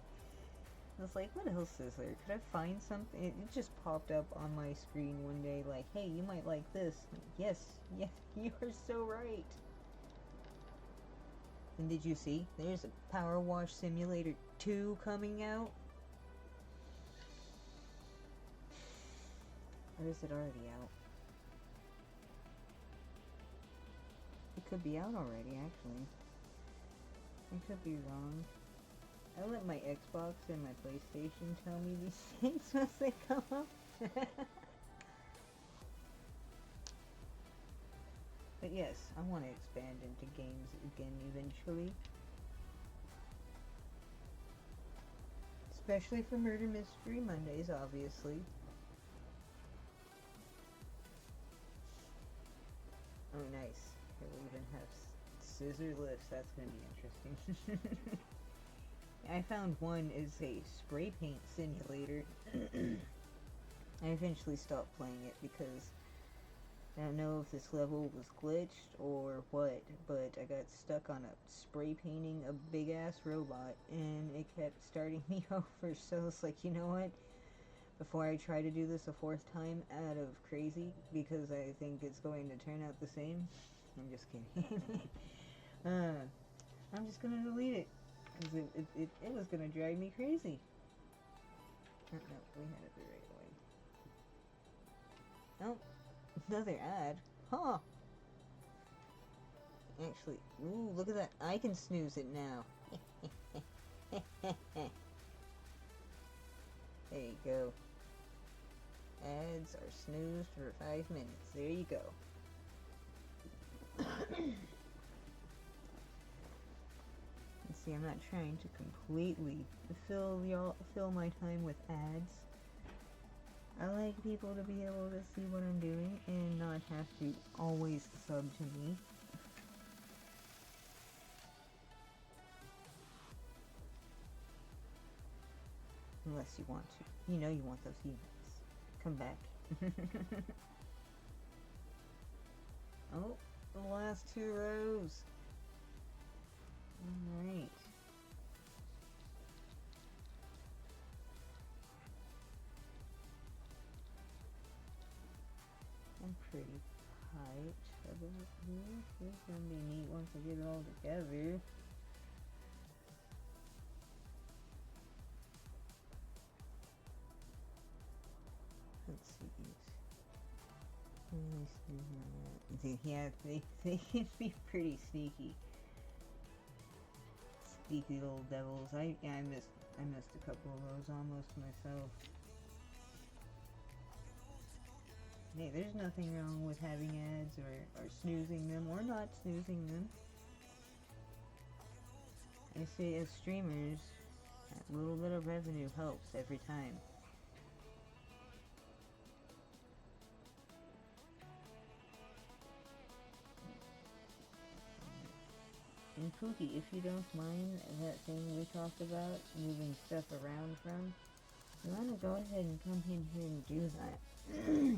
A: I was like, what else is there? Could I find something? It just popped up on my screen one day like, hey, you might like this. Yes, you are so right. And did you see? There's a Power Wash Simulator 2 coming out. Or is it already out? It could be out already, actually. I could be wrong. I let my Xbox and my PlayStation tell me these things once they come up. But yes, I want to expand into games again eventually. Especially for Murder Mystery Mondays, obviously. Oh, nice. Here we even have scissor lifts. That's going to be interesting. I found one is a spray paint simulator. I eventually stopped playing it because I don't know if this level was glitched or what, but I got stuck on a spray painting a big ass robot and it kept starting me over, so it's like, you know what? before I try to do this a fourth time out of crazy because I think it's going to turn out the same. I'm just kidding. I'm just gonna delete it because it was gonna drive me crazy. No, we had it the right way. Oh, another ad. Huh. Actually, ooh, look at that. I can snooze it now. There you go. Ads are snoozed for 5 minutes. There you go. See, I'm not trying to completely fill my time with ads. I like people to be able to see what I'm doing and not have to always sub to me. Unless you want to. You know you want those emails. Come back. Oh, the last 2 rows. Alright. I'm pretty hyped about this. This is gonna be neat once I get it all together. Let's see these. Yeah, they can be pretty sneaky. Sneaky little devils. I missed a couple of those almost myself. Hey, there's nothing wrong with having ads or snoozing them or not snoozing them. I say as streamers, that little bit of revenue helps every time. And Pookie, if you don't mind that thing we talked about, moving stuff around from, you want to go ahead and come in here and do that.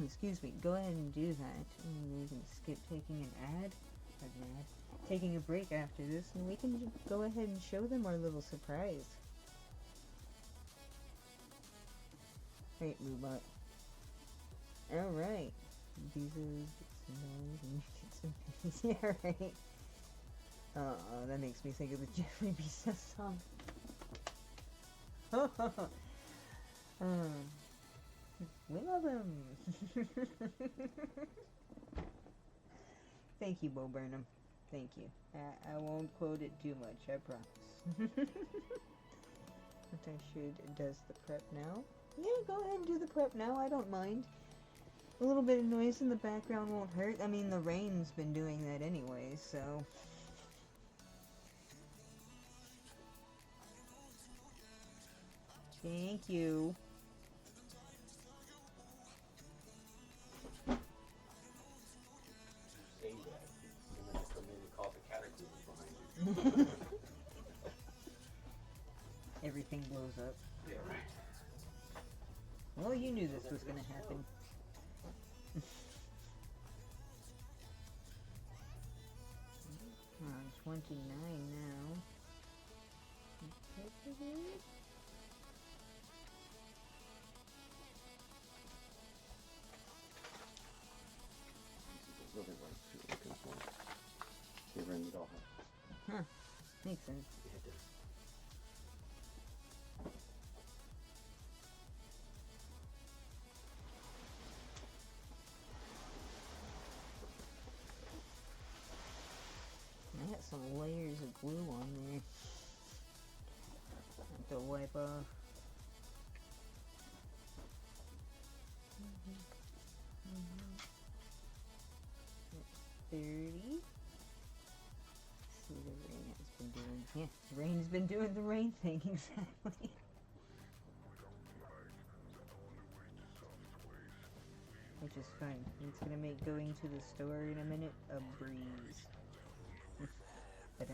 A: Excuse me, go ahead and do that. And we can skip taking an ad, taking a break after this, and we can just go ahead and show them our little surprise. Right, Rubot. Alright. These are some yeah, right. That makes me think of the Jeffrey Bezos song. We love him. Thank you, Bo Burnham. Thank you. I won't quote it too much, I promise. But I should does the prep now. Yeah, go ahead and do the prep now. I don't mind. A little bit of noise in the background won't hurt. I mean, the rain's been doing that anyway, so... Thank you.
F: Say that, and then I come in and cause a cataclysm behind you.
A: Everything blows up.
F: Yeah, right.
A: Well, you knew this was gonna happen. 29 now.
F: Really like to looking for. They ring it all.
A: Huh. Makes sense.
F: Yeah, it does.
A: I got some layers of glue on there. I have to wipe off. That's 30. See the rain has been doing. Yeah, the rain's been doing the rain thing exactly. Which is fun. It's gonna make going to the store in a minute a breeze. But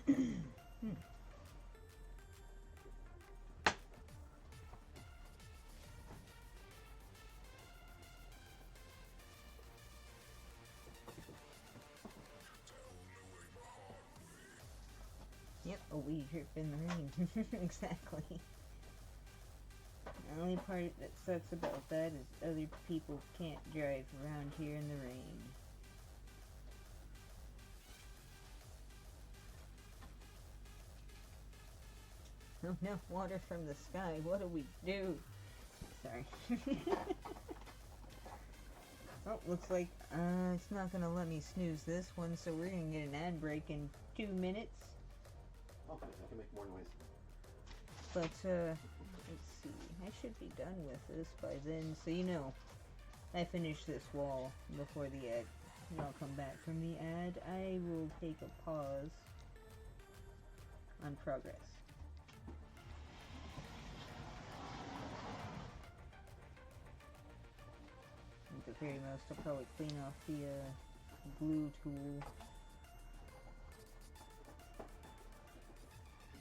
A: Yep, a weed drip in the rain. Exactly. The only part that sucks about that is other people can't drive around here in the rain. Oh no, water from the sky. What do we do? Sorry. Oh, looks like it's not gonna let me snooze this one, so we're gonna get an ad break in 2 minutes.
F: Okay, I can make more noise.
A: But let's see. I should be done with this by then, so you know, I finish this wall before the ad. And I'll come back from the ad. I will take a pause on progress. At the very most, I'll probably clean off the glue tool.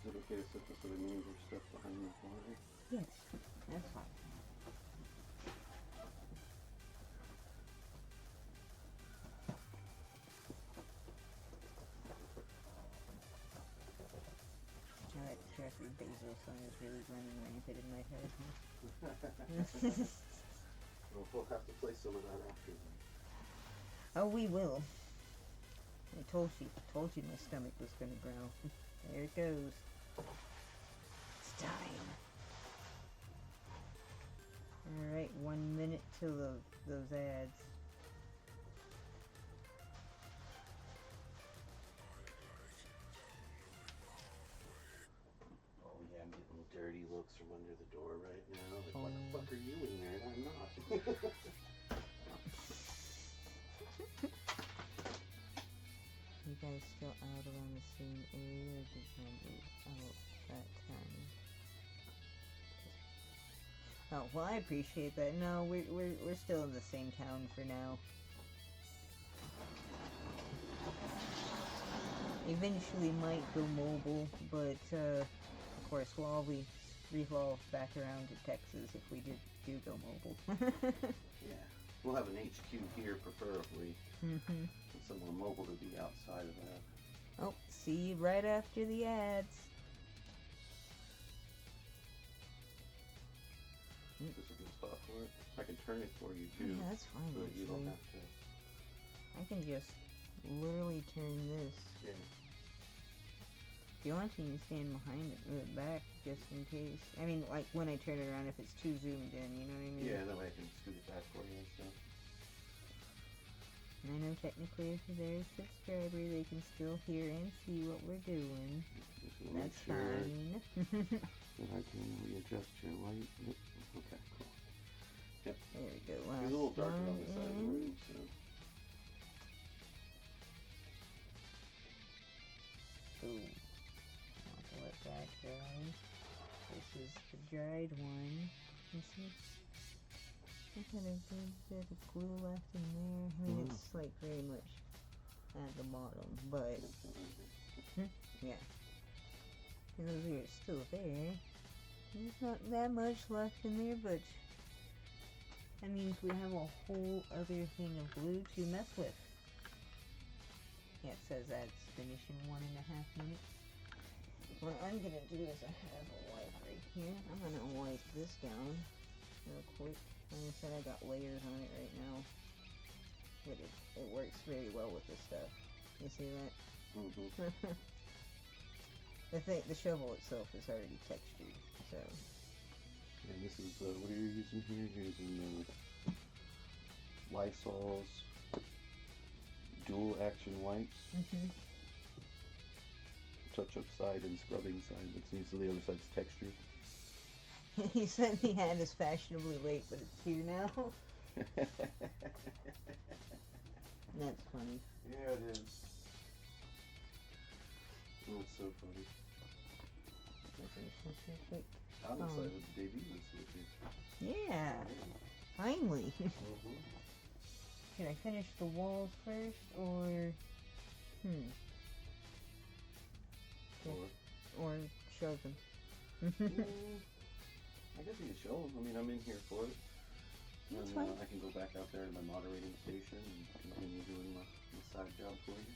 F: Is it okay to set this with a mini stuff behind the water?
A: Yes, that's fine. Alright, Jeffrey Bezos song is really running rampant in my head.
F: Well, we'll have to play some of that after then.
A: Oh, we will. I told you my stomach was gonna growl. There it goes. It's time. Alright, 1 minute till those ads.
F: Oh yeah, I'm getting dirty looks from under the door right now. Like, what the fuck are you in there? And I'm not.
A: You guys still out around the same area, or did you move out that time? Oh, well, I appreciate that. No, we're still in the same town for now. Eventually might go mobile, but of course we'll always revolve back around to Texas if we do go mobile.
F: Yeah, we'll have an HQ here preferably.
A: Mm-hmm.
F: Somewhere mobile to be outside of that.
A: Oh, see you right after the ads.
F: Is this a good spot for it? I can turn it for you too.
A: Yeah, that's fine,
F: so that you don't
A: actually.
F: have to.
A: I can just literally turn this.
F: Yeah.
A: If you want to, you can stand behind it, move it back, just in case. I mean, like, when I turn it around, if it's too zoomed in, you know what I mean?
F: Yeah, that way I can scoot it back for you and stuff.
A: And I know technically if they're a subscriber, they can still hear and see what we're doing.
F: Just wanna
A: That's
F: make sure
A: fine.
F: that I can readjust your light. Yep. Okay, cool. Yep.
A: There we go.
F: It's
A: Last
F: a little darker on
A: one
F: the side of the
A: in.
F: room, so.
A: Boom. Want to let that dry. This is the dried one. You see? There's a good bit of glue left in there. I mean, it's like very much at the bottom, but yeah. And those are still there. There's not that much left in there, but that means we have a whole other thing of glue to mess with. Yeah, it says that's finished in 1.5 minutes. What I'm gonna do is I have a wipe right here. I'm gonna wipe this down real quick. Like I said, I got layers on it right now. But it works very well with this stuff. You see that?
F: Mm-hmm.
A: The shovel itself is already textured, so.
F: And this is, what are you using here? You're using Lysol's dual action wipes.
A: Mm-hmm.
F: Touch-up side and scrubbing side, but see, so the other side's textured.
A: He said the ad is fashionably late, but it's here now. That's funny.
F: Yeah, it is. Oh, it's so funny. I'm excited to debut this with you.
A: Yeah, finally.
F: Mm-hmm.
A: Should I finish the walls first, or of them.
F: I guess you can show them. I mean, I'm in here for it.
A: That's
F: And
A: fine.
F: I can go back out there to my moderating station and continue doing my side job for you.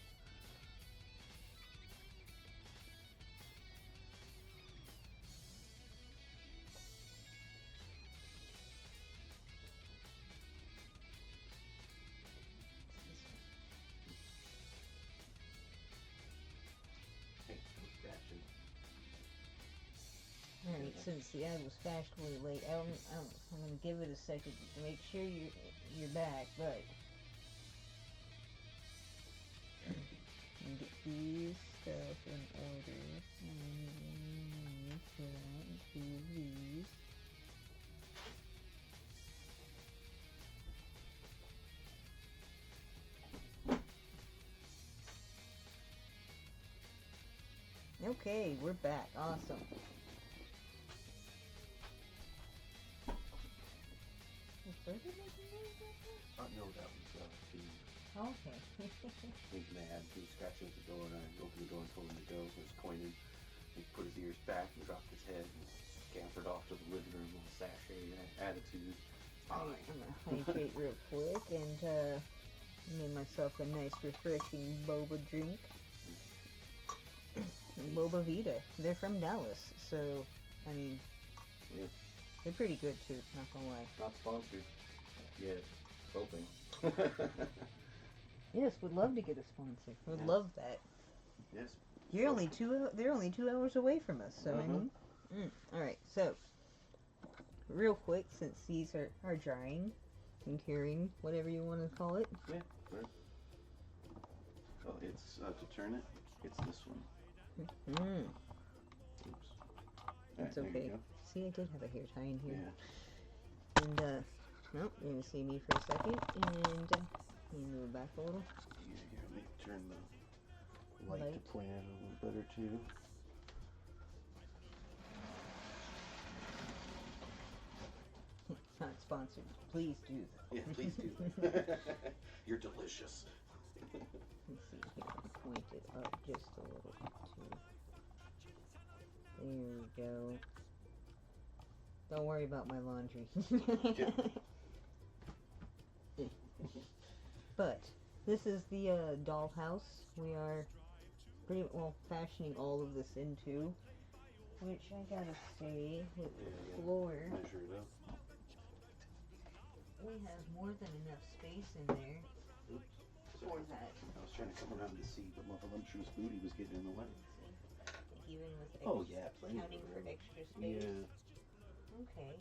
F: Hey, I'm scratching.
A: Alright, since the ad was fashionably late, I'm gonna give it a second to make sure you're back, but and get these stuff in order. And put out into these. Okay, we're back. Awesome.
F: No, that was Steve.
A: Okay.
F: He's mad. He was scratching at the door, and I opened the door and told him to go. He was pointing. He put his ears back and dropped his head and scampered off to the living room with a sachet attitude.
A: I'm
F: Fine.
A: gonna hydrate real quick and made myself a nice refreshing boba drink. Boba Vita. They're from Dallas, so I mean,
F: Yeah.
A: they're pretty good too. Not gonna lie.
F: Not sponsored yet. Hoping.
A: Yes, would love to get a sponsor. Would
F: Yeah.
A: love that.
F: Yes.
A: You're only they're only 2 hours away from us, so I mean. All right, so real quick, since these are drying and curing, whatever you want to call it.
F: Yeah. Right. Oh, it's to turn it. It's this one.
A: Mm,
F: Oops.
A: it's
F: Alright, there
A: okay.
F: you go.
A: See, I did have a hair tie in here.
F: Yeah.
A: And nope, you're gonna see me for a second, and you move back a little.
F: Yeah, here, let me turn the light to point out a little better too.
A: Not sponsored. Please do.
F: Yeah, please do. You're delicious.
A: Let's see here. Point it up just a little bit too. There we go. Don't worry about my laundry. But this is the dollhouse we are pretty well fashioning all of this into, which I gotta say, with the floor,
F: Measure it up.
A: we have more than enough space in there
F: Oops.
A: for that.
F: I was trying to come around to see, but my voluptuous booty was getting in the way.
A: Even with
F: Oh yeah, plenty
A: counting
F: of
A: for
F: room.
A: extra space.
F: Yeah.
A: Okay.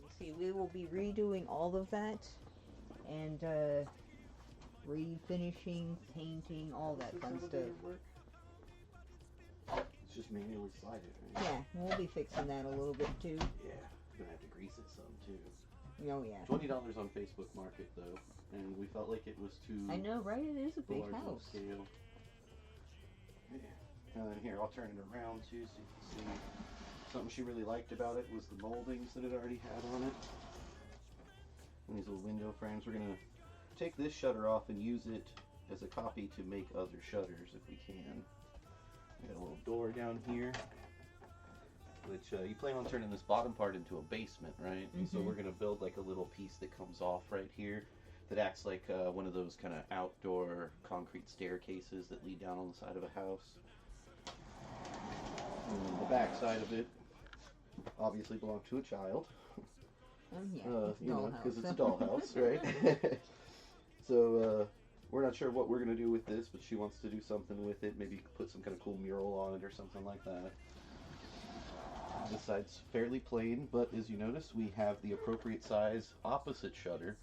A: Let's see, we will be redoing all of that and refinishing, painting, all that
F: Does
A: fun
F: this
A: stuff.
F: elevator work? It's just manually slide it, right?
A: Yeah, we'll be fixing that a little bit too.
F: Yeah. Gonna have to grease it some too.
A: Oh yeah.
F: $20 on Facebook Market though, and we felt like it was too
A: I know, right? It is a big
F: large of a
A: house.
F: scale. Yeah. And then here, I'll turn it around too so you can see. Something she really liked about it was the moldings that it already had on it. And these little window frames. We're gonna take this shutter off and use it as a copy to make other shutters if we can. We got a little door down here, which you plan on turning this bottom part into a basement, right? And so
A: Mhm.
F: we're gonna build like a little piece that comes off right here that acts like one of those kind of outdoor concrete staircases that lead down on the side of a house. And the back side of it obviously belonged to a child.
A: Yeah, it's a
F: You know,
A: dollhouse.
F: because it's a dollhouse, right? So we're not sure what we're gonna do with this, but she wants to do something with it. Maybe put some kind of cool mural on it or something like that. This side's fairly plain, but as you notice, we have the appropriate size opposite shutter,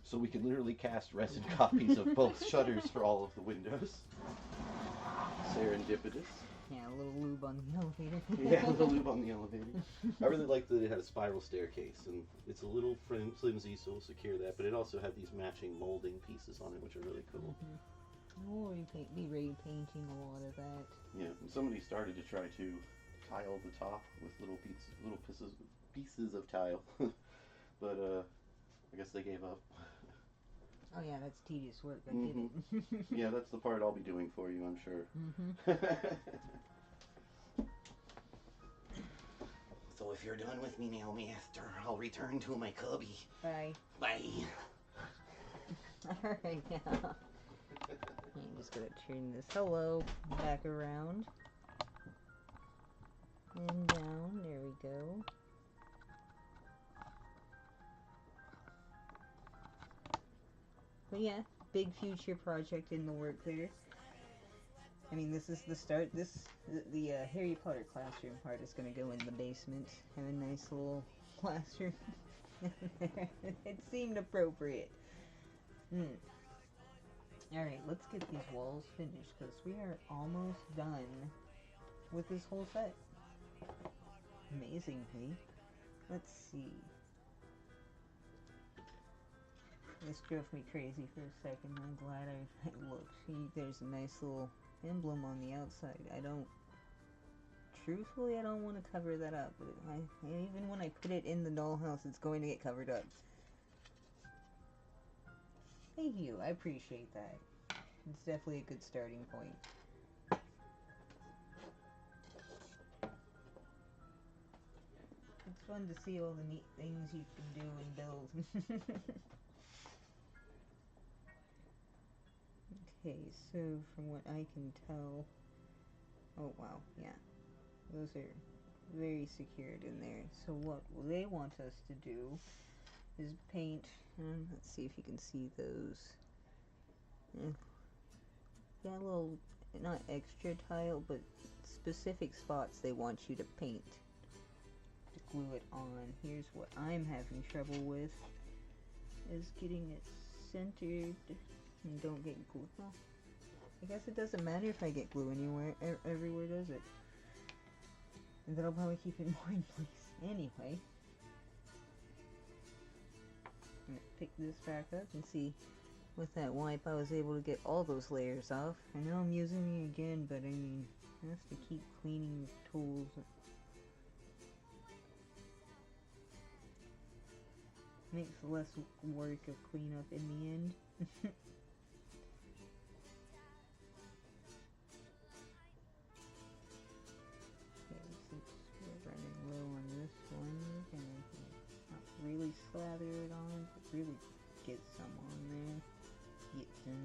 F: so we can literally cast resin copies of both shutters for all of the windows. Serendipitous.
A: Yeah, a little lube on the elevator.
F: Yeah, the lube on the elevator. I really like that it had a spiral staircase, and it's a little flimsy, so we'll secure that. But it also had these matching molding pieces on it, which are really cool.
A: We'll be repainting a lot of that.
F: Yeah, and somebody started to try to tile the top with little pieces of tile, but I guess they gave up.
A: Oh yeah, that's tedious work. I get it.
F: Yeah, that's the part I'll be doing for you, I'm sure. So if you're done with me, Naomi Esther, I'll return to my cubby.
A: Bye.
F: Bye.
A: Alright, now. I'm just gonna turn this hello back around. And down. There we go. But yeah, big future project in the work there. I mean, this is the start. The Harry Potter classroom part is going to go in the basement. Have a nice little classroom there. It seemed appropriate. Alright, let's get these walls finished, because we are almost done with this whole set. Amazingly. Let's see. This drove me crazy for a second. I'm glad I looked. See, there's a nice little emblem on the outside. Truthfully, I don't want to cover that up. But even when I put it in the dollhouse, it's going to get covered up. Thank you, I appreciate that. It's definitely a good starting point. It's fun to see all the neat things you can do and build. Okay, so from what I can tell... Oh wow, yeah. Those are very secured in there. So what they want us to do is paint... let's see if you can see those. Got a little, not extra tile, but specific spots they want you to paint. To glue it on. Here's what I'm having trouble with. Is getting it centered and don't get glue. Well, I guess it doesn't matter if I get glue anywhere, everywhere, does it? And that'll probably keep it more in place. Anyway. I'm gonna pick this back up and see. With that wipe, I was able to get all those layers off. I know I'm using it again, but I mean, I have to keep cleaning with tools. Makes less work of cleanup in the end. Okay, since we're running low on this one, we're gonna not really slather it on, but really get some on there. Get some.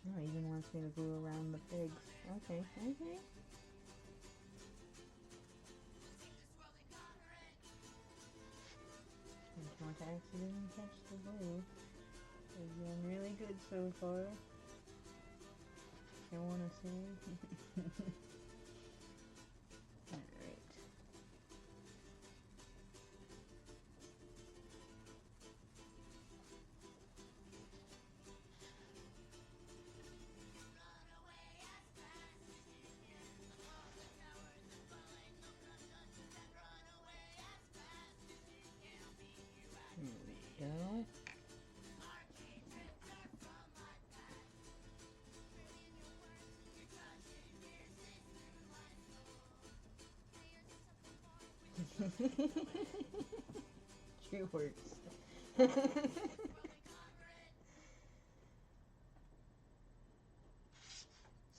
A: Oh, it even wants me to glue around the pigs. Okay, okay. I don't accidentally catch the glue. It's been really good so far. I want to say. Alright. There we go. True works.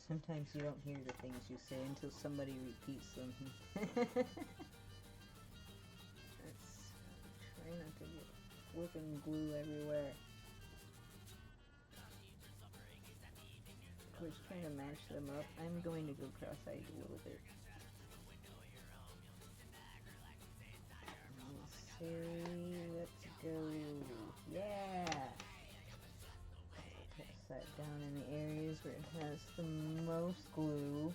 A: Sometimes you don't hear the things you say until somebody repeats them. Let's try not to get flipping glue everywhere. Of course, trying to match them up. I'm going to go cross-eyed a little bit. Let's go. Yeah! Press that down in the areas where it has the most glue.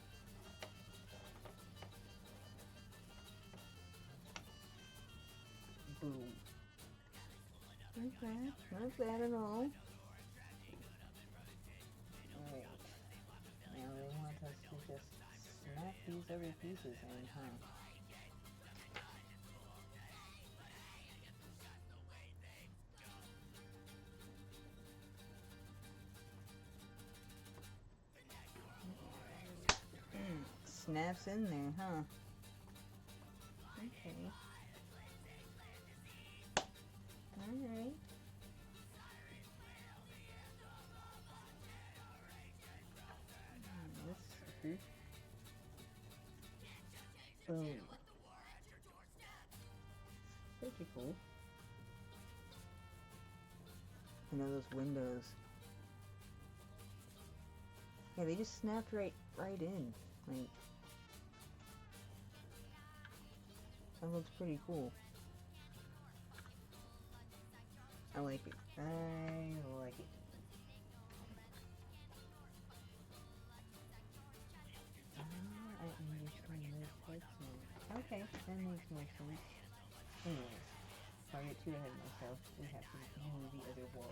A: Boom. Okay, not bad at all. Alright. Now they want us to just snap these other pieces in, huh? Snaps in there, huh? Okay. Alright. This sucker. Boom. Pretty cool. I know those windows. Yeah, they just snapped right in. Like, that looks pretty cool. I like it. I like it. I understand this quite soon. Okay, that makes more sense. Anyways, before I get too ahead of myself, we have to do the other wall.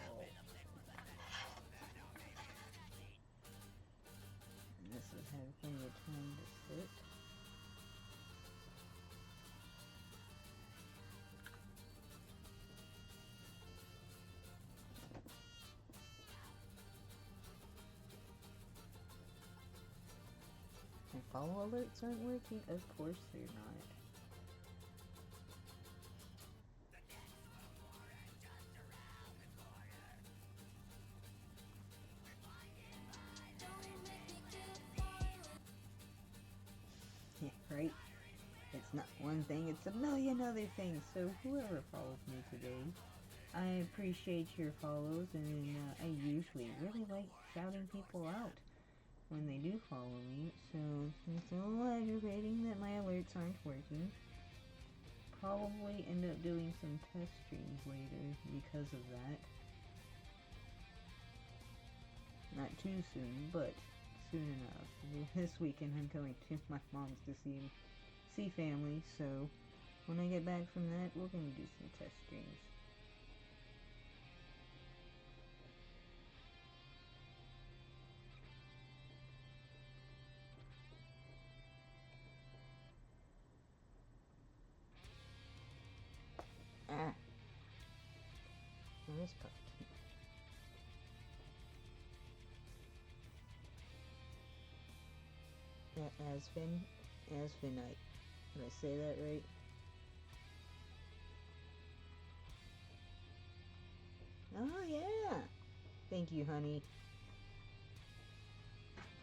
A: And this will have plenty of time to sit. My follow alerts aren't working? Of course they're not. Yeah, right? It's not one thing, it's a million other things. So whoever follows me today, I appreciate your follows, and I usually really like shouting people out when they do follow me, so it's a little aggravating that my alerts aren't working. Probably end up doing some test streams later because of that. Not too soon, but soon enough. This weekend I'm going to my mom's to see family, so when I get back from that, we're going to do some test streams. Ah. Where's Puffy? Asfinite. Did I say that right? Oh yeah! Thank you, honey.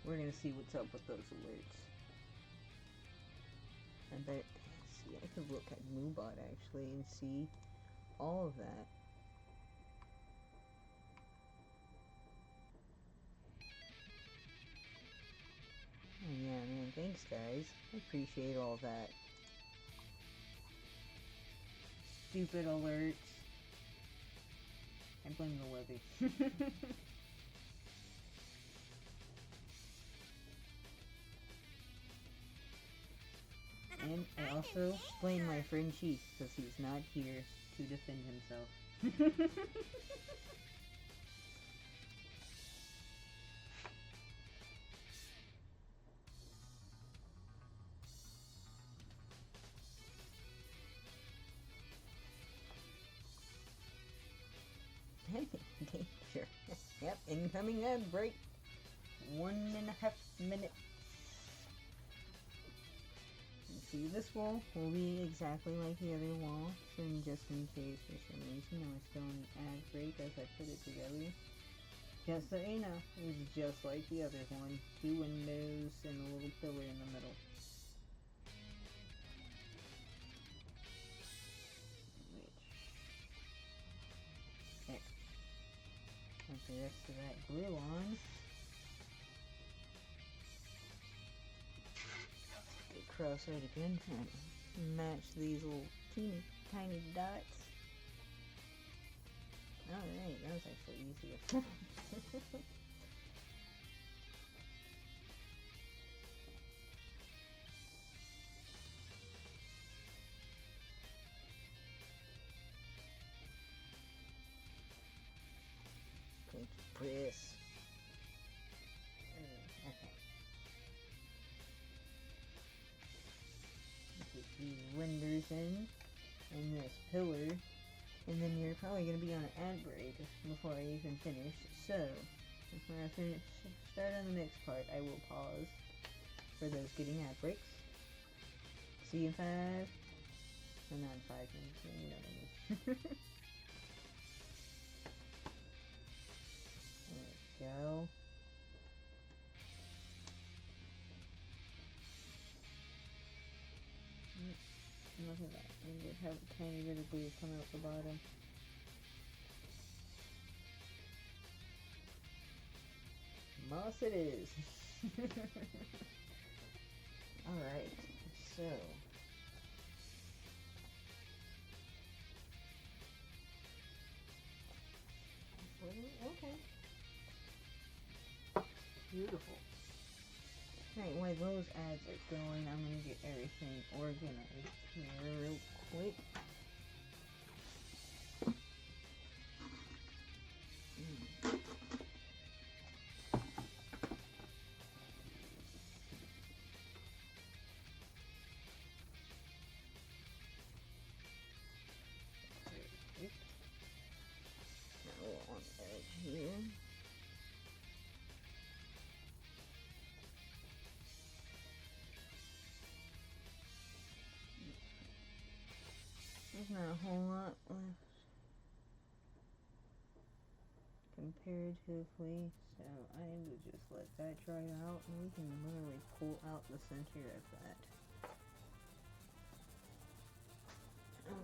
A: We're gonna see what's up with those alerts. I bet. See, I could look at Moobot actually and see all of that. Oh yeah, man. Thanks, guys. I appreciate all that. Stupid alerts. I blame the weather. And I also blame my friend Chief because he's not here to defend himself. Sure. Yep, incoming ad break. 1.5 minutes. See, this wall will be exactly like the other wall, so just in case for some reason I was still in the ad break as I put it together. Just so you know, it's just like the other one. 2 windows and a little pillar in the middle. There. Put the rest of that glue on. Get cross-eyed again, trying to match these little teeny tiny dots. Alright, that was actually easier. Pinky press. Okay. Get these renders in, and this pillar, and then you're probably going to be on an ad break before I even finish. So, when I start on the next part, I will pause for those getting ad breaks. See you in 5, or not 5 minutes, you know what I mean. There we go. Look at that. And just have a tiny bit of glue come out the bottom. Moss it is. Alright, so. Okay. Beautiful. Right, while those ads are going, I'm going to get everything organized here real quick. Perfect. Now on the edge here. There's not a whole lot left comparatively, so I will just let that dry out, and we can literally pull out the center of that.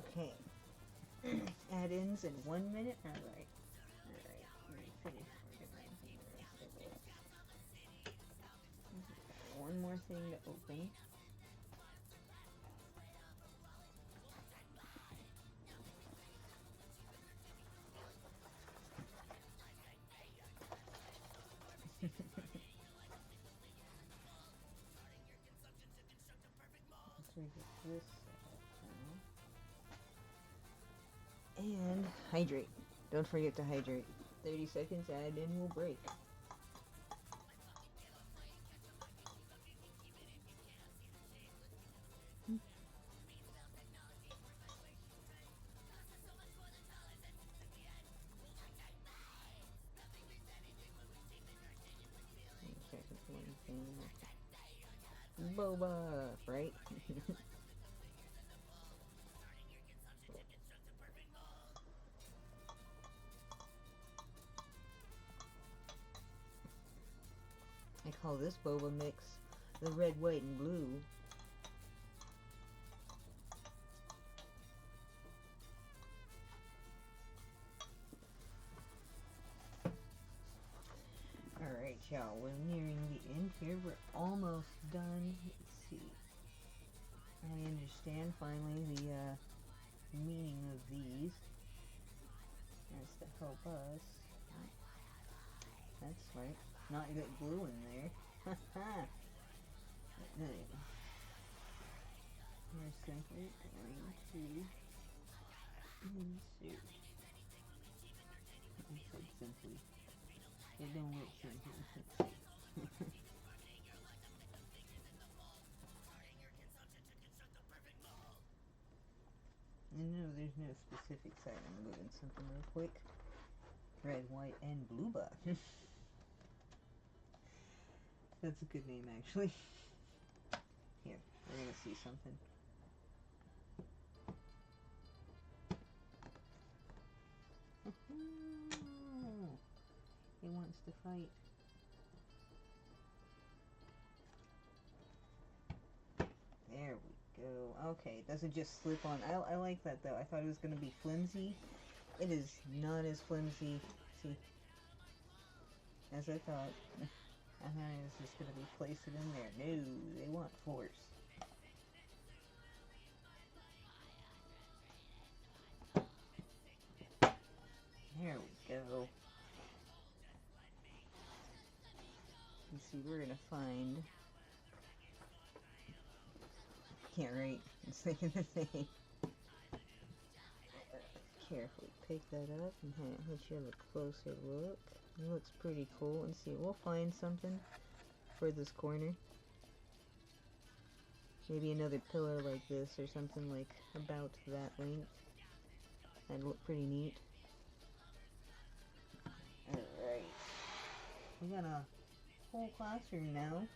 A: Okay. Add-ins in 1 minute? Alright. Alright, we're finished organizing the rest of it. One more thing to open. Once we get this set up now. And hydrate. Don't forget to hydrate. 30 seconds, add in will break. Boba, right? I call this boba mix the red, white, and blue. Alright, y'all, we're nearing the end here. We're almost done. Let's see. I understand finally the meaning of these. That's to help us. That's right. Not get glue in there. Haha. We're simply going to insert. I said simply. It don't work simply. No, there's no specific side. I'm moving something real quick. Red, white, and blue buff. That's a good name, actually. Here, we're gonna see something. He wants to fight. There we go. Okay, it doesn't just slip on. I like that though. I thought it was gonna be flimsy. It is not as flimsy. See, as I thought. I thought it was just gonna be placed in there. No, they want force. see, we're gonna find. Can't write. It's thinking the thing. Carefully pick that up and let you have a closer look. It looks pretty cool. And see, we'll find something for this corner. Maybe another pillar like this or something like about that length. That'd look pretty neat. Alright. We got a whole classroom now.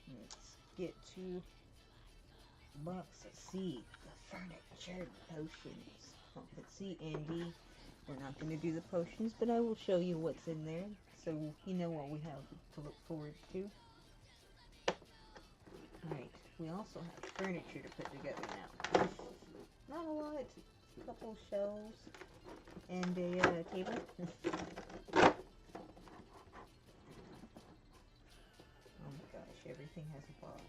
A: Let's get to box C, the furniture potions. Oh, let's see, Andy. We're not going to do the potions, but I will show you what's in there so you know what we have to look forward to. Alright, we also have furniture to put together now. Not a lot, a couple shelves and a table. Oh my gosh, everything has a box.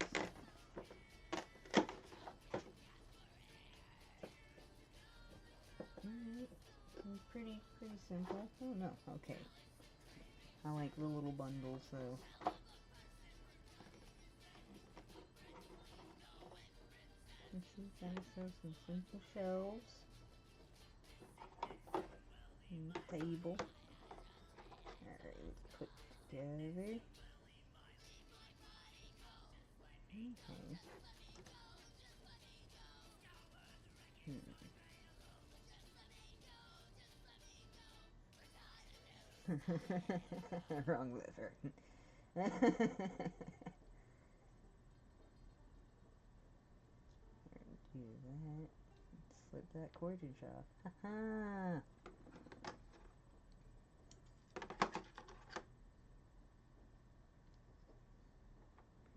A: Alright, pretty simple. Oh no, okay. I like the little bundles though. Let's see, got ourselves some simple shelves. And table. Alright, let's put together. Okay. Wrong liver. Do that. Slip that cordage off. Haha.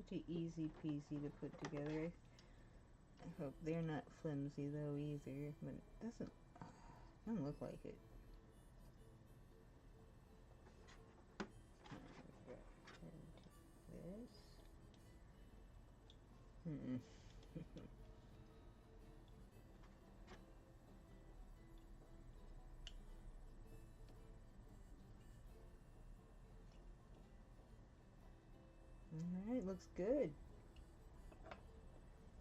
A: Pretty easy peasy to put together. I hope they're not flimsy though either, but it doesn't look like it. This. Alright, looks good.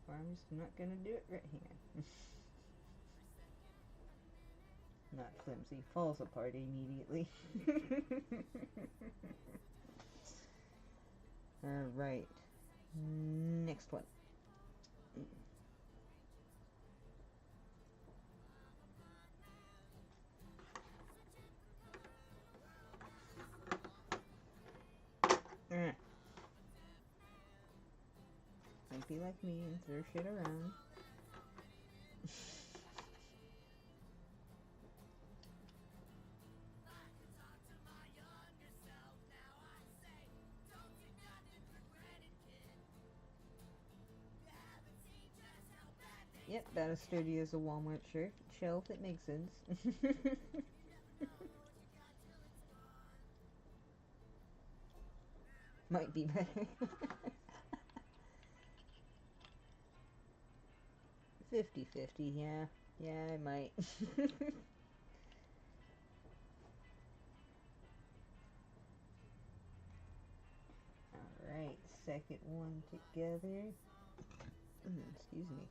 A: I'm just not gonna do it right here. Not flimsy, falls apart immediately. Alright, next one. Might be like me and throw shit around. Yep, about as sturdy as a Walmart shelf. It makes sense. 'Might be better. 50-50, yeah. Yeah, I might. Alright, second one together. Excuse me.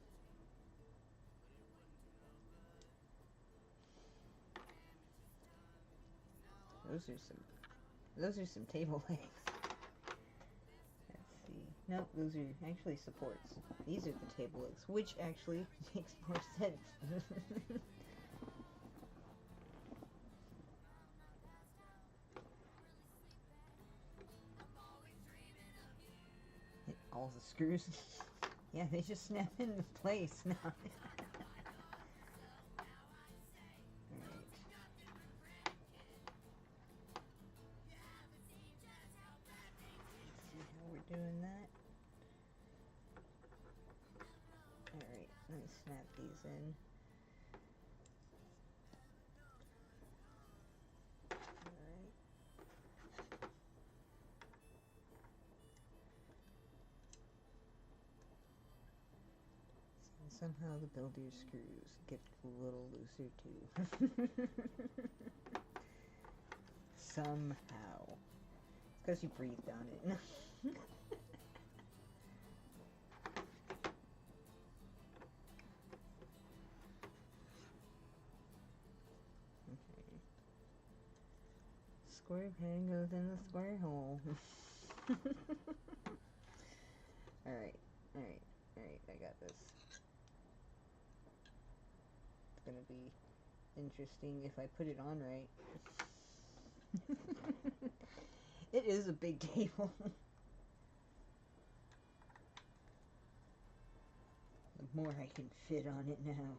A: Those are some table legs. Let's see. Nope, those are actually supports. These are the table legs, which actually makes more sense. Hit all the screws. Yeah, they just snap into place now. Doing that. Alright, let me snap these in. Alright. So somehow the builder's screws get a little looser too. Somehow. Because you breathed on it. Okay. Square peg goes in the square hole. Alright, alright, alright, I got this. It's gonna be interesting if I put it on right. It is a big table. The more I can fit on it now.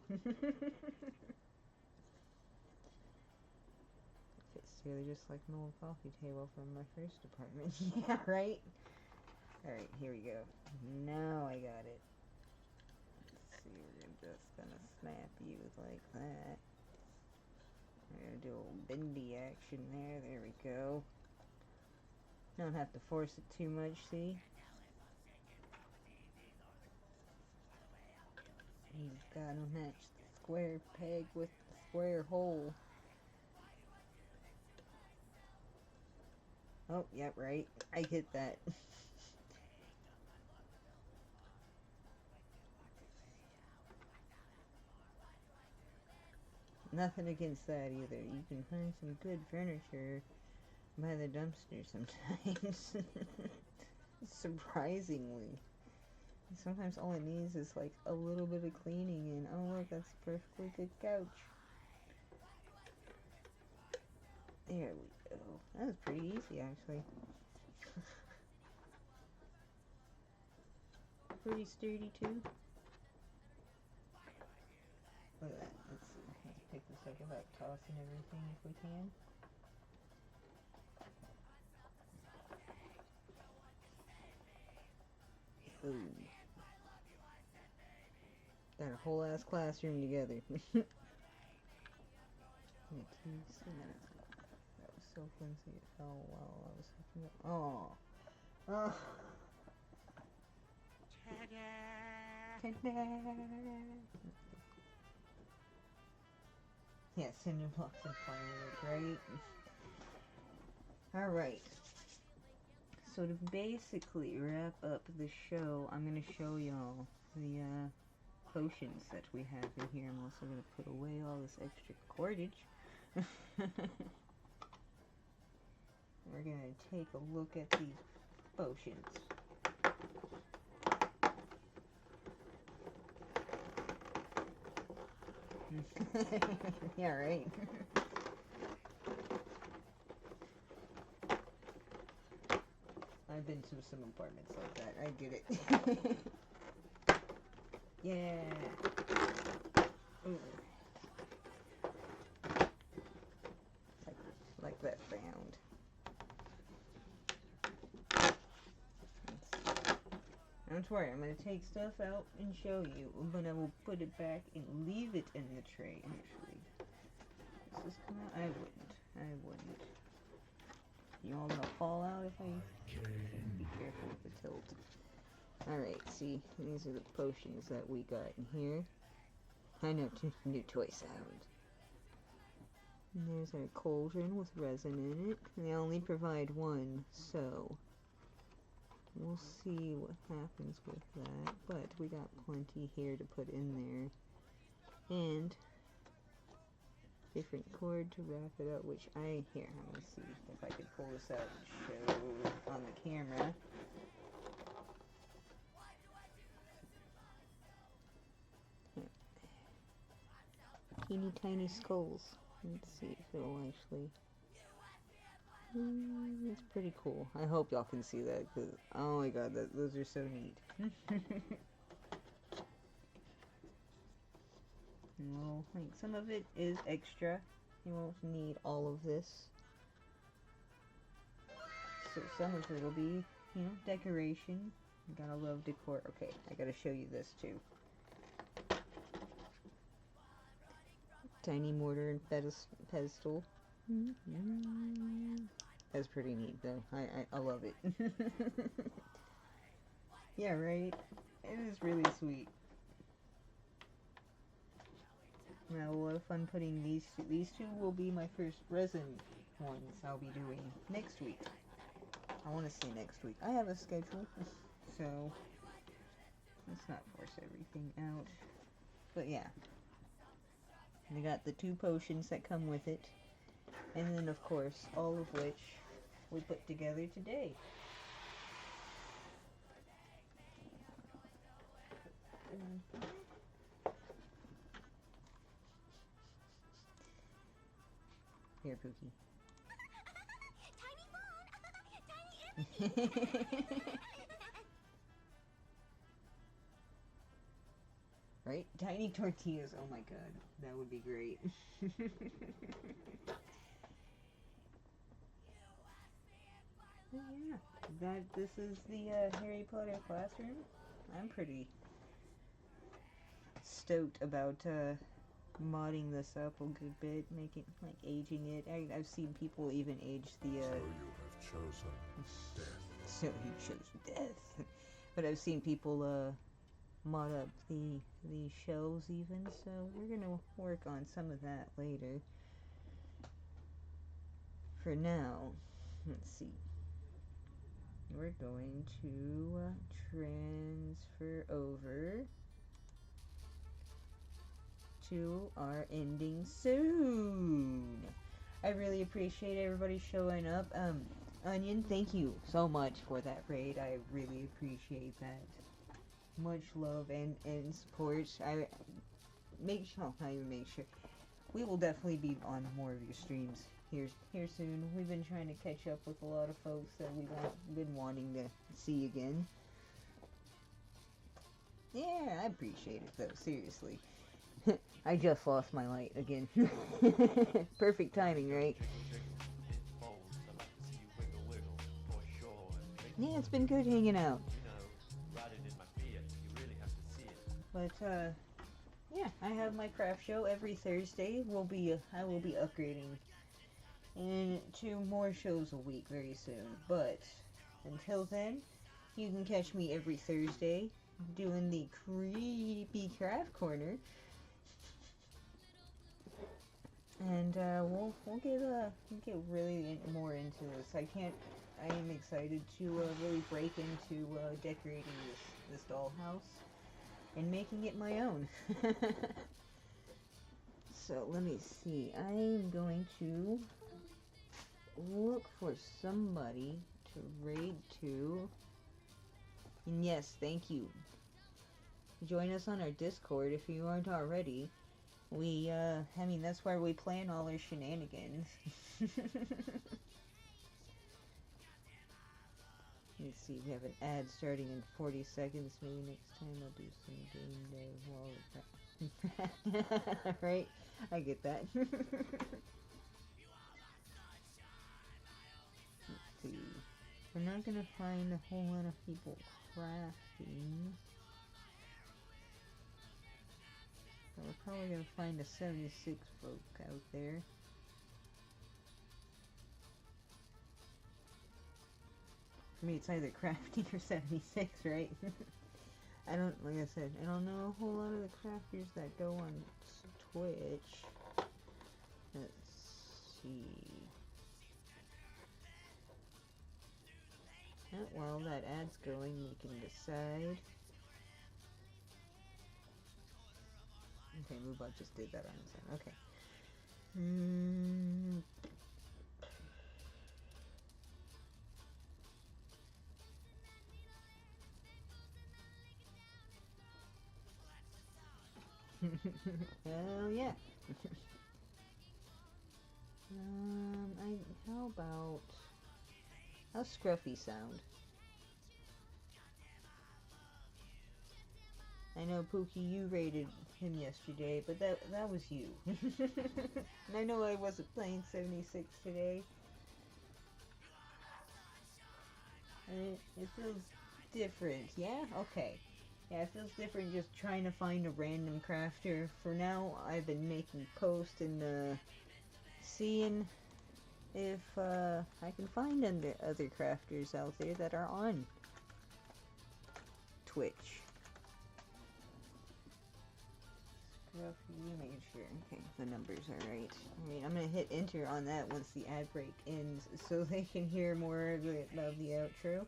A: It's really just like an old coffee table from my first apartment. Yeah, right? Alright, here we go. Now I got it. Let's see, we're just gonna snap you like that. We're gonna do a little bendy action there. There we go. Don't have to force it too much, see? You've gotta match the square peg with the square hole. Oh, yep, right. I hit that. Nothing against that either. You can find some good furniture by the dumpster sometimes. Surprisingly. Sometimes all it needs is like a little bit of cleaning and oh look, that's a perfectly good couch. There we go. That was pretty easy actually. Pretty sturdy too. Look at that. Let's see. Let's pick this up without tossing everything if we can. Ooh. Got a whole ass classroom together. 2 minutes left. That was so flimsy it fell while I was hooking up. Oh. Oh. Yeah, cinder blocks and firework, right? Alright. So to basically wrap up the show, I'm going to show y'all the potions that we have in here. I'm also going to put away all this extra cordage. We're going to take a look at these potions. Yeah, right. I've been to some apartments like that. I get it. Yeah. Ooh. Like that sound. Don't worry, I'm going to take stuff out and show you, but I will put it back and leave it in the tray, actually. Does this come out? I wouldn't. You all gonna fall out if I... Be careful with the tilt. Alright, see, these are the potions that we got in here. I know, new toy sound. And there's our cauldron with resin in it. They only provide one, so... We'll see what happens with that, but we got plenty here to put in there. And different cord to wrap it up, which I'm gonna see if I can pull this out and show on the camera. Teeny tiny skulls. Let's see if it'll actually... it's pretty cool. I hope y'all can see that, because, oh my god, those are so neat. Well, like, some of it is extra. You won't need all of this. So some of it will be, you know, decoration. You gotta love decor. Okay, I gotta show you this too. Tiny mortar and pedestal. That's pretty neat though. I love it. Yeah, right? It is really sweet. I had a lot of fun putting these two. These two will be my first resin ones I'll be doing next week. I want to see next week. I have a schedule, so let's not force everything out. But yeah, we got the 2 potions that come with it, and then of course all of which we put together today. Here, Pookie. Tiny phone! Right? Tiny tortillas. Oh my god. That would be great. Yeah. This is the Harry Potter classroom. I'm pretty stoked about modding this up a good bit, making like aging it. I've seen people even age the
E: So you have chosen death.
A: So you chose death. But I've seen people mod up the shelves even, so we're gonna work on some of that later. For now, let's see. We're going to transfer over to our ending soon. I really appreciate everybody showing up. Onion, thank you so much for that raid. I really appreciate that. Much love and support. I make sure, not even make sure. We will definitely be on more of your streams here soon. We've been trying to catch up with a lot of folks that we've been wanting to see again. Yeah, I appreciate it though, seriously. I just lost my light again. Perfect timing, right? Yeah, it's been good hanging out. But yeah, I have my craft show every Thursday. I will be upgrading into more shows a week very soon. But until then, you can catch me every Thursday doing the Creepy Craft Corner. And we'll get really more into this. I am excited to really break into decorating this dollhouse and making it my own. So let me see. I'm going to look for somebody to raid to. And yes, thank you. Join us on our Discord if you aren't already. I mean, that's where we plan all our shenanigans. Let's see, we have an ad starting in 40 seconds. Maybe next time I'll do some game day while right? I get that. Let's see. We're not gonna find a whole lot of people crafting. But we're probably gonna find a 76 folk out there. For me, it's either crafting or 76, right? Like I said, I don't know a whole lot of the crafters that go on Twitch. Let's see. While that ad's going, we can decide. Okay, Moobot just did that on his own. Okay. Hell yeah. How's Scruffy sound? I know, Pookie, you rated him yesterday, but that was you. And I know I wasn't playing 76 today. And it feels different, yeah? Okay. Yeah, it feels different just trying to find a random crafter. For now, I've been making posts and seeing if I can find other crafters out there that are on Twitch. Scruffy made sure. Okay, the numbers are right. Alright, I'm gonna hit enter on that once the ad break ends so they can hear more of the outro.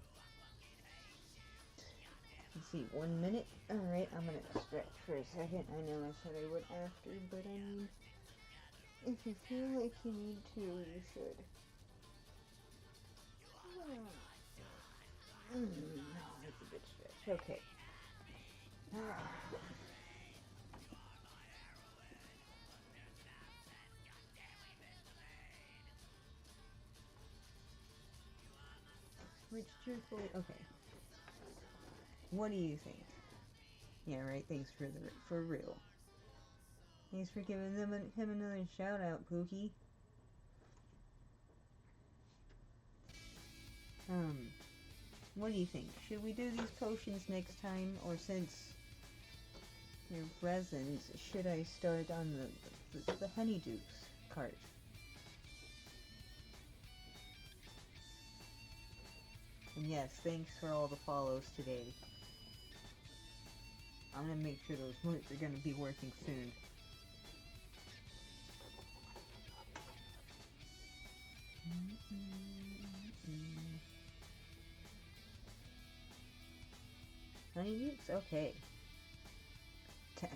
A: Let's see, 1 minute. Alright, I'm gonna stretch for a second. I know I said I would after, but I mean, if you feel like you need to, you should. No, that's a good stretch. Okay. Which truthfully, okay. What do you think? Yeah, right. Thanks for real. Thanks for giving him another shout out, Pookie. What do you think? Should we do these potions next time, or since they're resins, should I start on the Honeydukes cart? And yes, thanks for all the follows today. I'm gonna make sure those motes are gonna be working soon. Honeydukes? Okay.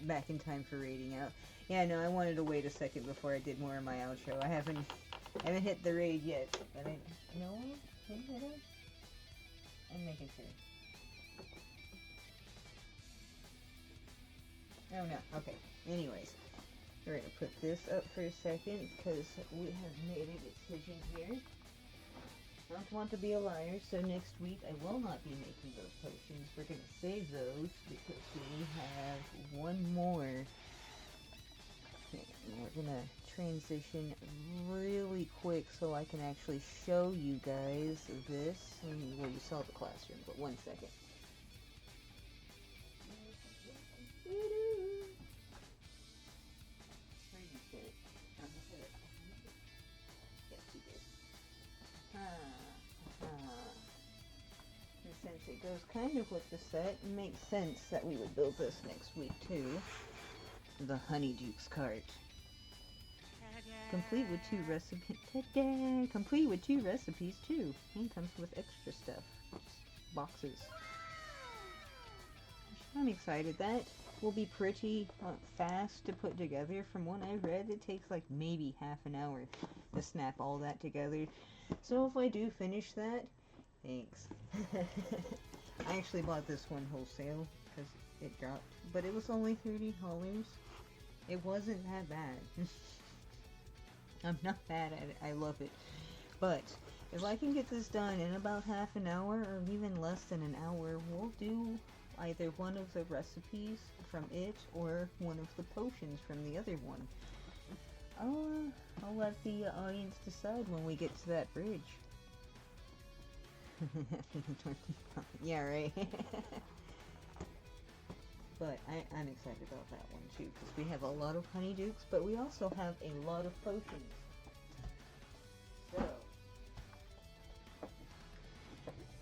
A: Back in time for raiding out. Yeah, no, I wanted to wait a second before I did more of my outro. I haven't hit the raid yet, but I no. I'm making sure. Oh no. Okay. Anyways, we're gonna put this up for a second because we have made a decision here. I don't want to be a liar, so next week I will not be making those potions. We're going to save those because we have one more. Okay, we're going to transition really quick so I can actually show you guys this. Well, you saw the classroom, but 1 second. Where did you put it? Oh, I put it. Yes, you did. And since it goes kind of with the set, it makes sense that we would build this next week too. The Honeydukes cart. Complete with 2 recipes. Complete with 2 recipes too. And comes with extra stuff. Just boxes. I'm excited. That will be pretty fast to put together. From what I read, it takes like maybe half an hour to snap all that together. So if I do finish that, thanks. I actually bought this one wholesale because it dropped, but it was only $30. It wasn't that bad. I'm not bad at it. I love it. But if I can get this done in about half an hour or even less than an hour, we'll do either one of the recipes from it or one of the potions from the other one. I'll let the audience decide when we get to that bridge. Yeah, right. But I'm excited about that one too, because we have a lot of Honeydukes, but we also have a lot of potions. So,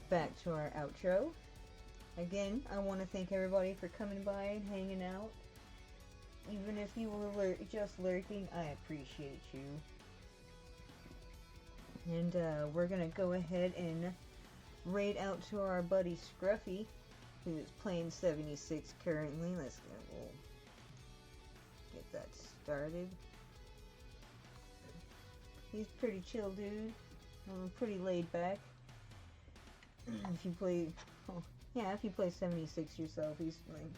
A: back to our outro. Again, I want to thank everybody for coming by and hanging out. Even if you were just lurking, I appreciate you. And we're going to go ahead and raid out to our buddy Scruffy, who is playing 76 currently. We'll get that started. He's pretty chill dude. Pretty laid back. If you play... Oh, yeah, if you play 76 yourself, he's like...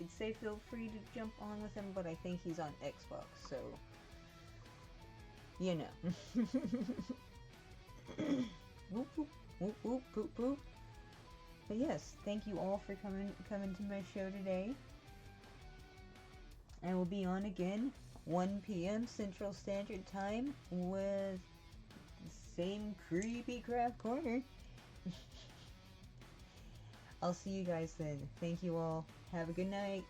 A: I'd say feel free to jump on with him, but I think he's on Xbox, so... You know. Whoop, whoop, whoop, whoop, poop, poop. But yes, thank you all for coming to my show today. I will be on again 1 p.m. Central Standard Time with the same Creepy Craft Corner. I'll see you guys then. Thank you all. Have a good night.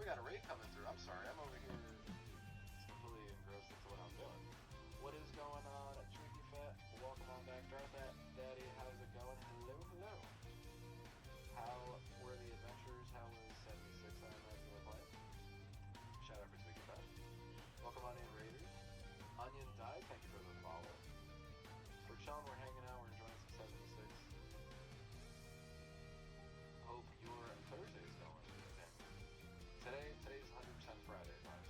G: we got a raid coming through. I'm sorry, I'm over here completely engrossed into what I'm doing. What is going on, Tricky Fat? Welcome on back, Darth Daddy. How's it going? Hello, hello. How were the adventures? How was 76 I imagine you were playing? Shout out for Twiggy Fat. Welcome on in, Raiders. Onion Died, thank you for the follow. We're chilling, we're hanging out, we're enjoying some 76. Hope your Thursday is going okay. Today's 100% Friday, guys.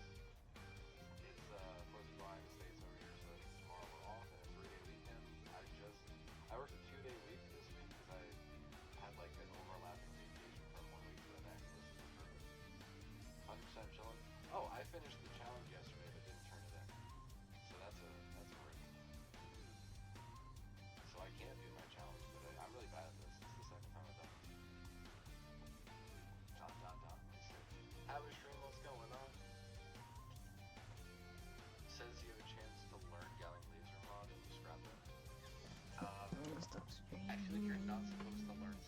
G: It's 4th of July in the States over here, so tomorrow we're off, and a 3-day weekend. I worked a 2-day week this week because I had like an overlapping vacation from one week to the next. This is perfect. 100% chilling. Oh, I finished the challenge yesterday but didn't turn it in. So that's a rip. So I can't do my challenge today. I'm really bad at this. This is the second time I've done it. Have a stream, what's going on? Says you have a chance to learn Galling Laser mod and scrap it.
A: I'm gonna stop streaming.
G: I feel like you're not supposed to learn